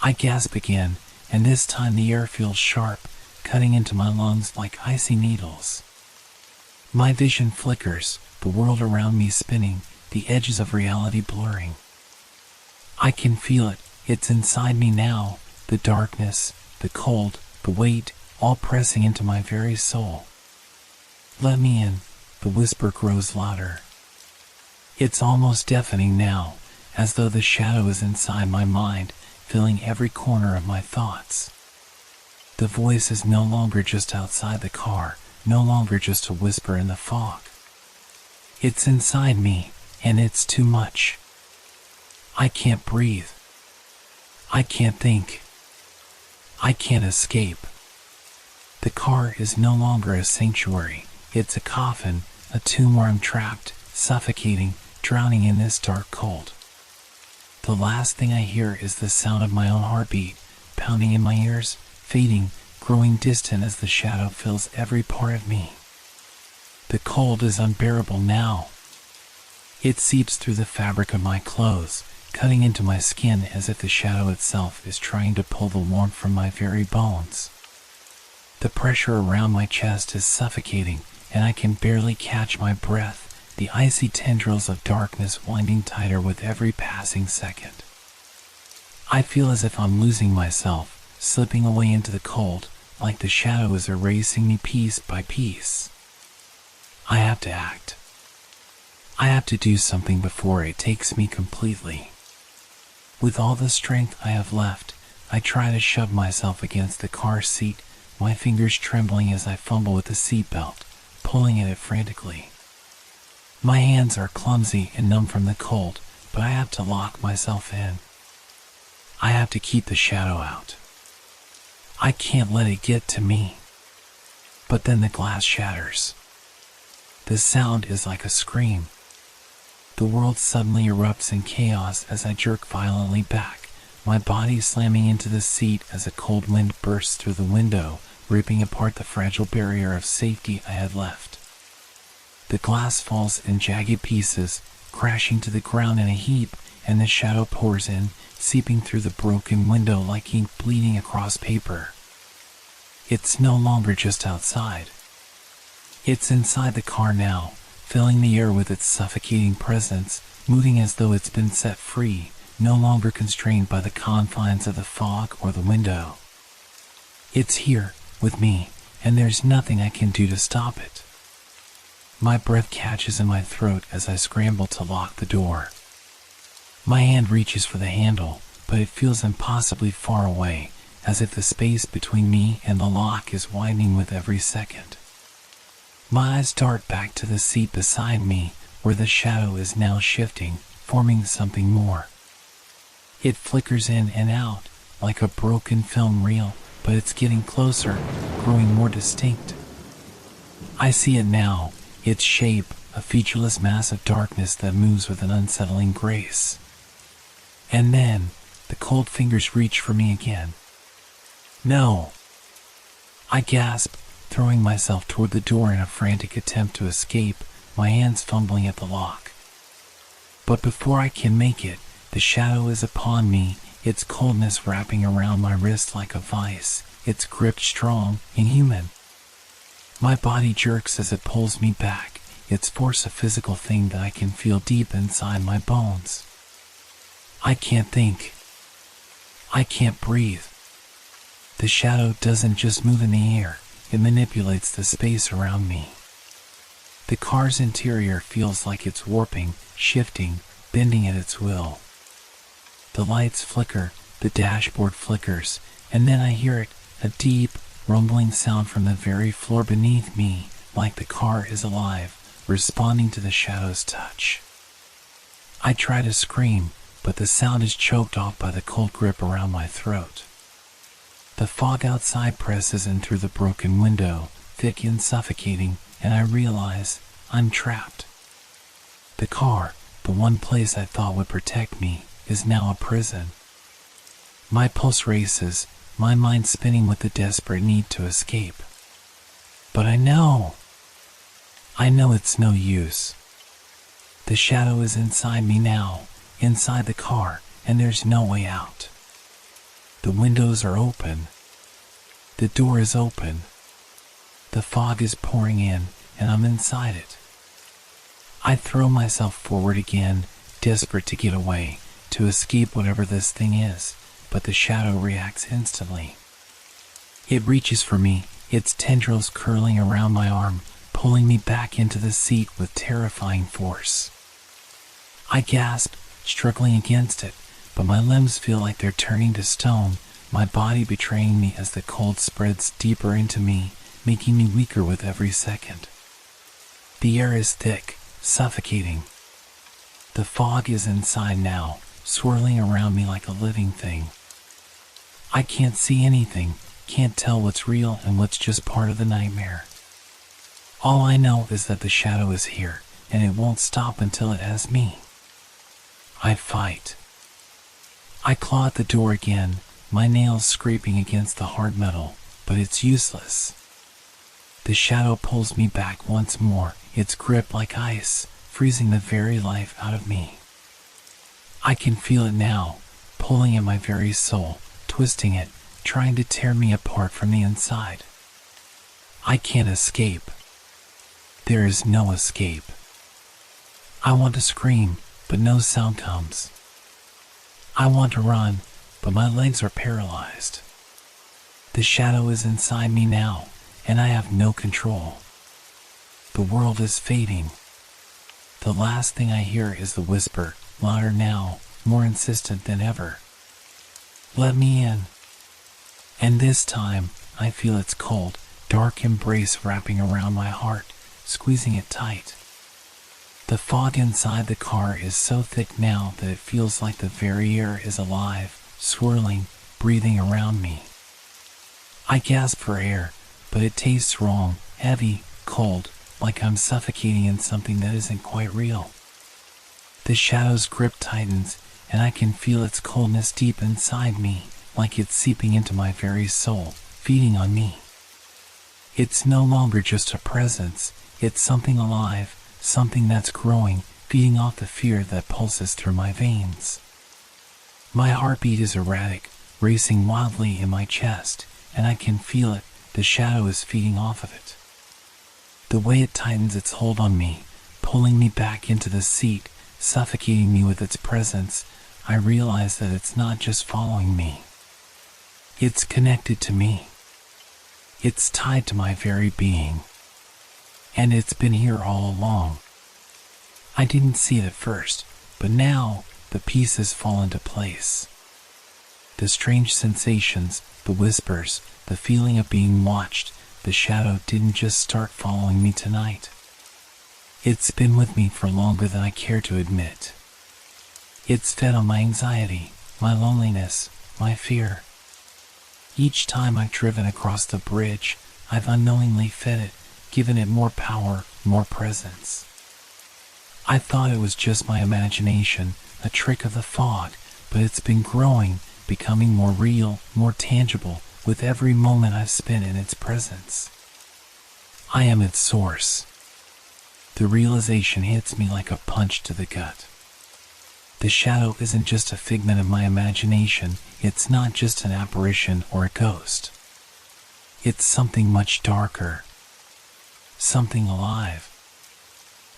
I gasp again, and this time the air feels sharp, cutting into my lungs like icy needles. My vision flickers, the world around me spinning, the edges of reality blurring. I can feel it, it's inside me now, the darkness, the cold, the weight, all pressing into my very soul. Let me in, the whisper grows louder. It's almost deafening now, as though the shadow is inside my mind, filling every corner of my thoughts. The voice is no longer just outside the car, no longer just a whisper in the fog. It's inside me, and it's too much. I can't breathe. I can't think. I can't escape. The car is no longer a sanctuary. It's a coffin, a tomb where I'm trapped, suffocating, drowning in this dark cold. The last thing I hear is the sound of my own heartbeat, pounding in my ears, fading, growing distant as the shadow fills every part of me. The cold is unbearable now. It seeps through the fabric of my clothes, cutting into my skin as if the shadow itself is trying to pull the warmth from my very bones. The pressure around my chest is suffocating, and I can barely catch my breath, the icy tendrils of darkness winding tighter with every passing second. I feel as if I'm losing myself, slipping away into the cold, like the shadow is erasing me piece by piece. I have to act. I have to do something before it takes me completely. With all the strength I have left, I try to shove myself against the car seat, my fingers trembling as I fumble with the seatbelt, pulling at it frantically. My hands are clumsy and numb from the cold, but I have to lock myself in. I have to keep the shadow out. I can't let it get to me. But then the glass shatters. The sound is like a scream. The world suddenly erupts in chaos as I jerk violently back, my body slamming into the seat as a cold wind bursts through the window, ripping apart the fragile barrier of safety I had left. The glass falls in jagged pieces, crashing to the ground in a heap, and the shadow pours in, seeping through the broken window like ink bleeding across paper. It's no longer just outside. It's inside the car now, filling the air with its suffocating presence, moving as though it's been set free, no longer constrained by the confines of the fog or the window. It's here, with me, and there's nothing I can do to stop it. My breath catches in my throat as I scramble to lock the door. My hand reaches for the handle, but it feels impossibly far away, as if the space between me and the lock is widening with every second. My eyes dart back to the seat beside me, where the shadow is now shifting, forming something more. It flickers in and out, like a broken film reel, but it's getting closer, growing more distinct. I see it now, its shape, a featureless mass of darkness that moves with an unsettling grace. And then, the cold fingers reach for me again. No! I gasp, throwing myself toward the door in a frantic attempt to escape, my hands fumbling at the lock. But before I can make it, the shadow is upon me, its coldness wrapping around my wrist like a vice, its grip strong, inhuman. My body jerks as it pulls me back, its force a physical thing that I can feel deep inside my bones. I can't think. I can't breathe. The shadow doesn't just move in the air, it manipulates the space around me. The car's interior feels like it's warping, shifting, bending at its will. The lights flicker, the dashboard flickers, and then I hear it, a deep, rumbling sound from the very floor beneath me, like the car is alive, responding to the shadow's touch. I try to scream, but the sound is choked off by the cold grip around my throat. The fog outside presses in through the broken window, thick and suffocating, and I realize I'm trapped. The car, the one place I thought would protect me, is now a prison. My pulse races, my mind spinning with the desperate need to escape. But I know it's no use. The shadow is inside me now, inside the car, and there's no way out. The windows are open. The door is open. The fog is pouring in, and I'm inside it. I throw myself forward again, desperate to get away, to escape whatever this thing is, but the shadow reacts instantly. It reaches for me, its tendrils curling around my arm, pulling me back into the seat with terrifying force. I gasp, struggling against it, but my limbs feel like they're turning to stone, my body betraying me as the cold spreads deeper into me, making me weaker with every second. The air is thick, suffocating. The fog is inside now, swirling around me like a living thing. I can't see anything, can't tell what's real and what's just part of the nightmare. All I know is that the shadow is here, and it won't stop until it has me. I fight. I claw at the door again, my nails scraping against the hard metal, but it's useless. The shadow pulls me back once more, its grip like ice, freezing the very life out of me. I can feel it now, pulling at my very soul, twisting it, trying to tear me apart from the inside. I can't escape. There is no escape. I want to scream, but no sound comes. I want to run, but my legs are paralyzed. The shadow is inside me now, and I have no control. The world is fading. The last thing I hear is the whisper, louder now, more insistent than ever. Let me in. And this time, I feel its cold, dark embrace wrapping around my heart, squeezing it tight. The fog inside the car is so thick now that it feels like the very air is alive, swirling, breathing around me. I gasp for air, but it tastes wrong, heavy, cold, like I'm suffocating in something that isn't quite real. The shadow's grip tightens, and I can feel its coldness deep inside me, like it's seeping into my very soul, feeding on me. It's no longer just a presence, it's something alive, something that's growing, feeding off the fear that pulses through my veins. My heartbeat is erratic, racing wildly in my chest, and I can feel it, the shadow is feeding off of it. The way it tightens its hold on me, pulling me back into the seat, suffocating me with its presence, I realize that it's not just following me. It's connected to me. It's tied to my very being. And it's been here all along. I didn't see it at first, but now the pieces fall into place. The strange sensations, the whispers, the feeling of being watched, the shadow didn't just start following me tonight. It's been with me for longer than I care to admit. It's fed on my anxiety, my loneliness, my fear. Each time I've driven across the bridge, I've unknowingly fed it, given it more power, more presence. I thought it was just my imagination, a trick of the fog, but it's been growing, becoming more real, more tangible, with every moment I've spent in its presence. I am its source. The realization hits me like a punch to the gut. The shadow isn't just a figment of my imagination, it's not just an apparition or a ghost. It's something much darker. Something alive.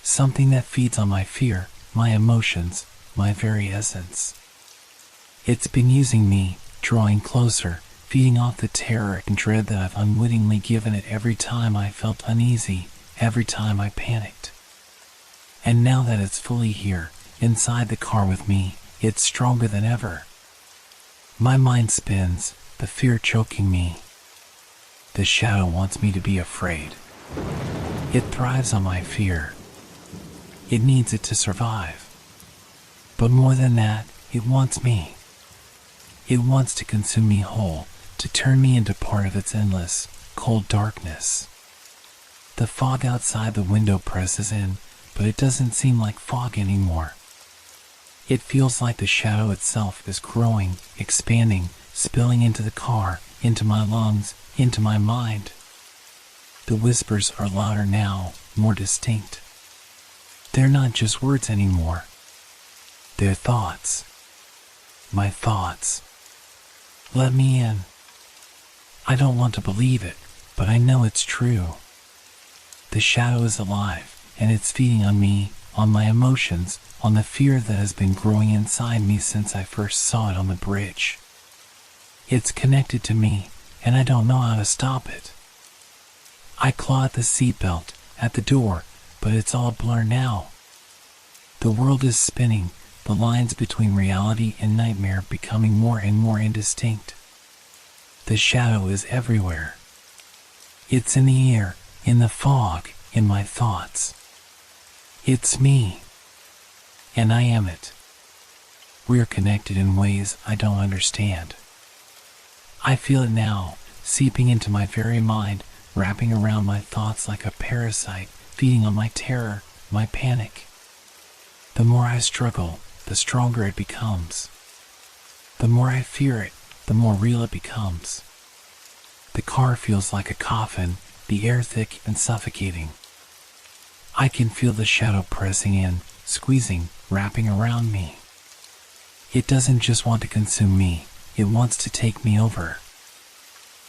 Something that feeds on my fear, my emotions, my very essence. It's been using me, drawing closer, feeding off the terror and dread that I've unwittingly given it every time I felt uneasy, every time I panicked. And now that it's fully here, inside the car with me, it's stronger than ever. My mind spins, the fear choking me. The shadow wants me to be afraid. It thrives on my fear. It needs it to survive. But more than that, it wants me. It wants to consume me whole, to turn me into part of its endless, cold darkness. The fog outside the window presses in, but it doesn't seem like fog anymore. It feels like the shadow itself is growing, expanding, spilling into the car, into my lungs, into my mind. The whispers are louder now, more distinct. They're not just words anymore. They're thoughts. My thoughts. Let me in. I don't want to believe it, but I know it's true. The shadow is alive, and it's feeding on me, on my emotions, on the fear that has been growing inside me since I first saw it on the bridge. It's connected to me, and I don't know how to stop it. I claw at the seatbelt, at the door, but it's all a blur now. The world is spinning, the lines between reality and nightmare becoming more and more indistinct. The shadow is everywhere. It's in the air, in the fog, in my thoughts. It's me. And I am it. We're connected in ways I don't understand. I feel it now, seeping into my very mind, wrapping around my thoughts like a parasite, feeding on my terror, my panic. The more I struggle, the stronger it becomes. The more I fear it, the more real it becomes. The car feels like a coffin, the air thick and suffocating. I can feel the shadow pressing in, squeezing, wrapping around me. It doesn't just want to consume me, it wants to take me over.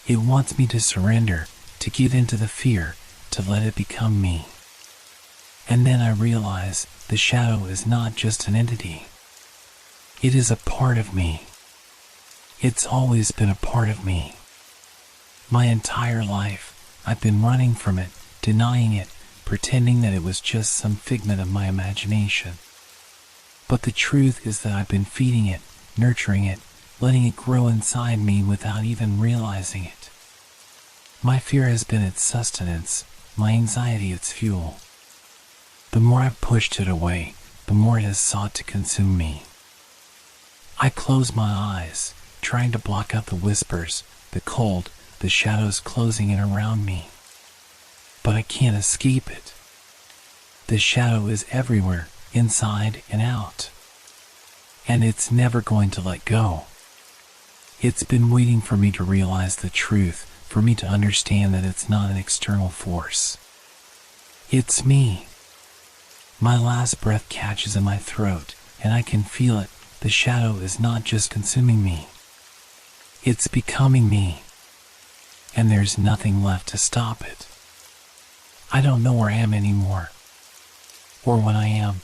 It wants me to surrender, to give in to the fear, to let it become me. And then I realize the shadow is not just an entity. It is a part of me. It's always been a part of me. My entire life, I've been running from it, denying it, pretending that it was just some figment of my imagination. But the truth is that I've been feeding it, nurturing it, letting it grow inside me without even realizing it. My fear has been its sustenance, my anxiety its fuel. The more I've pushed it away, the more it has sought to consume me. I close my eyes, trying to block out the whispers, the cold, the shadows closing in around me. But I can't escape it. The shadow is everywhere, inside and out. And it's never going to let go. It's been waiting for me to realize the truth, for me to understand that it's not an external force. It's me. My last breath catches in my throat, and I can feel it. The shadow is not just consuming me. It's becoming me. And there's nothing left to stop it. I don't know where I am anymore. Or when I am.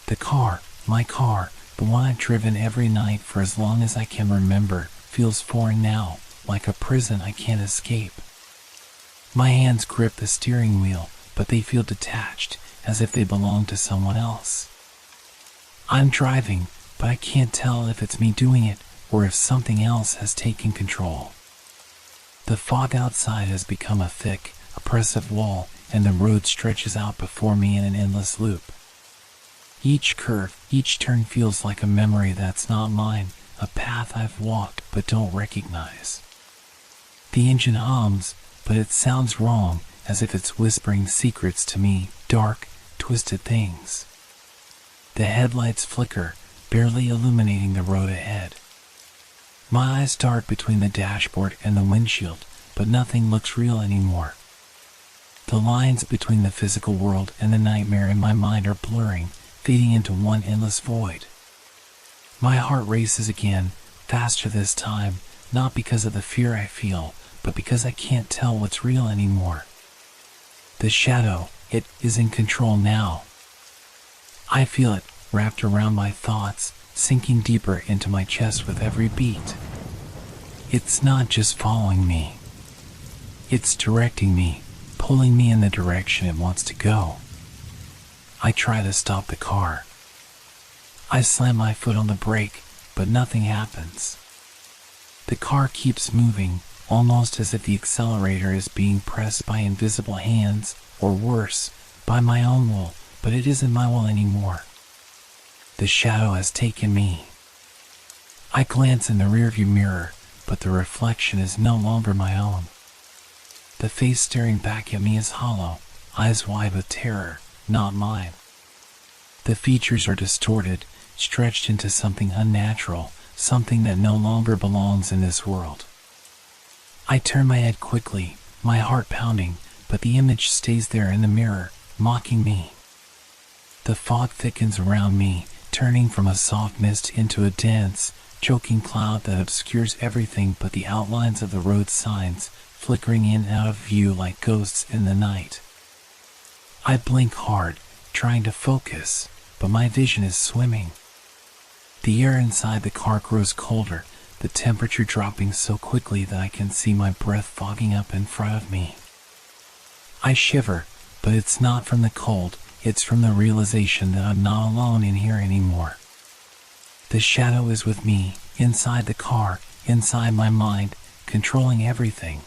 The car, my car, the one I've driven every night for as long as I can remember, feels foreign now, like a prison I can't escape. My hands grip the steering wheel, but they feel detached, as if they belong to someone else. I'm driving, but I can't tell if it's me doing it, or if something else has taken control. The fog outside has become a thick, oppressive wall, and the road stretches out before me in an endless loop. Each curve, each turn feels like a memory that's not mine, a path I've walked but don't recognize. The engine hums, but it sounds wrong, as if it's whispering secrets to me, dark, twisted things. The headlights flicker, barely illuminating the road ahead. My eyes dart between the dashboard and the windshield, but nothing looks real anymore. The lines between the physical world and the nightmare in my mind are blurring, fading into one endless void. My heart races again, faster this time, not because of the fear I feel, but because I can't tell what's real anymore. The shadow, it is in control now. I feel it, wrapped around my thoughts, sinking deeper into my chest with every beat. It's not just following me. It's directing me, pulling me in the direction it wants to go. I try to stop the car. I slam my foot on the brake, but nothing happens. The car keeps moving, almost as if the accelerator is being pressed by invisible hands, or worse, by my own will, but it isn't my will anymore. The shadow has taken me. I glance in the rearview mirror, but the reflection is no longer my own. The face staring back at me is hollow, eyes wide with terror, not mine. The features are distorted, stretched into something unnatural, something that no longer belongs in this world. I turn my head quickly, my heart pounding, but the image stays there in the mirror, mocking me. The fog thickens around me, turning from a soft mist into a dense, choking cloud that obscures everything but the outlines of the road signs, flickering in and out of view like ghosts in the night. I blink hard, trying to focus, but my vision is swimming. The air inside the car grows colder, the temperature dropping so quickly that I can see my breath fogging up in front of me. I shiver, but it's not from the cold, it's from the realization that I'm not alone in here anymore. The shadow is with me, inside the car, inside my mind, controlling everything.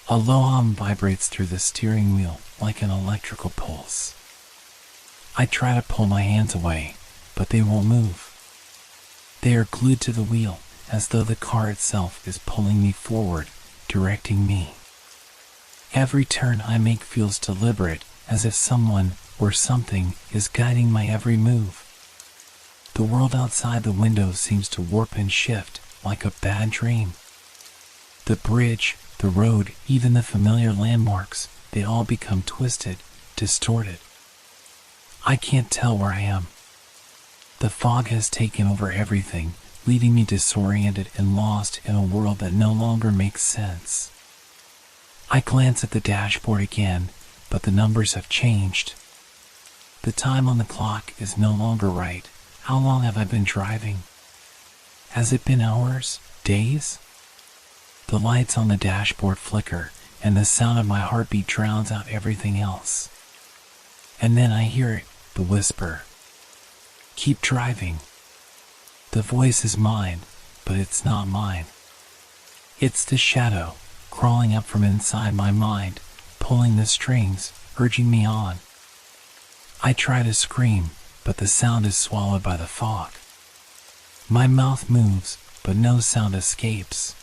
A low hum vibrates through the steering wheel like an electrical pulse. I try to pull my hands away, but they won't move. They are glued to the wheel, as though the car itself is pulling me forward, directing me. Every turn I make feels deliberate, as if someone or something is guiding my every move. The world outside the window seems to warp and shift, like a bad dream. The bridge, the road, even the familiar landmarks, they all become twisted, distorted. I can't tell where I am. The fog has taken over everything, leaving me disoriented and lost in a world that no longer makes sense. I glance at the dashboard again, but the numbers have changed. The time on the clock is no longer right. How long have I been driving? Has it been hours? Days? The lights on the dashboard flicker, and the sound of my heartbeat drowns out everything else. And then I hear it, the whisper. Keep driving. The voice is mine, but it's not mine. It's the shadow, crawling up from inside my mind, pulling the strings, urging me on. I try to scream, but the sound is swallowed by the fog. My mouth moves, but no sound escapes.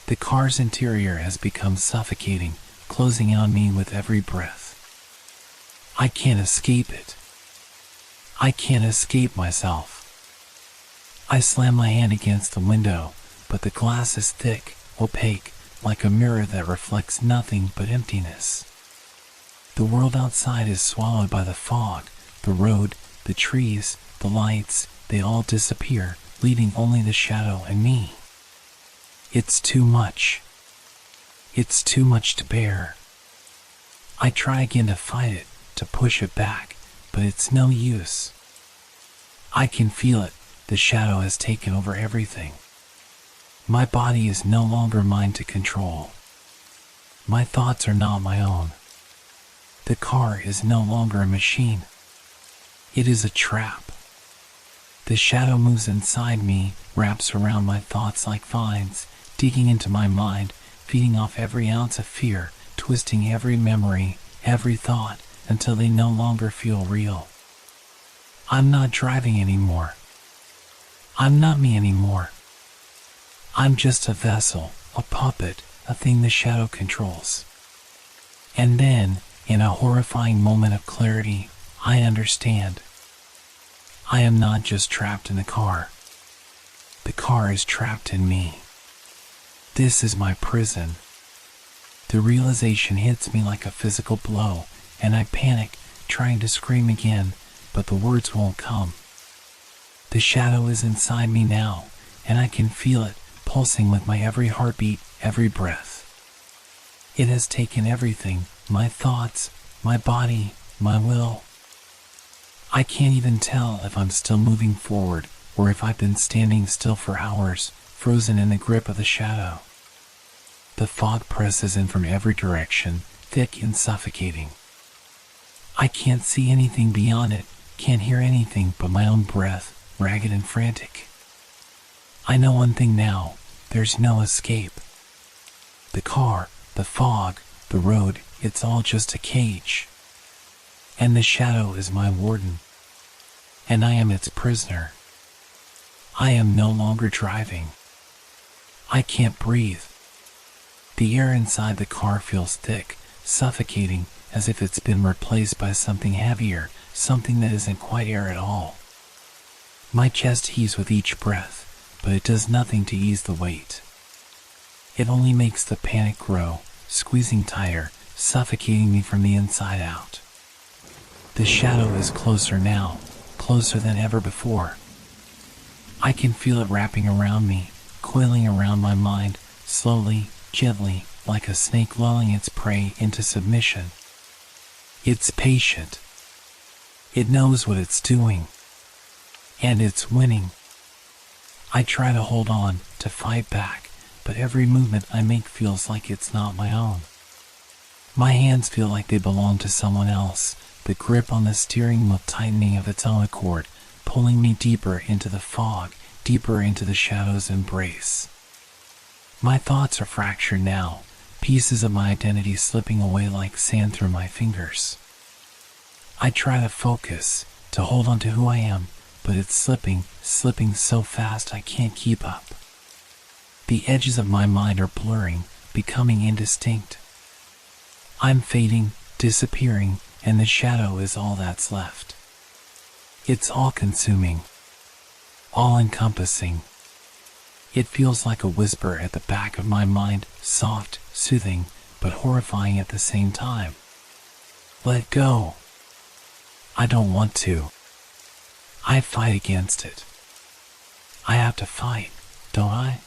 The car's interior has become suffocating, closing on me with every breath. I can't escape it. I can't escape myself. I slam my hand against the window, but the glass is thick, opaque, like a mirror that reflects nothing but emptiness. The world outside is swallowed by the fog. The road, the trees, the lights, they all disappear, leaving only the shadow and me. It's too much. It's too much to bear. I try again to fight it, to push it back, but it's no use. I can feel it. The shadow has taken over everything. My body is no longer mine to control. My thoughts are not my own. The car is no longer a machine. It is a trap. The shadow moves inside me, wraps around my thoughts like vines, digging into my mind, feeding off every ounce of fear, twisting every memory, every thought, until they no longer feel real. I'm not driving anymore. I'm not me anymore. I'm just a vessel, a puppet, a thing the shadow controls. And then, in a horrifying moment of clarity, I understand. I am not just trapped in the car. The car is trapped in me. This is my prison. The realization hits me like a physical blow, and I panic, trying to scream again, but the words won't come. The shadow is inside me now, and I can feel it, pulsing with my every heartbeat, every breath. It has taken everything, my thoughts, my body, my will. I can't even tell if I'm still moving forward, or if I've been standing still for hours, frozen in the grip of the shadow. The fog presses in from every direction, thick and suffocating. I can't see anything beyond it, can't hear anything but my own breath, ragged and frantic. I know one thing now, there's no escape. The car, the fog, the road, it's all just a cage. And the shadow is my warden. And I am its prisoner. I am no longer driving. I can't breathe. The air inside the car feels thick, suffocating, as if it's been replaced by something heavier, something that isn't quite air at all. My chest heaves with each breath, but it does nothing to ease the weight. It only makes the panic grow, squeezing tighter, suffocating me from the inside out. The shadow is closer now, closer than ever before. I can feel it wrapping around me, coiling around my mind, slowly, gently, like a snake lulling its prey into submission. It's patient. It knows what it's doing. And it's winning. I try to hold on, to fight back, but every movement I make feels like it's not my own. My hands feel like they belong to someone else, the grip on the steering wheel tightening of its own accord, pulling me deeper into the fog, deeper into the shadow's embrace. My thoughts are fractured now, pieces of my identity slipping away like sand through my fingers. I try to focus, to hold on to who I am, but it's slipping so fast I can't keep up. The edges of my mind are blurring, becoming indistinct. I'm fading, disappearing, and the shadow is all that's left. It's all-consuming, all-encompassing. It feels like a whisper at the back of my mind, soft, soothing, but horrifying at the same time. Let go. I don't want to. I fight against it. I have to fight, don't I?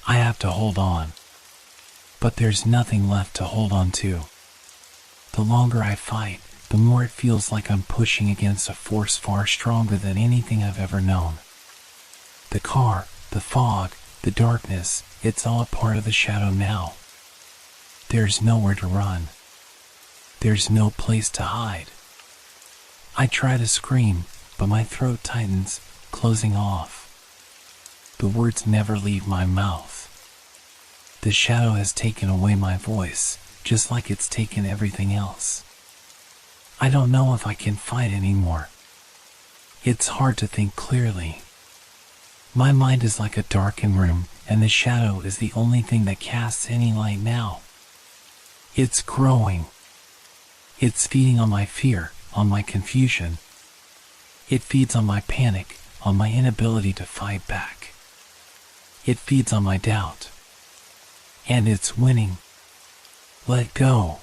I have to hold on. But there's nothing left to hold on to. The longer I fight, the more it feels like I'm pushing against a force far stronger than anything I've ever known. The car, the fog, the darkness, it's all a part of the shadow now. There's nowhere to run. There's no place to hide. I try to scream, but my throat tightens, closing off. The words never leave my mouth. The shadow has taken away my voice, just like it's taken everything else. I don't know if I can fight anymore. It's hard to think clearly. My mind is like a darkened room, and the shadow is the only thing that casts any light now. It's growing. It's feeding on my fear, on my confusion. It feeds on my panic, on my inability to fight back. It feeds on my doubt. And it's winning. Let go.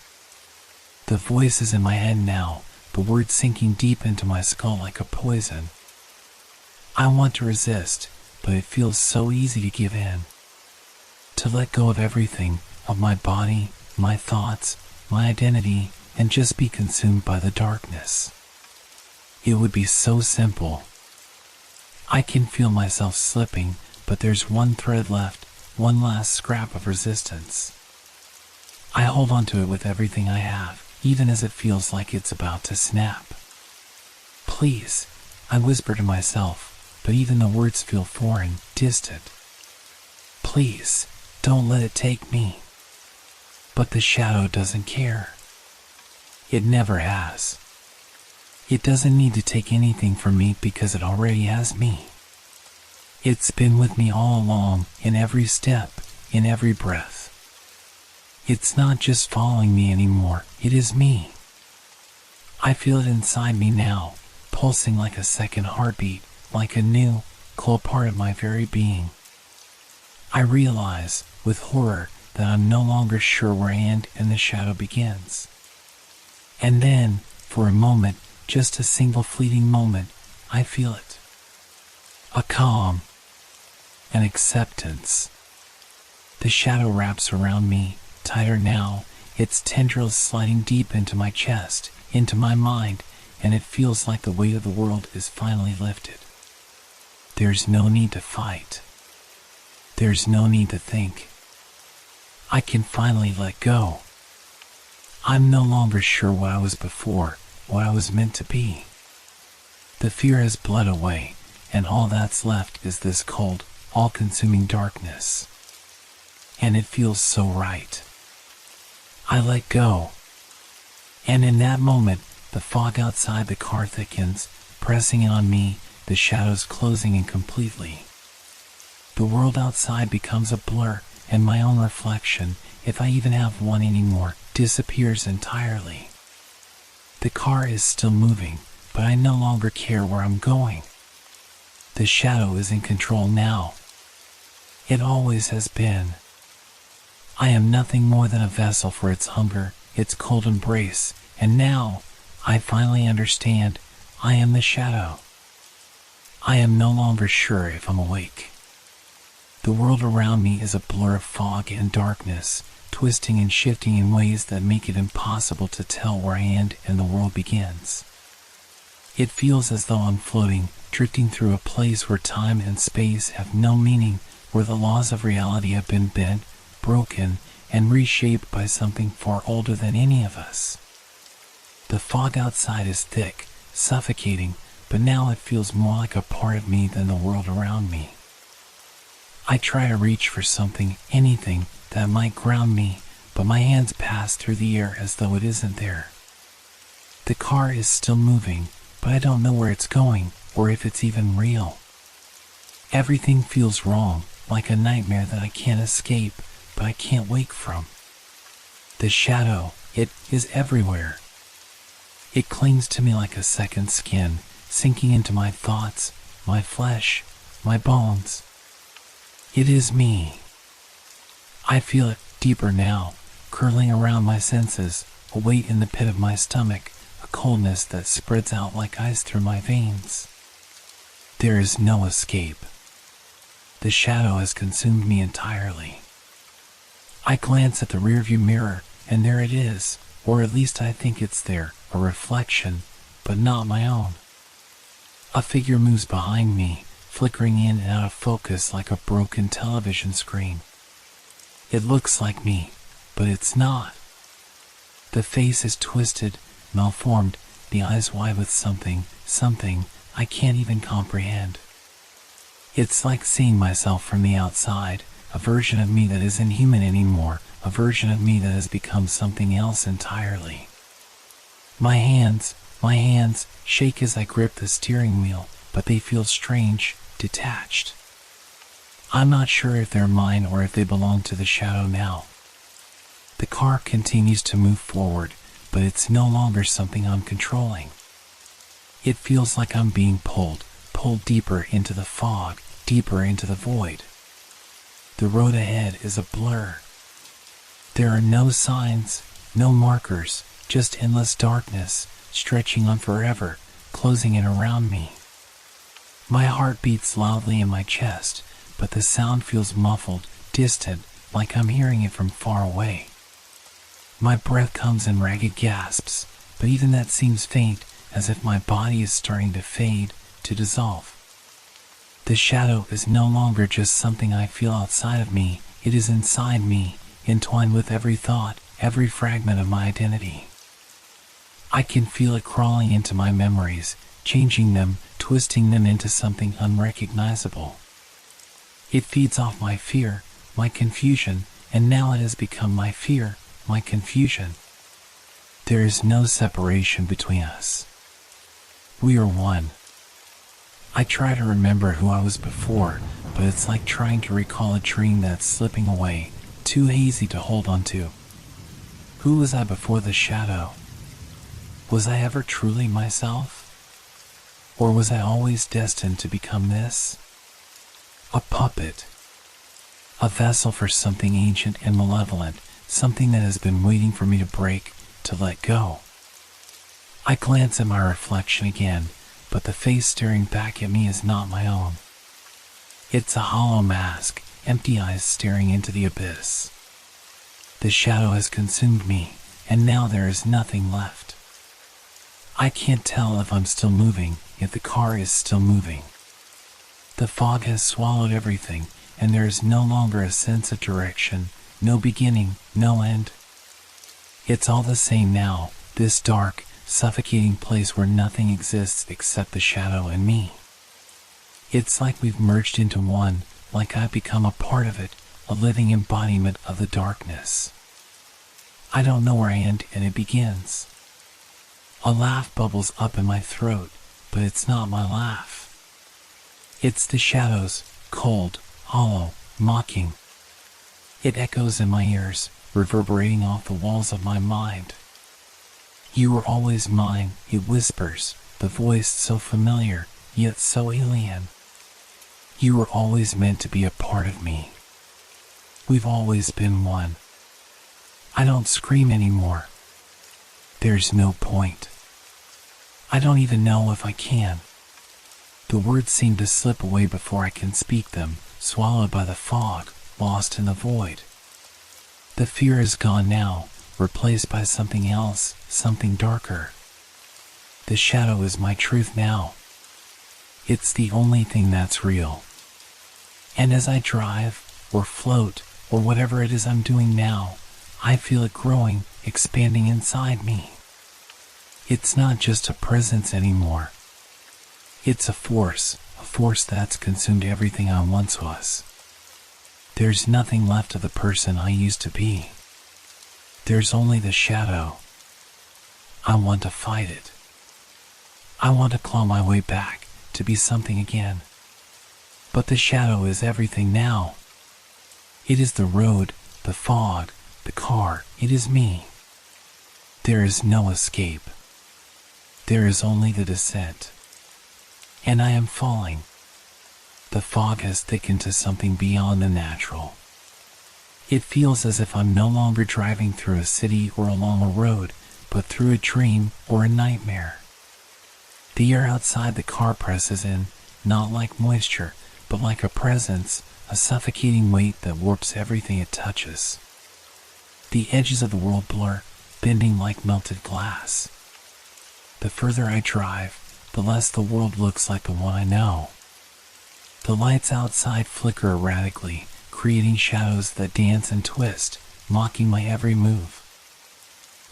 The voice is in my head now, the words sinking deep into my skull like a poison. I want to resist, but it feels so easy to give in. To let go of everything, of my body, my thoughts, my identity, and just be consumed by the darkness. It would be so simple. I can feel myself slipping, but there's one thread left, one last scrap of resistance. I hold on to it with everything I have, even as it feels like it's about to snap. Please, I whisper to myself, but even the words feel foreign, distant. Please, don't let it take me. But the shadow doesn't care. It never has. It doesn't need to take anything from me because it already has me. It's been with me all along, in every step, in every breath. It's not just following me anymore, it is me. I feel it inside me now, pulsing like a second heartbeat, like a new, cold part of my very being. I realize, with horror, that I'm no longer sure where I end and the shadow begins. And then, for a moment, just a single fleeting moment, I feel it. A calm. An acceptance. The shadow wraps around me, tighter now, its tendrils sliding deep into my chest, into my mind, and it feels like the weight of the world is finally lifted. There's no need to fight. There's no need to think. I can finally let go. I'm no longer sure what I was before, what I was meant to be. The fear has bled away, and all that's left is this cold, all-consuming darkness. And it feels so right. I let go. And in that moment, the fog outside the car thickens, pressing in on me, the shadows closing in completely. The world outside becomes a blur, and my own reflection, if I even have one anymore, disappears entirely. The car is still moving, but I no longer care where I'm going. The shadow is in control now. It always has been. I am nothing more than a vessel for its hunger, its cold embrace, and now, I finally understand, I am the shadow. I am no longer sure if I'm awake. The world around me is a blur of fog and darkness, twisting and shifting in ways that make it impossible to tell where I end and the world begins. It feels as though I'm floating, drifting through a place where time and space have no meaning, where the laws of reality have been bent, broken, and reshaped by something far older than any of us. The fog outside is thick, suffocating, but now it feels more like a part of me than the world around me. I try to reach for something, anything, that might ground me, but my hands pass through the air as though it isn't there. The car is still moving, but I don't know where it's going, or if it's even real. Everything feels wrong, like a nightmare that I can't escape, but I can't wake from. The shadow, it is everywhere. It clings to me like a second skin, sinking into my thoughts, my flesh, my bones. It is me. I feel it deeper now, curling around my senses, a weight in the pit of my stomach, a coldness that spreads out like ice through my veins. There is no escape. The shadow has consumed me entirely. I glance at the rearview mirror, and there it is, or at least I think it's there, a reflection, but not my own. A figure moves behind me, flickering in and out of focus like a broken television screen. It looks like me, but it's not. The face is twisted, malformed, the eyes wide with something I can't even comprehend. It's like seeing myself from the outside, a version of me that isn't human anymore, a version of me that has become something else entirely. My hands shake as I grip the steering wheel, but they feel strange, detached. I'm not sure if they're mine or if they belong to the shadow now. The car continues to move forward, but it's no longer something I'm controlling. It feels like I'm being pulled deeper into the fog, deeper into the void. The road ahead is a blur. There are no signs, no markers, just endless darkness, stretching on forever, closing in around me. My heart beats loudly in my chest, but the sound feels muffled, distant, like I'm hearing it from far away. My breath comes in ragged gasps, but even that seems faint, as if my body is starting to fade, to dissolve. The shadow is no longer just something I feel outside of me, it is inside me, entwined with every thought, every fragment of my identity. I can feel it crawling into my memories, changing them, twisting them into something unrecognizable. It feeds off my fear, my confusion, and now it has become my fear, my confusion. There is no separation between us. We are one. I try to remember who I was before, but it's like trying to recall a dream that's slipping away, too hazy to hold on to. Who was I before the shadow? Was I ever truly myself? Or was I always destined to become this? A puppet. A vessel for something ancient and malevolent, something that has been waiting for me to break, to let go. I glance at my reflection again, but the face staring back at me is not my own. It's a hollow mask, empty eyes staring into the abyss. The shadow has consumed me, and now there is nothing left. I can't tell if I'm still moving, if the car is still moving. The fog has swallowed everything, and there is no longer a sense of direction, no beginning, no end. It's all the same now, this dark, suffocating place where nothing exists except the shadow and me. It's like we've merged into one, like I've become a part of it, a living embodiment of the darkness. I don't know where I end and it begins. A laugh bubbles up in my throat, but it's not my laugh. It's the shadow's, cold, hollow, mocking. It echoes in my ears, reverberating off the walls of my mind. You were always mine, it whispers, the voice so familiar, yet so alien. You were always meant to be a part of me. We've always been one. I don't scream anymore. There's no point. I don't even know if I can. The words seem to slip away before I can speak them, swallowed by the fog, lost in the void. The fear is gone now, replaced by something else, something darker. The shadow is my truth now. It's the only thing that's real. And as I drive, or float, or whatever it is I'm doing now, I feel it growing, expanding inside me. It's not just a presence anymore. It's a force that's consumed everything I once was. There's nothing left of the person I used to be. There's only the shadow. I want to fight it. I want to claw my way back, to be something again. But the shadow is everything now. It is the road, the fog, the car, it is me. There is no escape. There is only the descent. And I am falling. The fog has thickened to something beyond the natural. It feels as if I'm no longer driving through a city or along a road, but through a dream or a nightmare. The air outside the car presses in, not like moisture, but like a presence, a suffocating weight that warps everything it touches. The edges of the world blur, bending like melted glass. The further I drive, the less the world looks like the one I know. The lights outside flicker erratically, creating shadows that dance and twist, mocking my every move.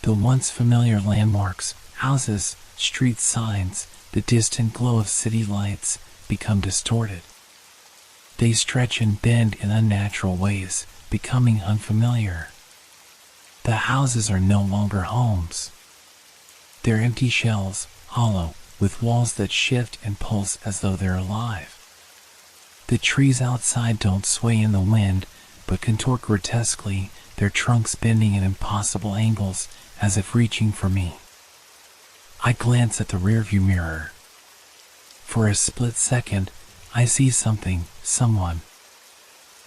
The once familiar landmarks, houses, street signs, the distant glow of city lights, become distorted. They stretch and bend in unnatural ways, becoming unfamiliar. The houses are no longer homes. They're empty shells, hollow, with walls that shift and pulse as though they're alive. The trees outside don't sway in the wind, but contort grotesquely, their trunks bending at impossible angles, as if reaching for me. I glance at the rearview mirror, for a split second, I see something, someone.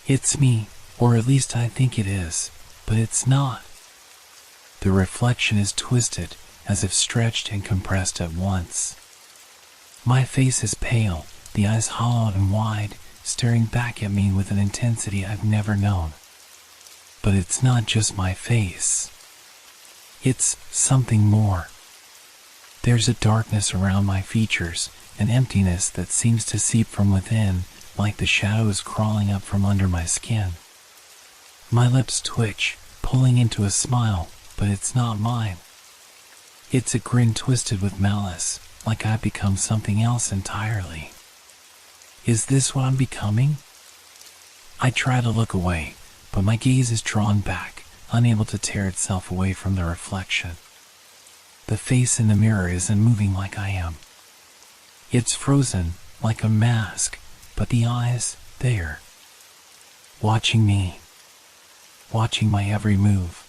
It's me, or at least I think it is, but it's not. The reflection is twisted, as if stretched and compressed at once. My face is pale, the eyes hollow and wide, staring back at me with an intensity I've never known. But it's not just my face. It's something more. There's a darkness around my features, an emptiness that seems to seep from within, like the shadows crawling up from under my skin. My lips twitch, pulling into a smile, but it's not mine. It's a grin twisted with malice, like I've become something else entirely. Is this what I'm becoming? I try to look away, but my gaze is drawn back, unable to tear itself away from the reflection. The face in the mirror isn't moving like I am. It's frozen, like a mask, but the eyes, there. Watching me. Watching my every move.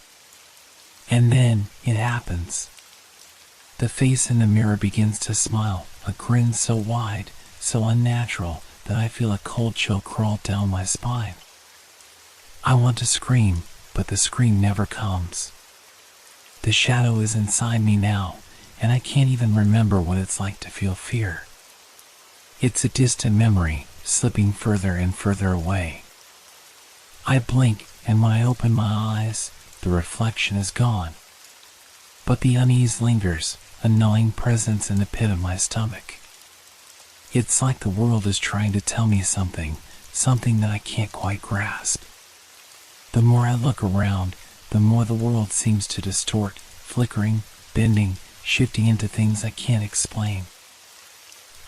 And then, it happens. The face in the mirror begins to smile, a grin so wide, so unnatural, that I feel a cold chill crawl down my spine. I want to scream, but the scream never comes. The shadow is inside me now, and I can't even remember what it's like to feel fear. It's a distant memory, slipping further and further away. I blink, and when I open my eyes, the reflection is gone. But the unease lingers, a gnawing presence in the pit of my stomach. It's like the world is trying to tell me something that I can't quite grasp. The more I look around, the more the world seems to distort, flickering, bending, shifting into things I can't explain.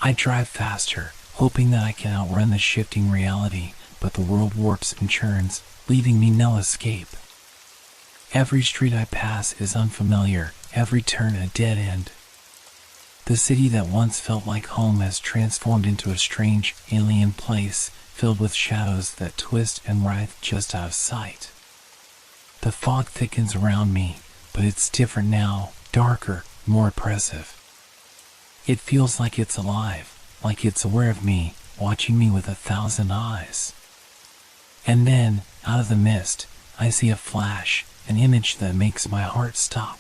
I drive faster, hoping that I can outrun the shifting reality, but the world warps and churns, leaving me no escape. Every street I pass is unfamiliar, every turn a dead end. The city that once felt like home has transformed into a strange, alien place, filled with shadows that twist and writhe just out of sight. The fog thickens around me, but it's different now, darker, more oppressive. It feels like it's alive, like it's aware of me, watching me with 1,000 eyes. And then, out of the mist, I see a flash, an image that makes my heart stop.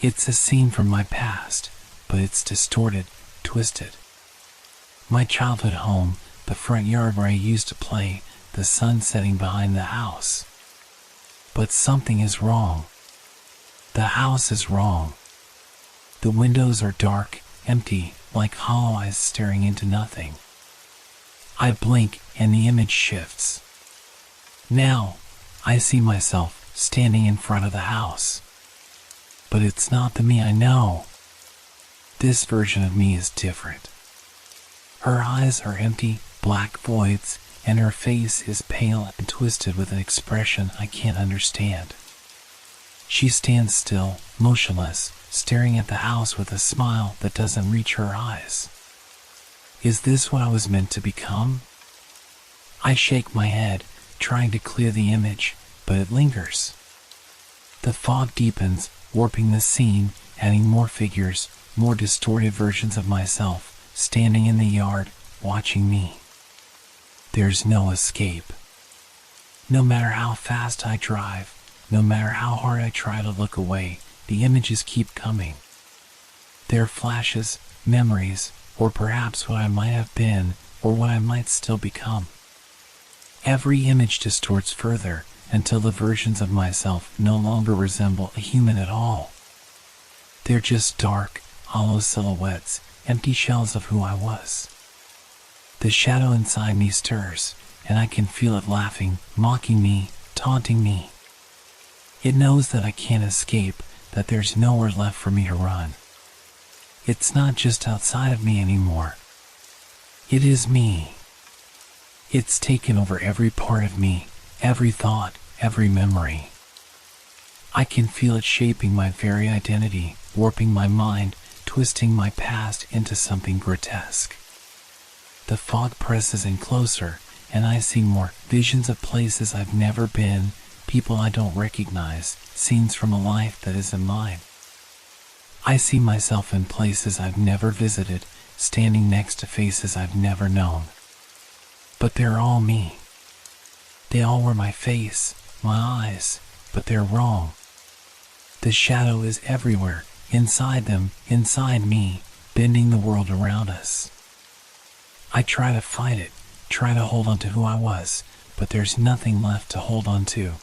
It's a scene from my past, but it's distorted, twisted. My childhood home, the front yard where I used to play, the sun setting behind the house. But something is wrong. The house is wrong. The windows are dark, empty, like hollow eyes staring into nothing. I blink and the image shifts. Now, I see myself standing in front of the house. But it's not the me I know. This version of me is different. Her eyes are empty, black voids, and her face is pale and twisted with an expression I can't understand. She stands still, motionless, staring at the house with a smile that doesn't reach her eyes. Is this what I was meant to become? I shake my head, trying to clear the image, but it lingers. The fog deepens, warping the scene, adding more figures, more distorted versions of myself, standing in the yard, watching me. There's no escape. No matter how fast I drive, no matter how hard I try to look away, the images keep coming. They're flashes, memories, or perhaps what I might have been, or what I might still become. Every image distorts further, until the versions of myself no longer resemble a human at all. They're just dark, hollow silhouettes, empty shells of who I was. The shadow inside me stirs, and I can feel it laughing, mocking me, taunting me. It knows that I can't escape, that there's nowhere left for me to run. It's not just outside of me anymore. It is me. It's taken over every part of me, every thought, every memory. I can feel it shaping my very identity, warping my mind, twisting my past into something grotesque. The fog presses in closer, and I see more visions of places I've never been, people I don't recognize, scenes from a life that isn't mine. I see myself in places I've never visited, standing next to faces I've never known. But they're all me. They all were my face, my eyes, but they're wrong. The shadow is everywhere, inside them, inside me, bending the world around us. I try to fight it, try to hold on to who I was, but there's nothing left to hold on to.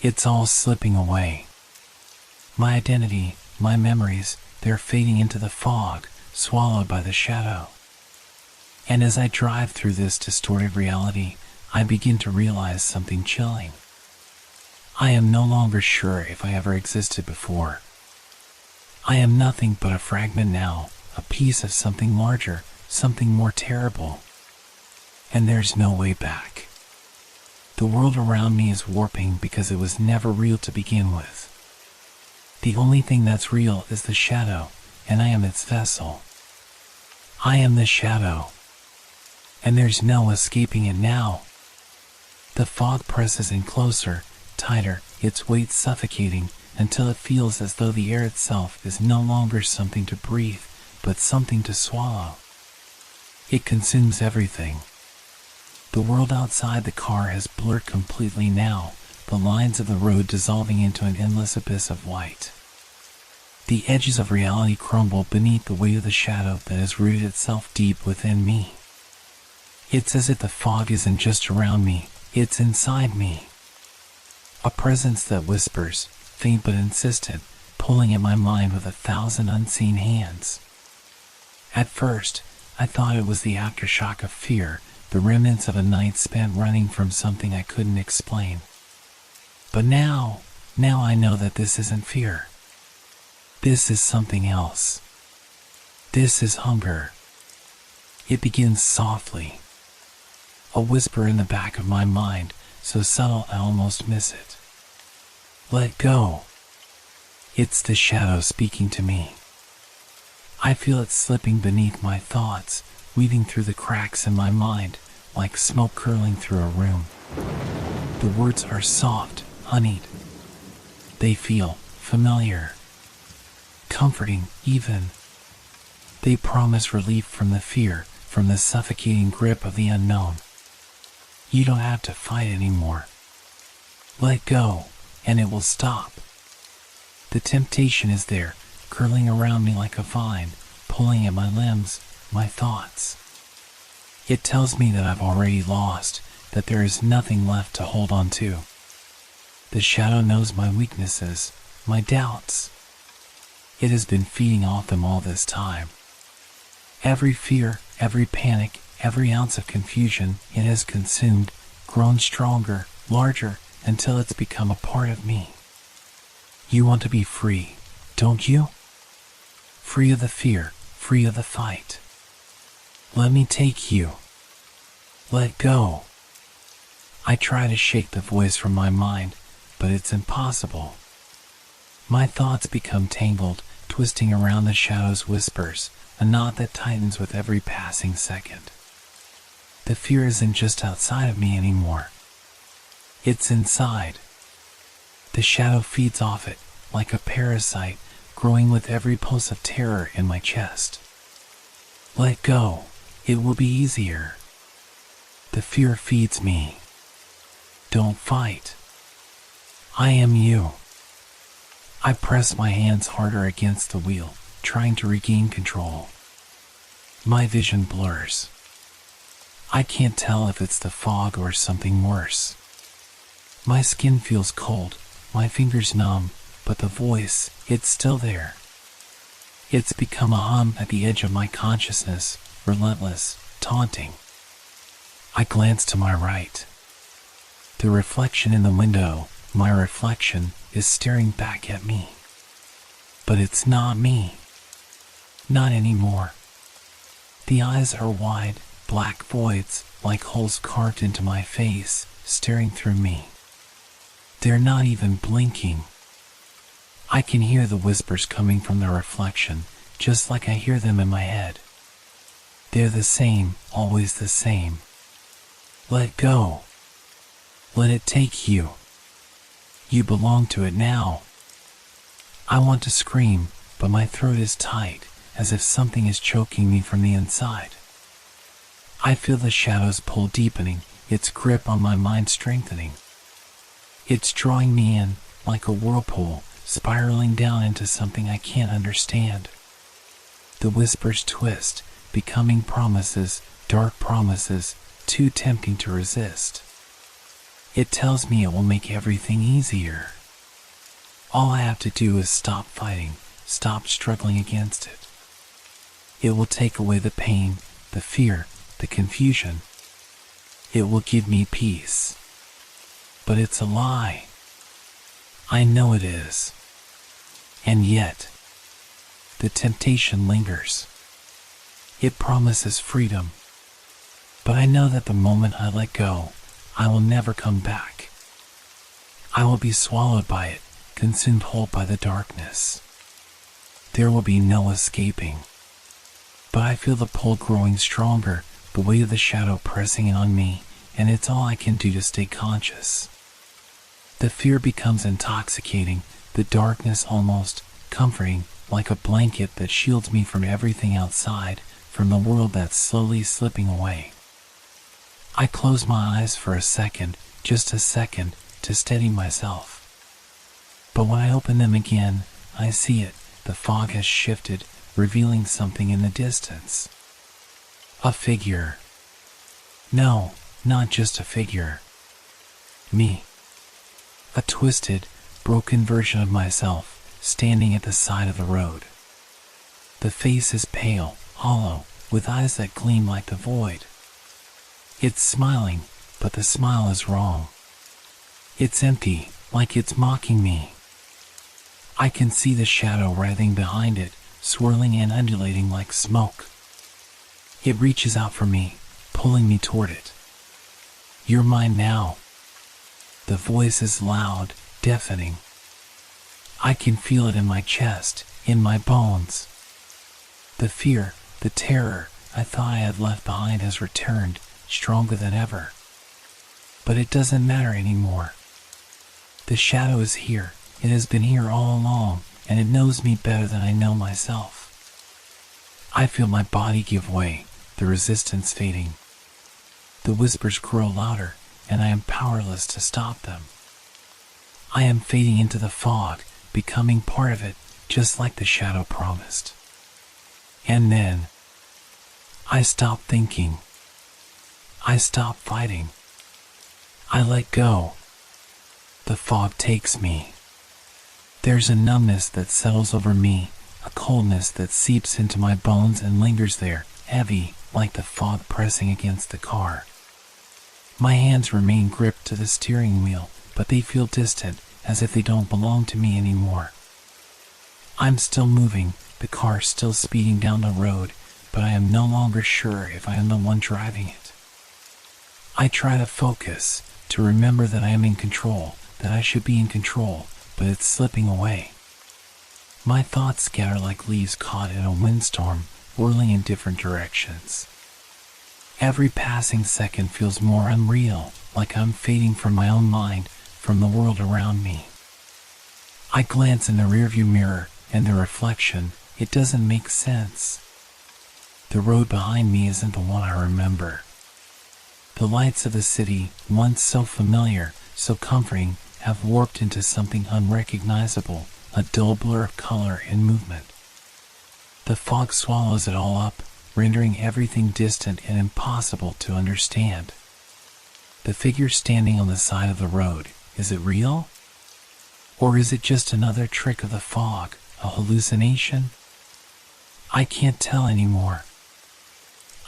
It's all slipping away. My identity, my memories, they're fading into the fog, swallowed by the shadow. And as I drive through this distorted reality, I begin to realize something chilling. I am no longer sure if I ever existed before. I am nothing but a fragment now, a piece of something larger, something more terrible. And there's no way back. The world around me is warping because it was never real to begin with. The only thing that's real is the shadow, and I am its vessel. I am the shadow. And there's no escaping it now. The fog presses in closer, tighter, its weight suffocating, until it feels as though the air itself is no longer something to breathe, but something to swallow. It consumes everything. The world outside the car has blurred completely now, the lines of the road dissolving into an endless abyss of white. The edges of reality crumble beneath the weight of the shadow that has rooted itself deep within me. It's as if the fog isn't just around me, it's inside me. A presence that whispers, faint but insistent, pulling at my mind with 1,000 unseen hands. At first, I thought it was the aftershock of fear, the remnants of a night spent running from something I couldn't explain. But now I know that this isn't fear. This is something else. This is hunger. It begins softly. A whisper in the back of my mind, so subtle I almost miss it. Let go. It's the shadow speaking to me. I feel it slipping beneath my thoughts, weaving through the cracks in my mind, like smoke curling through a room. The words are soft, honeyed. They feel familiar. Comforting, even. They promise relief from the fear, from the suffocating grip of the unknown. You don't have to fight anymore. Let go, and it will stop. The temptation is there, curling around me like a vine, pulling at my limbs, my thoughts. It tells me that I've already lost, that there is nothing left to hold on to. The shadow knows my weaknesses, my doubts. It has been feeding off them all this time. Every fear, every panic, every ounce of confusion it has consumed, grown stronger, larger, until it's become a part of me. You want to be free, don't you? Free of the fear, free of the fight. Let me take you. Let go. I try to shake the voice from my mind, but it's impossible. My thoughts become tangled, twisting around the shadow's whispers, a knot that tightens with every passing second. The fear isn't just outside of me anymore. It's inside. The shadow feeds off it, like a parasite, growing with every pulse of terror in my chest. Let go. It will be easier. The fear feeds me. Don't fight. I am you. I press my hands harder against the wheel, trying to regain control. My vision blurs. I can't tell if it's the fog or something worse. My skin feels cold, my fingers numb, but the voice, it's still there. It's become a hum at the edge of my consciousness, relentless, taunting. I glance to my right. The reflection in the window, my reflection, is staring back at me. But it's not me. Not anymore. The eyes are wide, black voids, like holes carved into my face, staring through me. They're not even blinking. I can hear the whispers coming from the reflection, just like I hear them in my head. They're the same, always the same. Let go. Let it take you. You belong to it now. I want to scream, but my throat is tight, as if something is choking me from the inside. I feel the shadow's pull deepening, its grip on my mind strengthening. It's drawing me in, like a whirlpool, spiraling down into something I can't understand. The whispers twist, becoming promises, dark promises, too tempting to resist. It tells me it will make everything easier. All I have to do is stop fighting, stop struggling against it. It will take away the pain, the fear, the confusion. It will give me peace. But it's a lie. I know it is. And yet, the temptation lingers. It promises freedom. But I know that the moment I let go, I will never come back. I will be swallowed by it, consumed whole by the darkness. There will be no escaping. But I feel the pull growing stronger, the weight of the shadow pressing in on me, and it's all I can do to stay conscious. The fear becomes intoxicating, the darkness almost comforting, like a blanket that shields me from everything outside, from the world that's slowly slipping away. I close my eyes for a second, just a second, to steady myself. But when I open them again, I see it. The fog has shifted, revealing something in the distance. A figure. No, not just a figure. Me. A twisted, broken version of myself, standing at the side of the road. The face is pale, hollow, with eyes that gleam like the void. It's smiling, but the smile is wrong. It's empty, like it's mocking me. I can see the shadow writhing behind it, swirling and undulating like smoke. It reaches out for me, pulling me toward it. You're mine now. The voice is loud, deafening. I can feel it in my chest, in my bones. The fear, the terror I thought I had left behind has returned, stronger than ever. But it doesn't matter anymore. The shadow is here. It has been here all along, and it knows me better than I know myself. I feel my body give way, the resistance fading. The whispers grow louder, and I am powerless to stop them. I am fading into the fog, becoming part of it, just like the shadow promised. And then, I stop thinking. I stop fighting. I let go. The fog takes me. There's a numbness that settles over me, a coldness that seeps into my bones and lingers there, heavy, like the fog pressing against the car. My hands remain gripped to the steering wheel, but they feel distant, as if they don't belong to me anymore. I'm still moving, the car still speeding down the road, but I am no longer sure if I am the one driving it. I try to focus, to remember that I am in control, that I should be in control, but it's slipping away. My thoughts scatter like leaves caught in a windstorm, whirling in different directions. Every passing second feels more unreal, like I'm fading from my own mind, from the world around me. I glance in the rearview mirror, and the reflection, it doesn't make sense. The road behind me isn't the one I remember. The lights of the city, once so familiar, so comforting, have warped into something unrecognizable, a dull blur of color and movement. The fog swallows it all up, rendering everything distant and impossible to understand. The figure standing on the side of the road, is it real? Or is it just another trick of the fog, a hallucination? I can't tell anymore.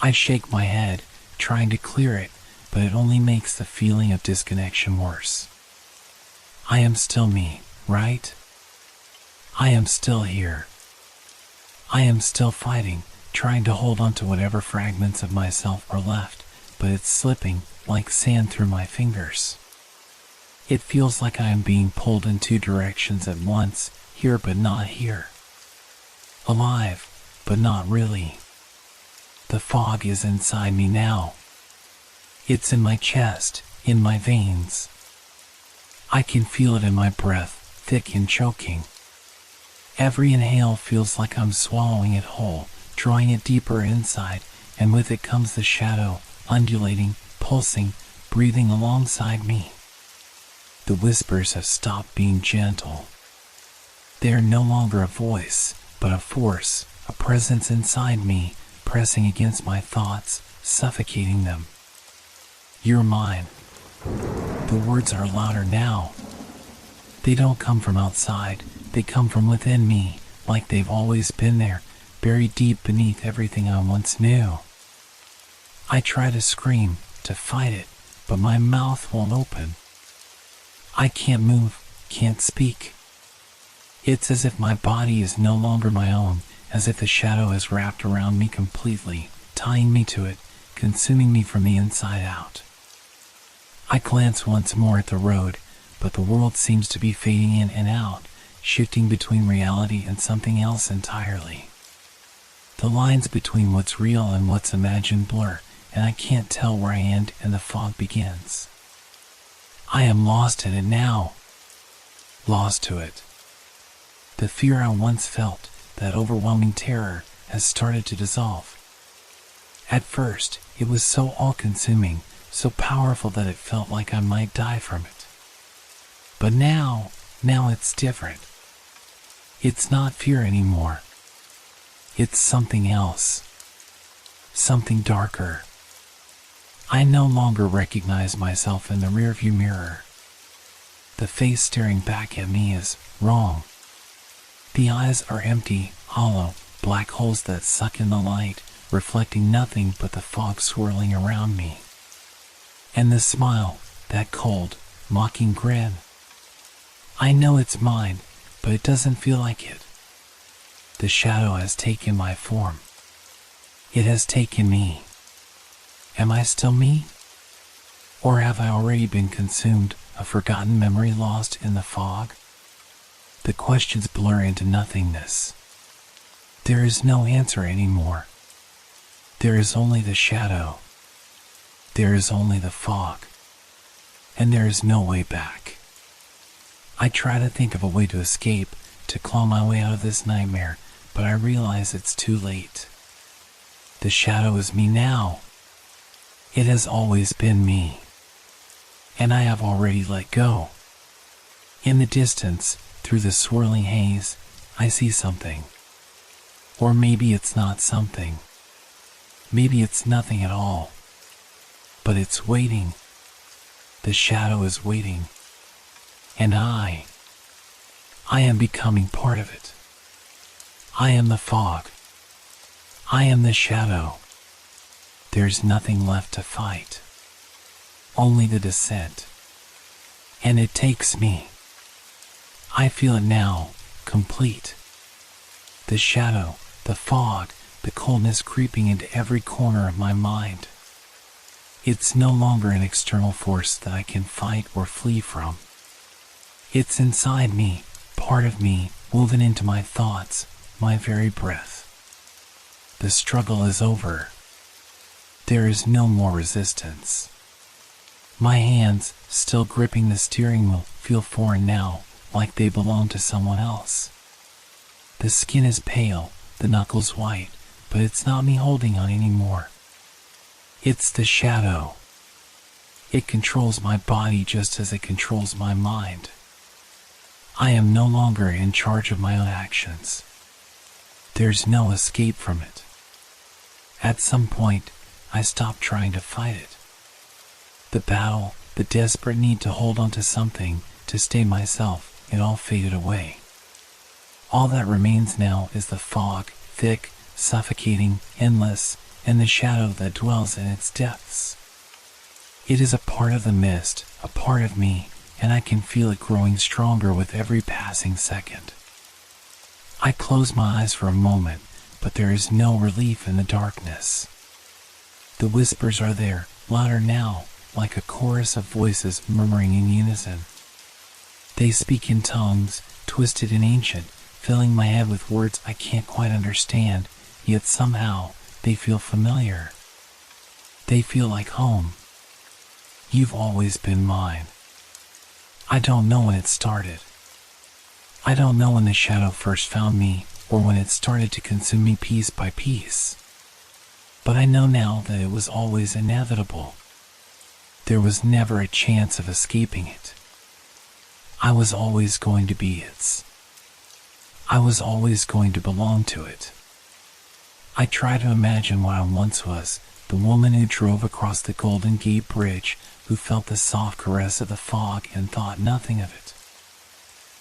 I shake my head, trying to clear it, but it only makes the feeling of disconnection worse. I am still me, right? I am still here. I am still fighting, trying to hold on to whatever fragments of myself are left, but it's slipping like sand through my fingers. It feels like I am being pulled in two directions at once, here but not here. Alive, but not really. The fog is inside me now. It's in my chest, in my veins. I can feel it in my breath, thick and choking. Every inhale feels like I'm swallowing it whole, drawing it deeper inside, and with it comes the shadow, undulating, pulsing, breathing alongside me. The whispers have stopped being gentle. They are no longer a voice, but a force, a presence inside me, pressing against my thoughts, suffocating them. You're mine. The words are louder now. They don't come from outside, they come from within me, like they've always been there, buried deep beneath everything I once knew. I try to scream, to fight it, but my mouth won't open. I can't move, can't speak. It's as if my body is no longer my own, as if the shadow has wrapped around me completely, tying me to it, consuming me from the inside out. I glance once more at the road, but the world seems to be fading in and out, shifting between reality and something else entirely. The lines between what's real and what's imagined blur, and I can't tell where I end and the fog begins. I am lost in it now. Lost to it. The fear I once felt, that overwhelming terror, has started to dissolve. At first, it was so all-consuming, so powerful that it felt like I might die from it. But now it's different. It's not fear anymore. It's something else. Something darker. I no longer recognize myself in the rearview mirror. The face staring back at me is wrong. The eyes are empty, hollow, black holes that suck in the light, reflecting nothing but the fog swirling around me. And the smile, that cold, mocking grin. I know it's mine, but it doesn't feel like it. The shadow has taken my form. It has taken me. Am I still me? Or have I already been consumed, a forgotten memory lost in the fog? The questions blur into nothingness. There is no answer anymore. There is only the shadow. There is only the fog. And there is no way back. I try to think of a way to escape, to claw my way out of this nightmare, but I realize it's too late. The shadow is me now. It has always been me. And I have already let go. In the distance, through the swirling haze, I see something. Or maybe it's not something. Maybe it's nothing at all. But it's waiting. The shadow is waiting. And I am becoming part of it. I am the fog. I am the shadow. There's nothing left to fight. Only the descent. And it takes me. I feel it now, complete. The shadow, the fog, the coldness creeping into every corner of my mind. It's no longer an external force that I can fight or flee from. It's inside me, part of me, woven into my thoughts, my very breath. The struggle is over. There is no more resistance. My hands, still gripping the steering wheel, feel foreign now, like they belong to someone else. The skin is pale, the knuckles white, but it's not me holding on anymore. It's the shadow. It controls my body just as it controls my mind. I am no longer in charge of my own actions. There's no escape from it. At some point, I stopped trying to fight it. The battle, the desperate need to hold on to something, to stay myself, it all faded away. All that remains now is the fog, thick, suffocating, endless, and the shadow that dwells in its depths. It is a part of the mist, a part of me, and I can feel it growing stronger with every passing second. I close my eyes for a moment, but there is no relief in the darkness. The whispers are there, louder now, like a chorus of voices murmuring in unison. They speak in tongues, twisted and ancient, filling my head with words I can't quite understand, yet somehow they feel familiar. They feel like home. You've always been mine. I don't know when it started. I don't know when the shadow first found me, or when it started to consume me piece by piece. But I know now that it was always inevitable. There was never a chance of escaping it. I was always going to be its. I was always going to belong to it. I try to imagine what I once was, the woman who drove across the Golden Gate Bridge, who felt the soft caress of the fog and thought nothing of it.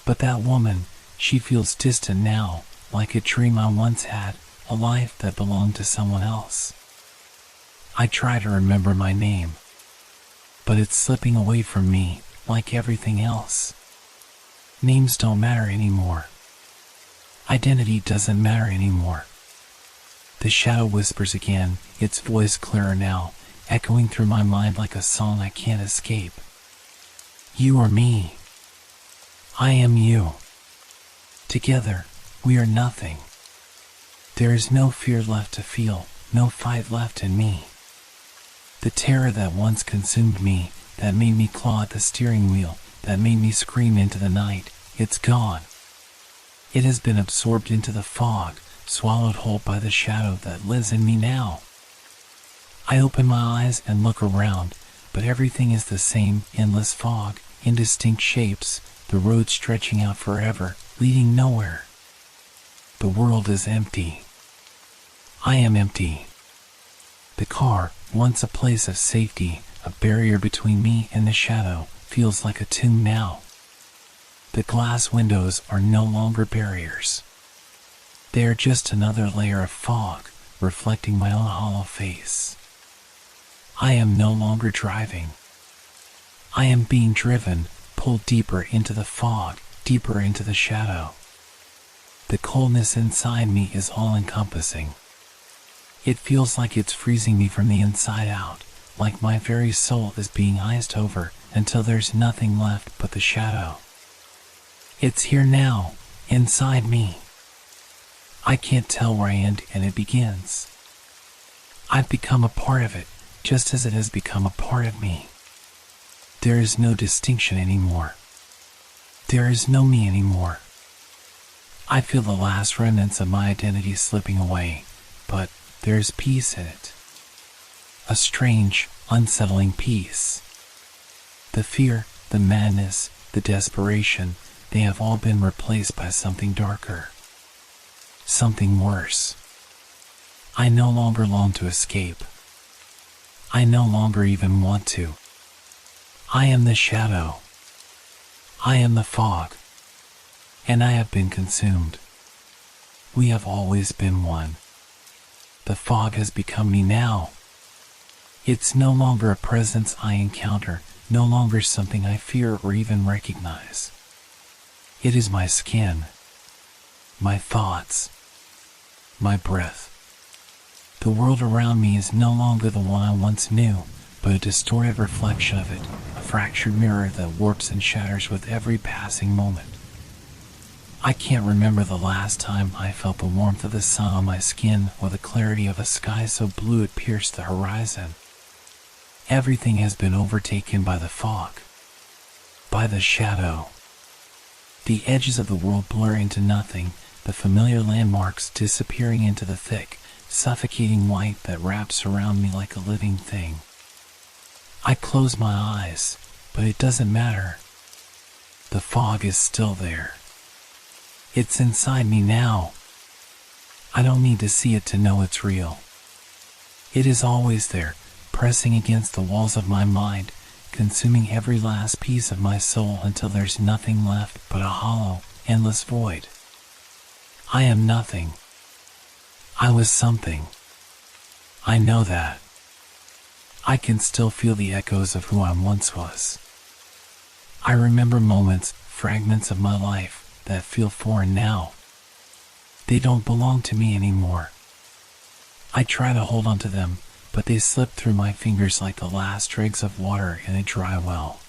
But that woman, she feels distant now, like a dream I once had, a life that belonged to someone else. I try to remember my name, but it's slipping away from me, like everything else. Names don't matter anymore. Identity doesn't matter anymore. The shadow whispers again, its voice clearer now, echoing through my mind like a song I can't escape. You are me. I am you. Together, we are nothing. There is no fear left to feel, no fight left in me. The terror that once consumed me, that made me claw at the steering wheel, that made me scream into the night, it's gone. It has been absorbed into the fog, swallowed whole by the shadow that lives in me now. I open my eyes and look around, but everything is the same, endless fog, indistinct shapes, the road stretching out forever, leading nowhere. The world is empty. I am empty. The car, once a place of safety, a barrier between me and the shadow, feels like a tomb now. The glass windows are no longer barriers. They are just another layer of fog, reflecting my own hollow face. I am no longer driving. I am being driven, pulled deeper into the fog, deeper into the shadow. The coldness inside me is all-encompassing. It feels like it's freezing me from the inside out, like my very soul is being iced over until there's nothing left but the shadow. It's here now, inside me. I can't tell where I end and it begins. I've become a part of it, just as it has become a part of me. There is no distinction anymore. There is no me anymore. I feel the last remnants of my identity slipping away, but there is peace in it. A strange, unsettling peace. The fear, the madness, the desperation, they have all been replaced by something darker. Something worse. I no longer long to escape. I no longer even want to. I am the shadow. I am the fog. And I have been consumed. We have always been one. The fog has become me now. It's no longer a presence I encounter, no longer something I fear or even recognize. It is my skin, my thoughts, my breath. The world around me is no longer the one I once knew, but a distorted reflection of it, a fractured mirror that warps and shatters with every passing moment. I can't remember the last time I felt the warmth of the sun on my skin or the clarity of a sky so blue it pierced the horizon. Everything has been overtaken by the fog, by the shadow. The edges of the world blur into nothing, the familiar landmarks disappearing into the thick, suffocating white that wraps around me like a living thing. I close my eyes, but it doesn't matter. The fog is still there. It's inside me now. I don't need to see it to know it's real. It is always there, pressing against the walls of my mind, consuming every last piece of my soul until there's nothing left but a hollow, endless void. I am nothing. I was something. I know that. I can still feel the echoes of who I once was. I remember moments, fragments of my life, that feel foreign now. They don't belong to me anymore. I try to hold on to them, but they slip through my fingers like the last dregs of water in a dry well.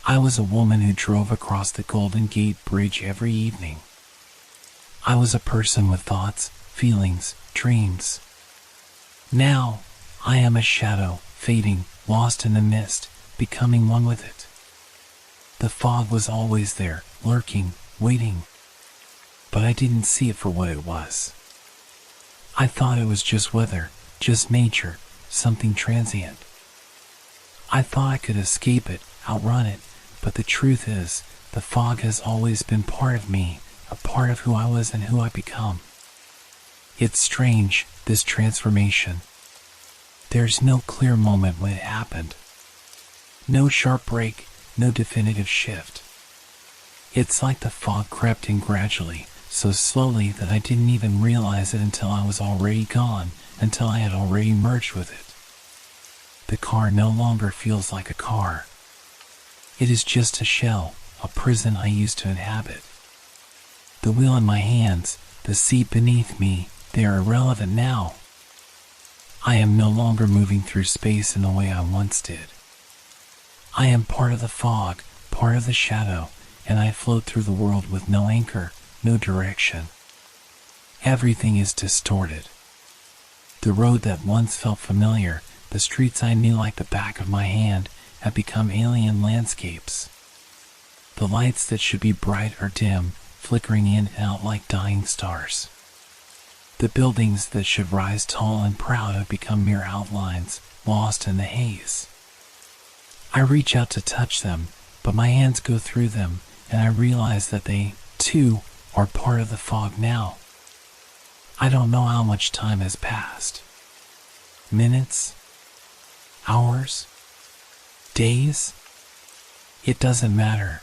I was a woman who drove across the Golden Gate Bridge every evening. I was a person with thoughts, feelings, dreams. Now, I am a shadow, fading, lost in the mist, becoming one with it. The fog was always there, lurking, waiting. But I didn't see it for what it was. I thought it was just weather, just nature, something transient. I thought I could escape it, outrun it, but the truth is, the fog has always been part of me, a part of who I was and who I become. It's strange, this transformation. There's no clear moment when it happened. No sharp break, no definitive shift. It's like the fog crept in gradually, so slowly that I didn't even realize it until I was already gone, until I had already merged with it. The car no longer feels like a car. It is just a shell, a prison I used to inhabit. The wheel in my hands, the seat beneath me, they are irrelevant now. I am no longer moving through space in the way I once did. I am part of the fog, part of the shadow, and I float through the world with no anchor, no direction. Everything is distorted. The road that once felt familiar, the streets I knew like the back of my hand, have become alien landscapes. The lights that should be bright are dim, flickering in and out like dying stars. The buildings that should rise tall and proud have become mere outlines, lost in the haze. I reach out to touch them, but my hands go through them, and I realize that they, too, are part of the fog now. I don't know how much time has passed. Minutes? Hours? Days? It doesn't matter.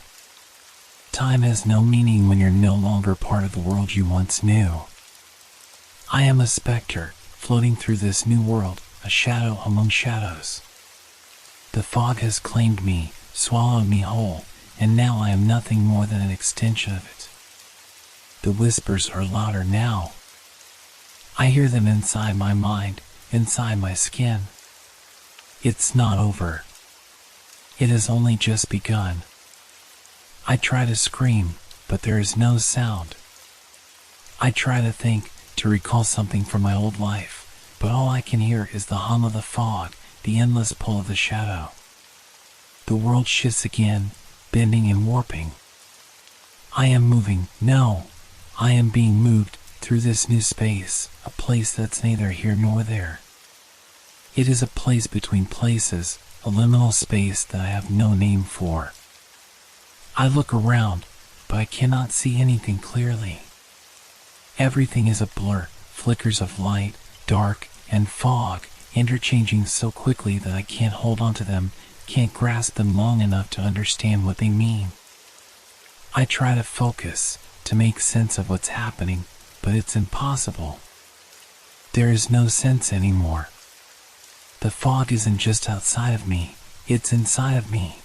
Time has no meaning when you're no longer part of the world you once knew. I am a specter, floating through this new world, a shadow among shadows. The fog has claimed me, swallowed me whole, and now I am nothing more than an extension of it. The whispers are louder now. I hear them inside my mind, inside my skin. It's not over. It has only just begun. I try to scream, but there is no sound. I try to think, to recall something from my old life, but all I can hear is the hum of the fog, the endless pull of the shadow. The world shifts again, bending and warping. I am moving, no, I am being moved through this new space, a place that's neither here nor there. It is a place between places, a liminal space that I have no name for. I look around, but I cannot see anything clearly. Everything is a blur, flickers of light, dark, and fog, interchanging so quickly that I can't hold on to them, can't grasp them long enough to understand what they mean. I try to focus, to make sense of what's happening, but it's impossible. There is no sense anymore. The fog isn't just outside of me, it's inside of me.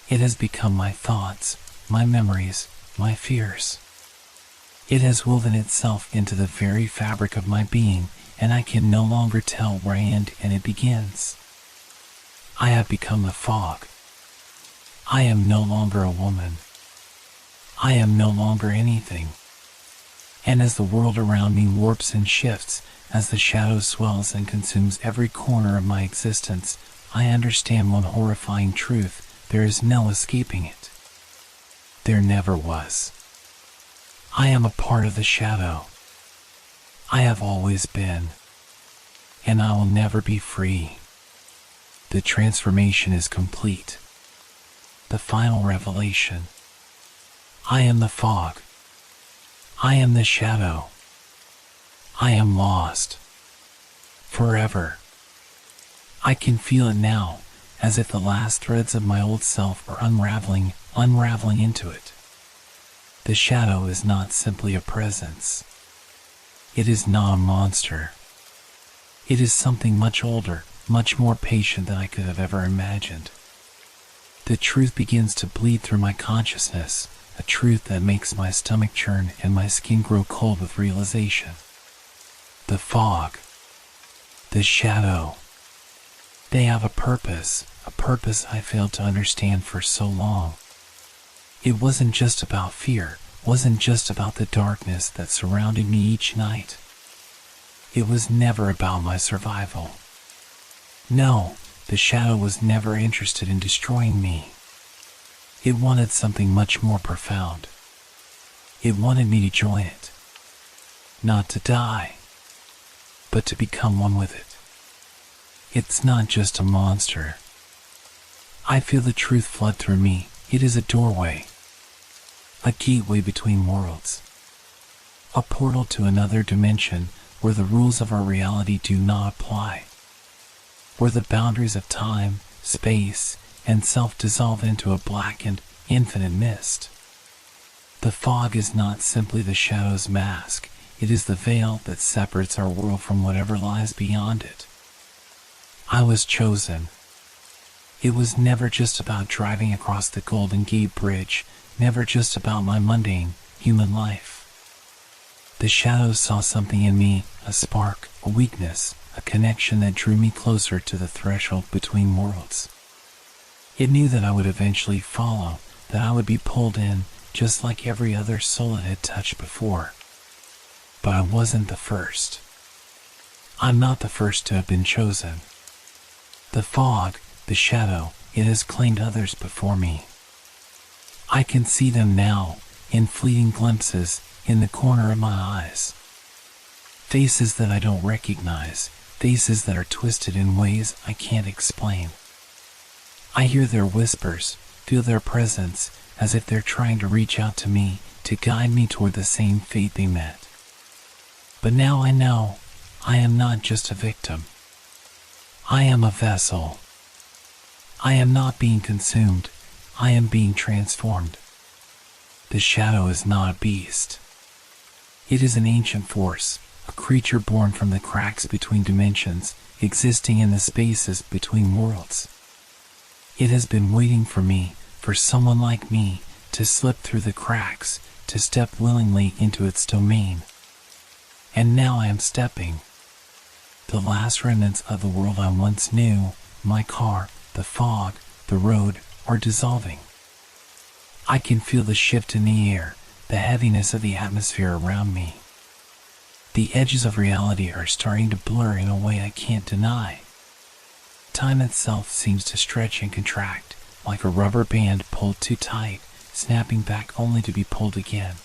It has become my thoughts, my memories, my fears. It has woven itself into the very fabric of my being, and I can no longer tell where I end and it begins. I have become the fog. I am no longer a woman. I am no longer anything. And as the world around me warps and shifts, as the shadow swells and consumes every corner of my existence, I understand one horrifying truth: there is no escaping it. There never was. I am a part of the shadow. I have always been. And I will never be free. The transformation is complete. The final revelation. I am the fog. I am the shadow. I am lost. Forever. I can feel it now, as if the last threads of my old self are unraveling into it. The shadow is not simply a presence. It is not a monster. It is something much older, much more patient than I could have ever imagined. The truth begins to bleed through my consciousness, a truth that makes my stomach churn and my skin grow cold with realization. The fog. The shadow. They have a purpose I failed to understand for so long. It wasn't just about fear, wasn't just about the darkness that surrounded me each night. It was never about my survival. No, the shadow was never interested in destroying me. It wanted something much more profound. It wanted me to join it, not to die, but to become one with it. It's not just a monster. I feel the truth flood through me. It is a doorway, a gateway between worlds, a portal to another dimension where the rules of our reality do not apply, where the boundaries of time, space, and self dissolve into a blackened, infinite mist. The fog is not simply the shadow's mask, it is the veil that separates our world from whatever lies beyond it. I was chosen. It was never just about driving across the Golden Gate Bridge, never just about my mundane, human life. The shadows saw something in me, a spark, a weakness, a connection that drew me closer to the threshold between worlds. It knew that I would eventually follow, that I would be pulled in, just like every other soul it had touched before. But I wasn't the first. I'm not the first to have been chosen. The fog, the shadow, it has claimed others before me. I can see them now, in fleeting glimpses, in the corner of my eyes. Faces that I don't recognize, faces that are twisted in ways I can't explain. I hear their whispers, feel their presence, as if they're trying to reach out to me, to guide me toward the same fate they met. But now I know, I am not just a victim. I am a vessel. I am not being consumed, I am being transformed. The shadow is not a beast. It is an ancient force, a creature born from the cracks between dimensions, existing in the spaces between worlds. It has been waiting for me, for someone like me, to slip through the cracks, to step willingly into its domain. And now I am stepping. The last remnants of the world I once knew, my car, the fog, the road, are dissolving. I can feel the shift in the air, the heaviness of the atmosphere around me. The edges of reality are starting to blur in a way I can't deny. Time itself seems to stretch and contract, like a rubber band pulled too tight, snapping back only to be pulled again.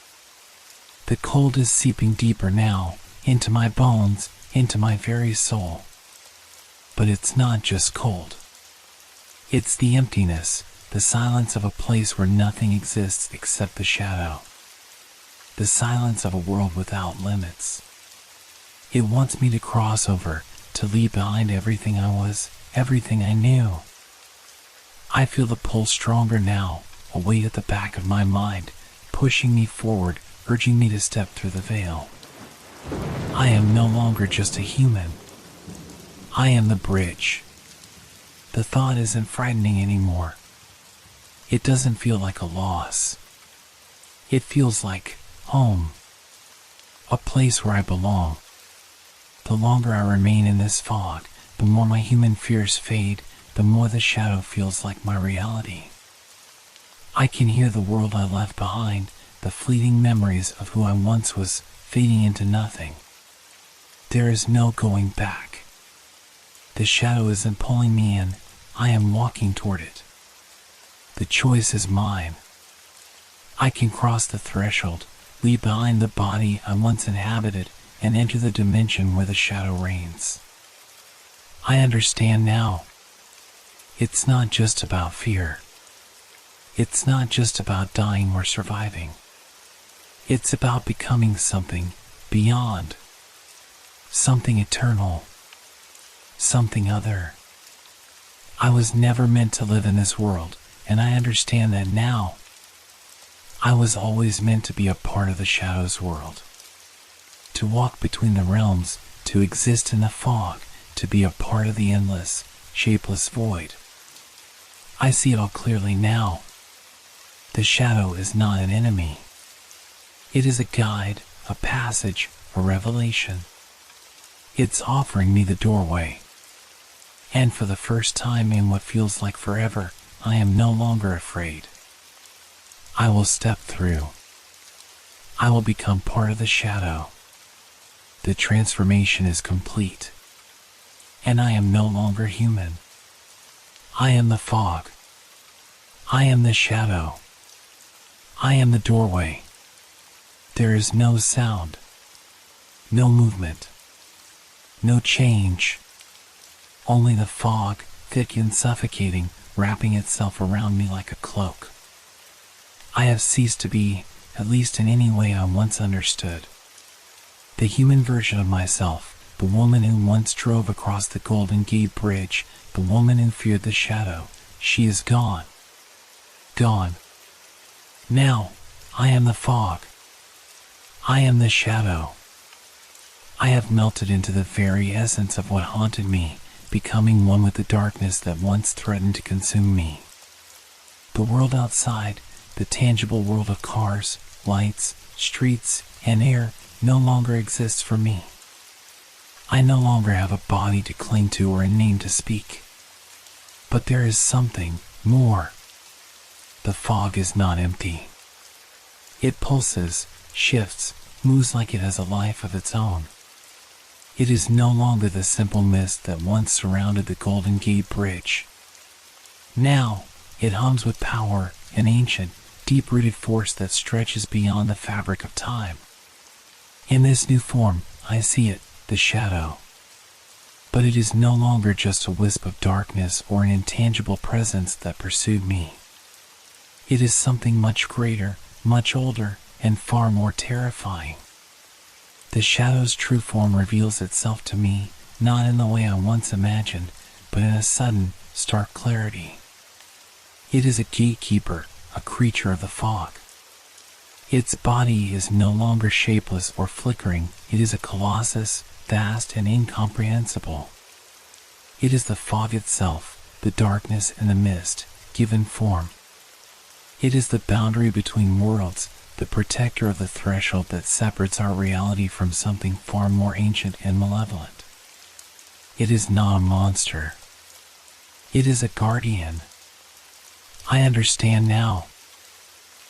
The cold is seeping deeper now, into my bones, into my very soul. But it's not just cold. It's the emptiness, the silence of a place where nothing exists except the shadow. The silence of a world without limits. It wants me to cross over, to leave behind everything I was, everything I knew. I feel the pull stronger now, a weight at the back of my mind, pushing me forward, urging me to step through the veil. I am no longer just a human. I am the bridge. The thought isn't frightening anymore. It doesn't feel like a loss. It feels like home. A place where I belong. The longer I remain in this fog, the more my human fears fade, the more the shadow feels like my reality. I can hear the world I left behind, the fleeting memories of who I once was, fading into nothing. There is no going back. The shadow isn't pulling me in, I am walking toward it. The choice is mine. I can cross the threshold, leave behind the body I once inhabited, and enter the dimension where the shadow reigns. I understand now. It's not just about fear. It's not just about dying or surviving. It's about becoming something beyond. Something eternal. Something other. I was never meant to live in this world, and I understand that now. I was always meant to be a part of the shadow's world. To walk between the realms, to exist in the fog, to be a part of the endless, shapeless void. I see it all clearly now. The shadow is not an enemy. It is a guide, a passage, a revelation. It's offering me the doorway. And for the first time in what feels like forever, I am no longer afraid. I will step through. I will become part of the shadow. The transformation is complete. And I am no longer human. I am the fog. I am the shadow. I am the doorway. There is no sound, no movement, no change. Only the fog, thick and suffocating, wrapping itself around me like a cloak. I have ceased to be, at least in any way I once understood. The human version of myself, the woman who once drove across the Golden Gate Bridge, the woman who feared the shadow, she is gone. Gone. Now, I am the fog. I am the shadow. I have melted into the very essence of what haunted me, becoming one with the darkness that once threatened to consume me. The world outside, the tangible world of cars, lights, streets, and air, no longer exists for me. I no longer have a body to cling to or a name to speak. But there is something more. The fog is not empty. It pulses, shifts, moves like it has a life of its own. It is no longer the simple mist that once surrounded the Golden Gate Bridge. Now, it hums with power, an ancient, deep-rooted force that stretches beyond the fabric of time. In this new form, I see it, the shadow. But it is no longer just a wisp of darkness or an intangible presence that pursued me. It is something much greater, much older, and far more terrifying. The shadow's true form reveals itself to me, not in the way I once imagined, but in a sudden, stark clarity. It is a gatekeeper, a creature of the fog. Its body is no longer shapeless or flickering, it is a colossus, vast and incomprehensible. It is the fog itself, the darkness and the mist, given form. It is the boundary between worlds, the protector of the threshold that separates our reality from something far more ancient and malevolent. It is not a monster. It is a guardian. I understand now.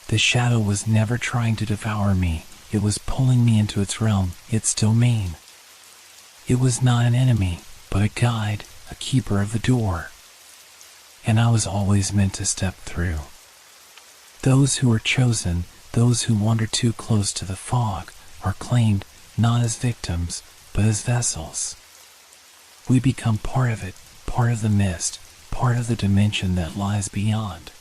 The shadow was never trying to devour me, it was pulling me into its realm, its domain. It was not an enemy, but a guide, a keeper of the door. And I was always meant to step through. Those who are chosen, those who wander too close to the fog, are claimed not as victims, but as vessels. We become part of it, part of the mist, part of the dimension that lies beyond.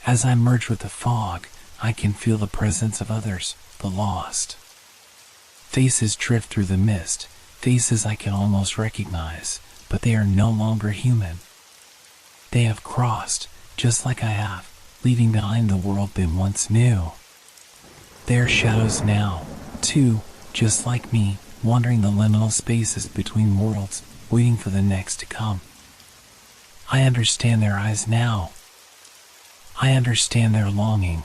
As I merge with the fog, I can feel the presence of others, the lost. Faces drift through the mist, faces I can almost recognize, but they are no longer human. They have crossed, just like I have, leaving behind the world they once knew. They are shadows now, too, just like me, wandering the liminal spaces between worlds, waiting for the next to come. I understand their eyes now. I understand their longing.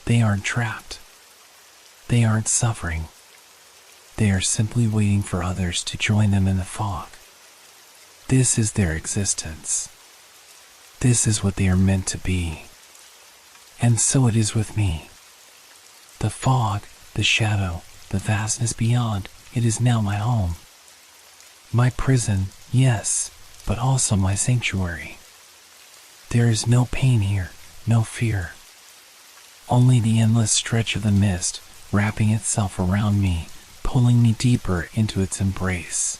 They aren't trapped. They aren't suffering. They are simply waiting for others to join them in the fog. This is their existence. This is what they are meant to be. And so it is with me. The fog, the shadow, the vastness beyond, it is now my home. My prison, yes, but also my sanctuary. There is no pain here, no fear. Only the endless stretch of the mist, wrapping itself around me, pulling me deeper into its embrace.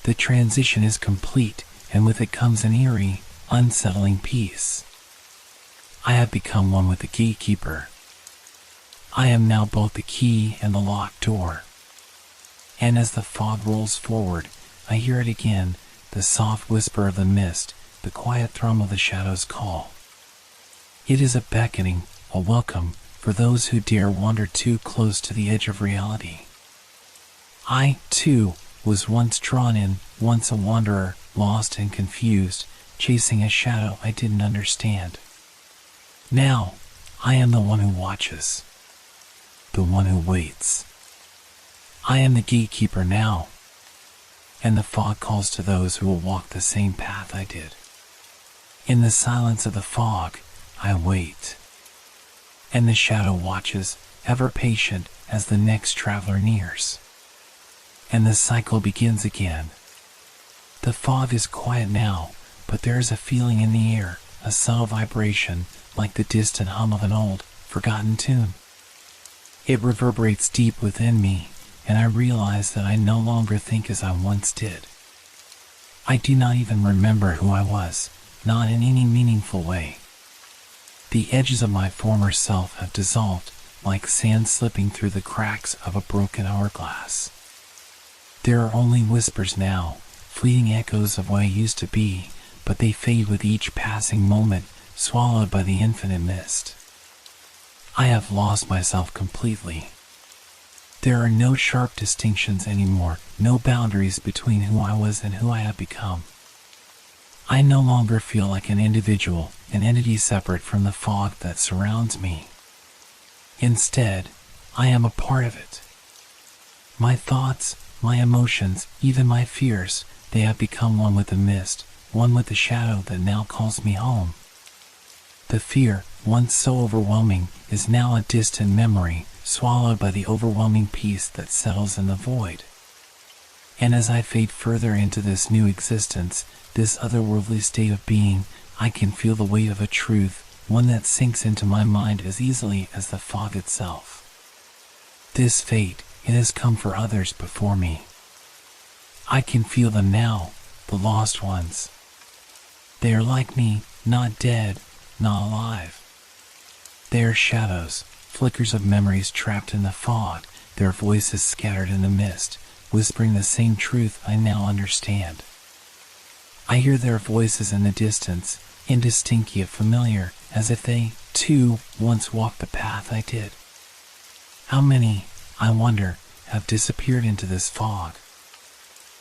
The transition is complete, and with it comes an eerie, unsettling peace. I have become one with the gatekeeper. I am now both the key and the locked door. And as the fog rolls forward, I hear it again, the soft whisper of the mist, the quiet thrum of the shadow's call. It is a beckoning, a welcome, for those who dare wander too close to the edge of reality. I, too, was once drawn in, once a wanderer, lost and confused, chasing a shadow I didn't understand. Now, I am the one who watches, the one who waits. I am the gatekeeper now, and the fog calls to those who will walk the same path I did. In the silence of the fog, I wait, and the shadow watches, ever patient as the next traveler nears. And the cycle begins again. The fog is quiet now, but there is a feeling in the air, a subtle vibration, like the distant hum of an old, forgotten tune. It reverberates deep within me, and I realize that I no longer think as I once did. I do not even remember who I was, not in any meaningful way. The edges of my former self have dissolved, like sand slipping through the cracks of a broken hourglass. There are only whispers now, fleeting echoes of what I used to be, but they fade with each passing moment, swallowed by the infinite mist. I have lost myself completely. There are no sharp distinctions anymore, no boundaries between who I was and who I have become. I no longer feel like an individual, an entity separate from the fog that surrounds me. Instead, I am a part of it. My thoughts, my emotions, even my fears, they have become one with the mist, one with the shadow that now calls me home. The fear, once so overwhelming, is now a distant memory, swallowed by the overwhelming peace that settles in the void. And as I fade further into this new existence, this otherworldly state of being, I can feel the weight of a truth, one that sinks into my mind as easily as the fog itself. This fate, it has come for others before me. I can feel them now, the lost ones. They are like me, not dead, not alive. They are shadows, flickers of memories trapped in the fog, their voices scattered in the mist, whispering the same truth I now understand. I hear their voices in the distance, indistinct yet familiar, as if they, too, once walked the path I did. How many, I wonder, have disappeared into this fog?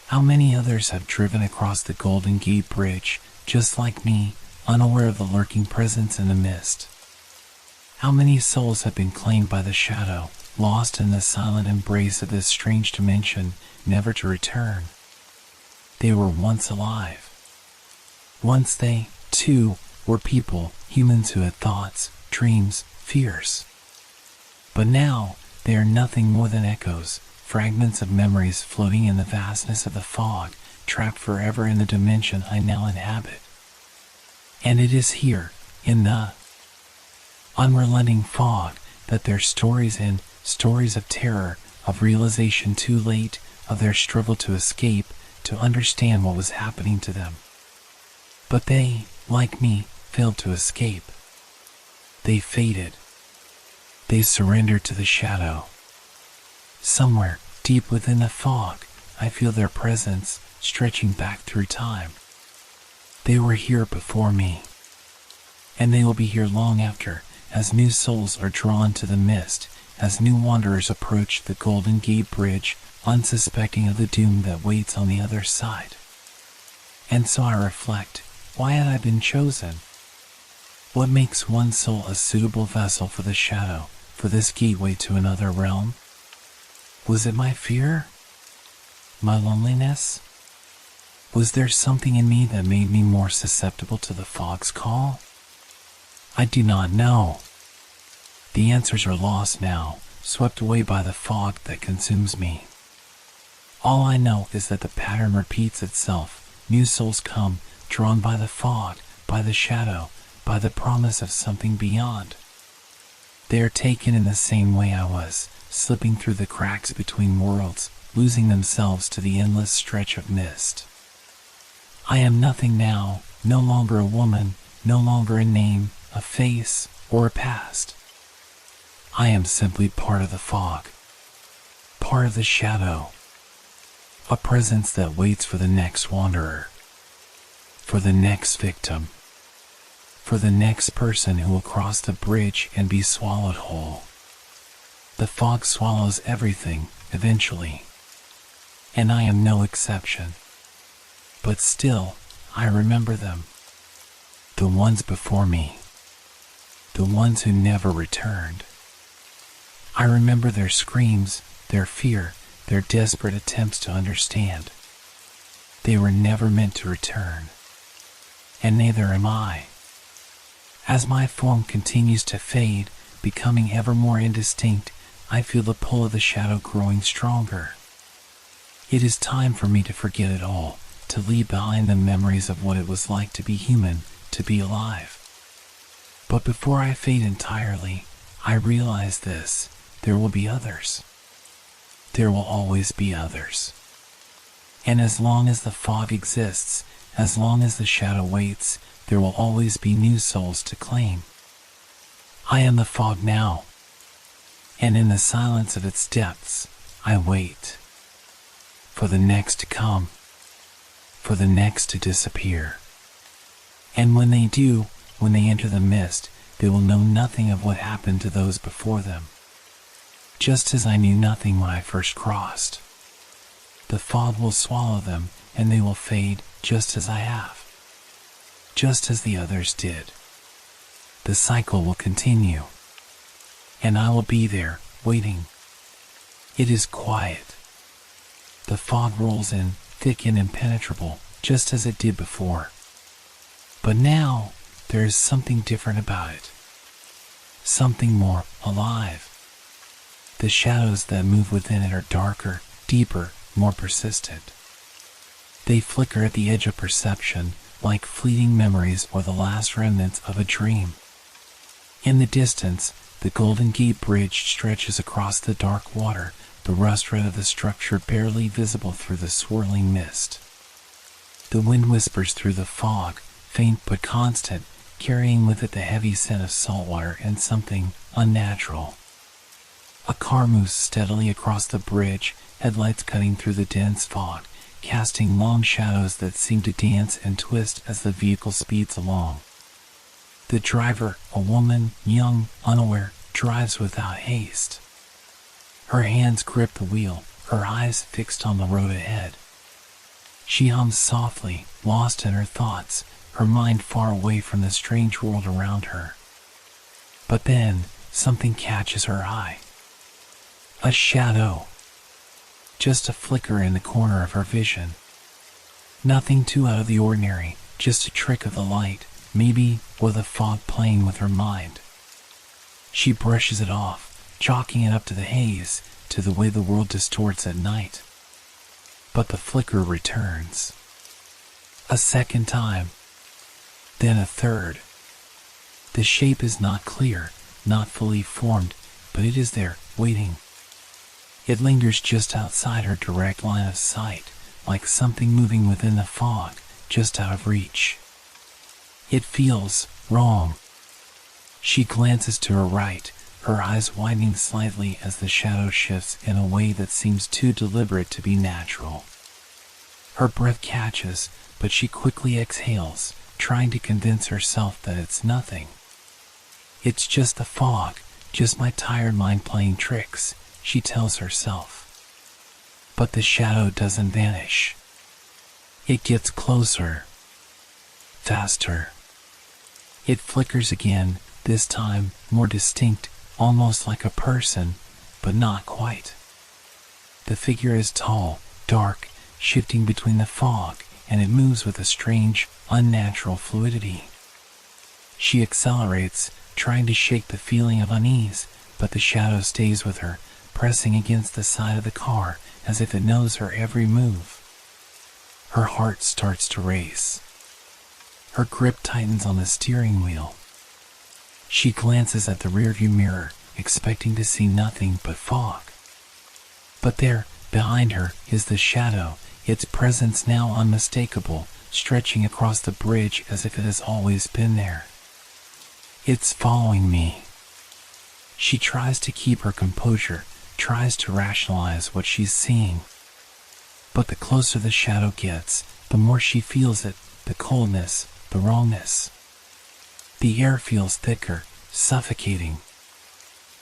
How many others have driven across the Golden Gate Bridge, just like me, unaware of the lurking presence in the mist? How many souls have been claimed by the shadow, lost in the silent embrace of this strange dimension, never to return? They were once alive. Once they, too, were people, humans who had thoughts, dreams, fears. But now, they are nothing more than echoes, fragments of memories floating in the vastness of the fog, trapped forever in the dimension I now inhabit. And it is here, in the unrelenting fog, that their stories end, stories of terror, of realization too late, of their struggle to escape, to understand what was happening to them. But they, like me, failed to escape. They faded. They surrendered to the shadow. Somewhere, deep within the fog, I feel their presence, stretching back through time. They were here before me. And they will be here long after, as new souls are drawn to the mist, as new wanderers approach the Golden Gate Bridge, unsuspecting of the doom that waits on the other side. And so I reflect, why had I been chosen? What makes one soul a suitable vessel for the shadow, for this gateway to another realm? Was it my fear? My loneliness? Was there something in me that made me more susceptible to the fog's call? I do not know. The answers are lost now, swept away by the fog that consumes me. All I know is that the pattern repeats itself. New souls come, drawn by the fog, by the shadow, by the promise of something beyond. They are taken in the same way I was, slipping through the cracks between worlds, losing themselves to the endless stretch of mist. I am nothing now, no longer a woman, no longer a name, a face, or a past. I am simply part of the fog, part of the shadow, a presence that waits for the next wanderer, for the next victim, for the next person who will cross the bridge and be swallowed whole. The fog swallows everything, eventually, and I am no exception. But still, I remember them, the ones before me, the ones who never returned. I remember their screams, their fear, their desperate attempts to understand. They were never meant to return, and neither am I. As my form continues to fade, becoming ever more indistinct, I feel the pull of the shadow growing stronger. It is time for me to forget it all, to leave behind the memories of what it was like to be human, to be alive. But before I fade entirely, I realize this. there will be others. There will always be others. And as long as the fog exists, as long as the shadow waits, there will always be new souls to claim. I am the fog now, and in the silence of its depths, I wait for the next to come, for the next to disappear. And when they do, when they enter the mist, they will know nothing of what happened to those before them. Just as I knew nothing when I first crossed. The fog will swallow them, and they will fade just as I have. Just as the others did. The cycle will continue. And I will be there, waiting. It is quiet. The fog rolls in, thick and impenetrable, just as it did before. But now, there is something different about it. Something more alive. The shadows that move within it are darker, deeper, more persistent. They flicker at the edge of perception, like fleeting memories or the last remnants of a dream. In the distance, the Golden Gate Bridge stretches across the dark water, the rust red of the structure barely visible through the swirling mist. The wind whispers through the fog, faint but constant, carrying with it the heavy scent of salt water and something unnatural. A car moves steadily across the bridge, headlights cutting through the dense fog, casting long shadows that seem to dance and twist as the vehicle speeds along. The driver, a woman, young, unaware, drives without haste. Her hands grip the wheel, her eyes fixed on the road ahead. She hums softly, lost in her thoughts, her mind far away from the strange world around her. But then, something catches her eye. A shadow. Just a flicker in the corner of her vision. Nothing too out of the ordinary, just a trick of the light, maybe, or the fog playing with her mind. She brushes it off, chalking it up to the haze, to the way the world distorts at night. But the flicker returns. A second time. Then a third. The shape is not clear, not fully formed, but it is there, waiting. It lingers just outside her direct line of sight, like something moving within the fog, just out of reach. It feels wrong. She glances to her right, her eyes widening slightly as the shadow shifts in a way that seems too deliberate to be natural. Her breath catches, but she quickly exhales, trying to convince herself that it's nothing. It's just the fog, just my tired mind playing tricks, she tells herself. But the shadow doesn't vanish. It gets closer. Faster. It flickers again, this time more distinct, almost like a person, but not quite. The figure is tall, dark, shifting between the fog, and it moves with a strange, unnatural fluidity. She accelerates, trying to shake the feeling of unease, but the shadow stays with her, pressing against the side of the car as if it knows her every move. Her heart starts to race. Her grip tightens on the steering wheel. She glances at the rearview mirror, expecting to see nothing but fog. But there, behind her, is the shadow, its presence now unmistakable, stretching across the bridge as if it has always been there. It's following me. She tries to keep her composure, tries to rationalize what she's seeing. But the closer the shadow gets, the more she feels it, the coldness, the wrongness. The air feels thicker, suffocating.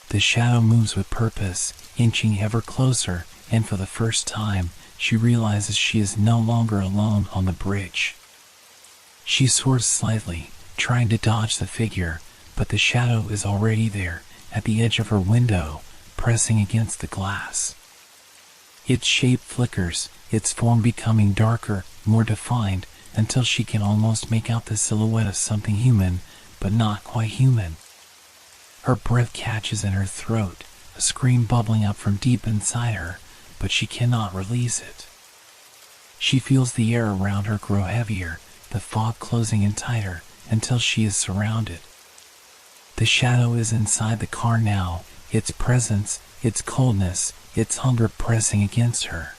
The shadow moves with purpose, inching ever closer, and for the first time, she realizes she is no longer alone on the bridge. She swerves slightly, trying to dodge the figure, but the shadow is already there, at the edge of her window, pressing against the glass. Its shape flickers, its form becoming darker, more defined, until she can almost make out the silhouette of something human, but not quite human. Her breath catches in her throat, a scream bubbling up from deep inside her, but she cannot release it. She feels the air around her grow heavier, the fog closing in tighter, until she is surrounded. The shadow is inside the car now, its presence, its coldness, its hunger pressing against her.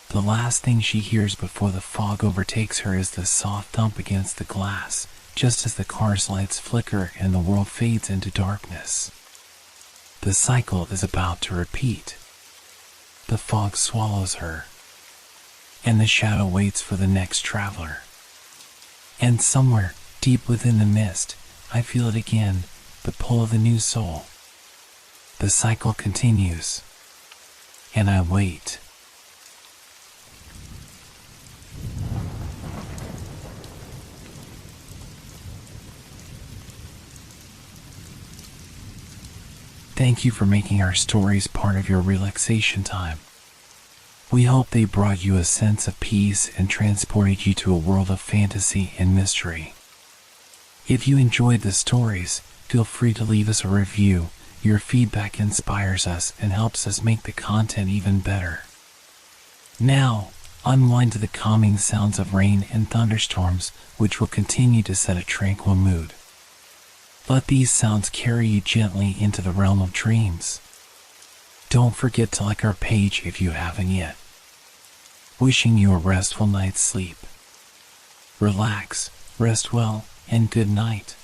The last thing she hears before the fog overtakes her is the soft thump against the glass, just as the car's lights flicker and the world fades into darkness. The cycle is about to repeat. The fog swallows her, and the shadow waits for the next traveler. And somewhere, deep within the mist, I feel it again, the pull of the new soul. The cycle continues, and I wait. Thank you for making our stories part of your relaxation time. We hope they brought you a sense of peace and transported you to a world of fantasy and mystery. If you enjoyed the stories, feel free to leave us a review. Your feedback inspires us and helps us make the content even better. Now, unwind to the calming sounds of rain and thunderstorms, which will continue to set a tranquil mood. Let these sounds carry you gently into the realm of dreams. Don't forget to like our page if you haven't yet. Wishing you a restful night's sleep. Relax, rest well, and good night.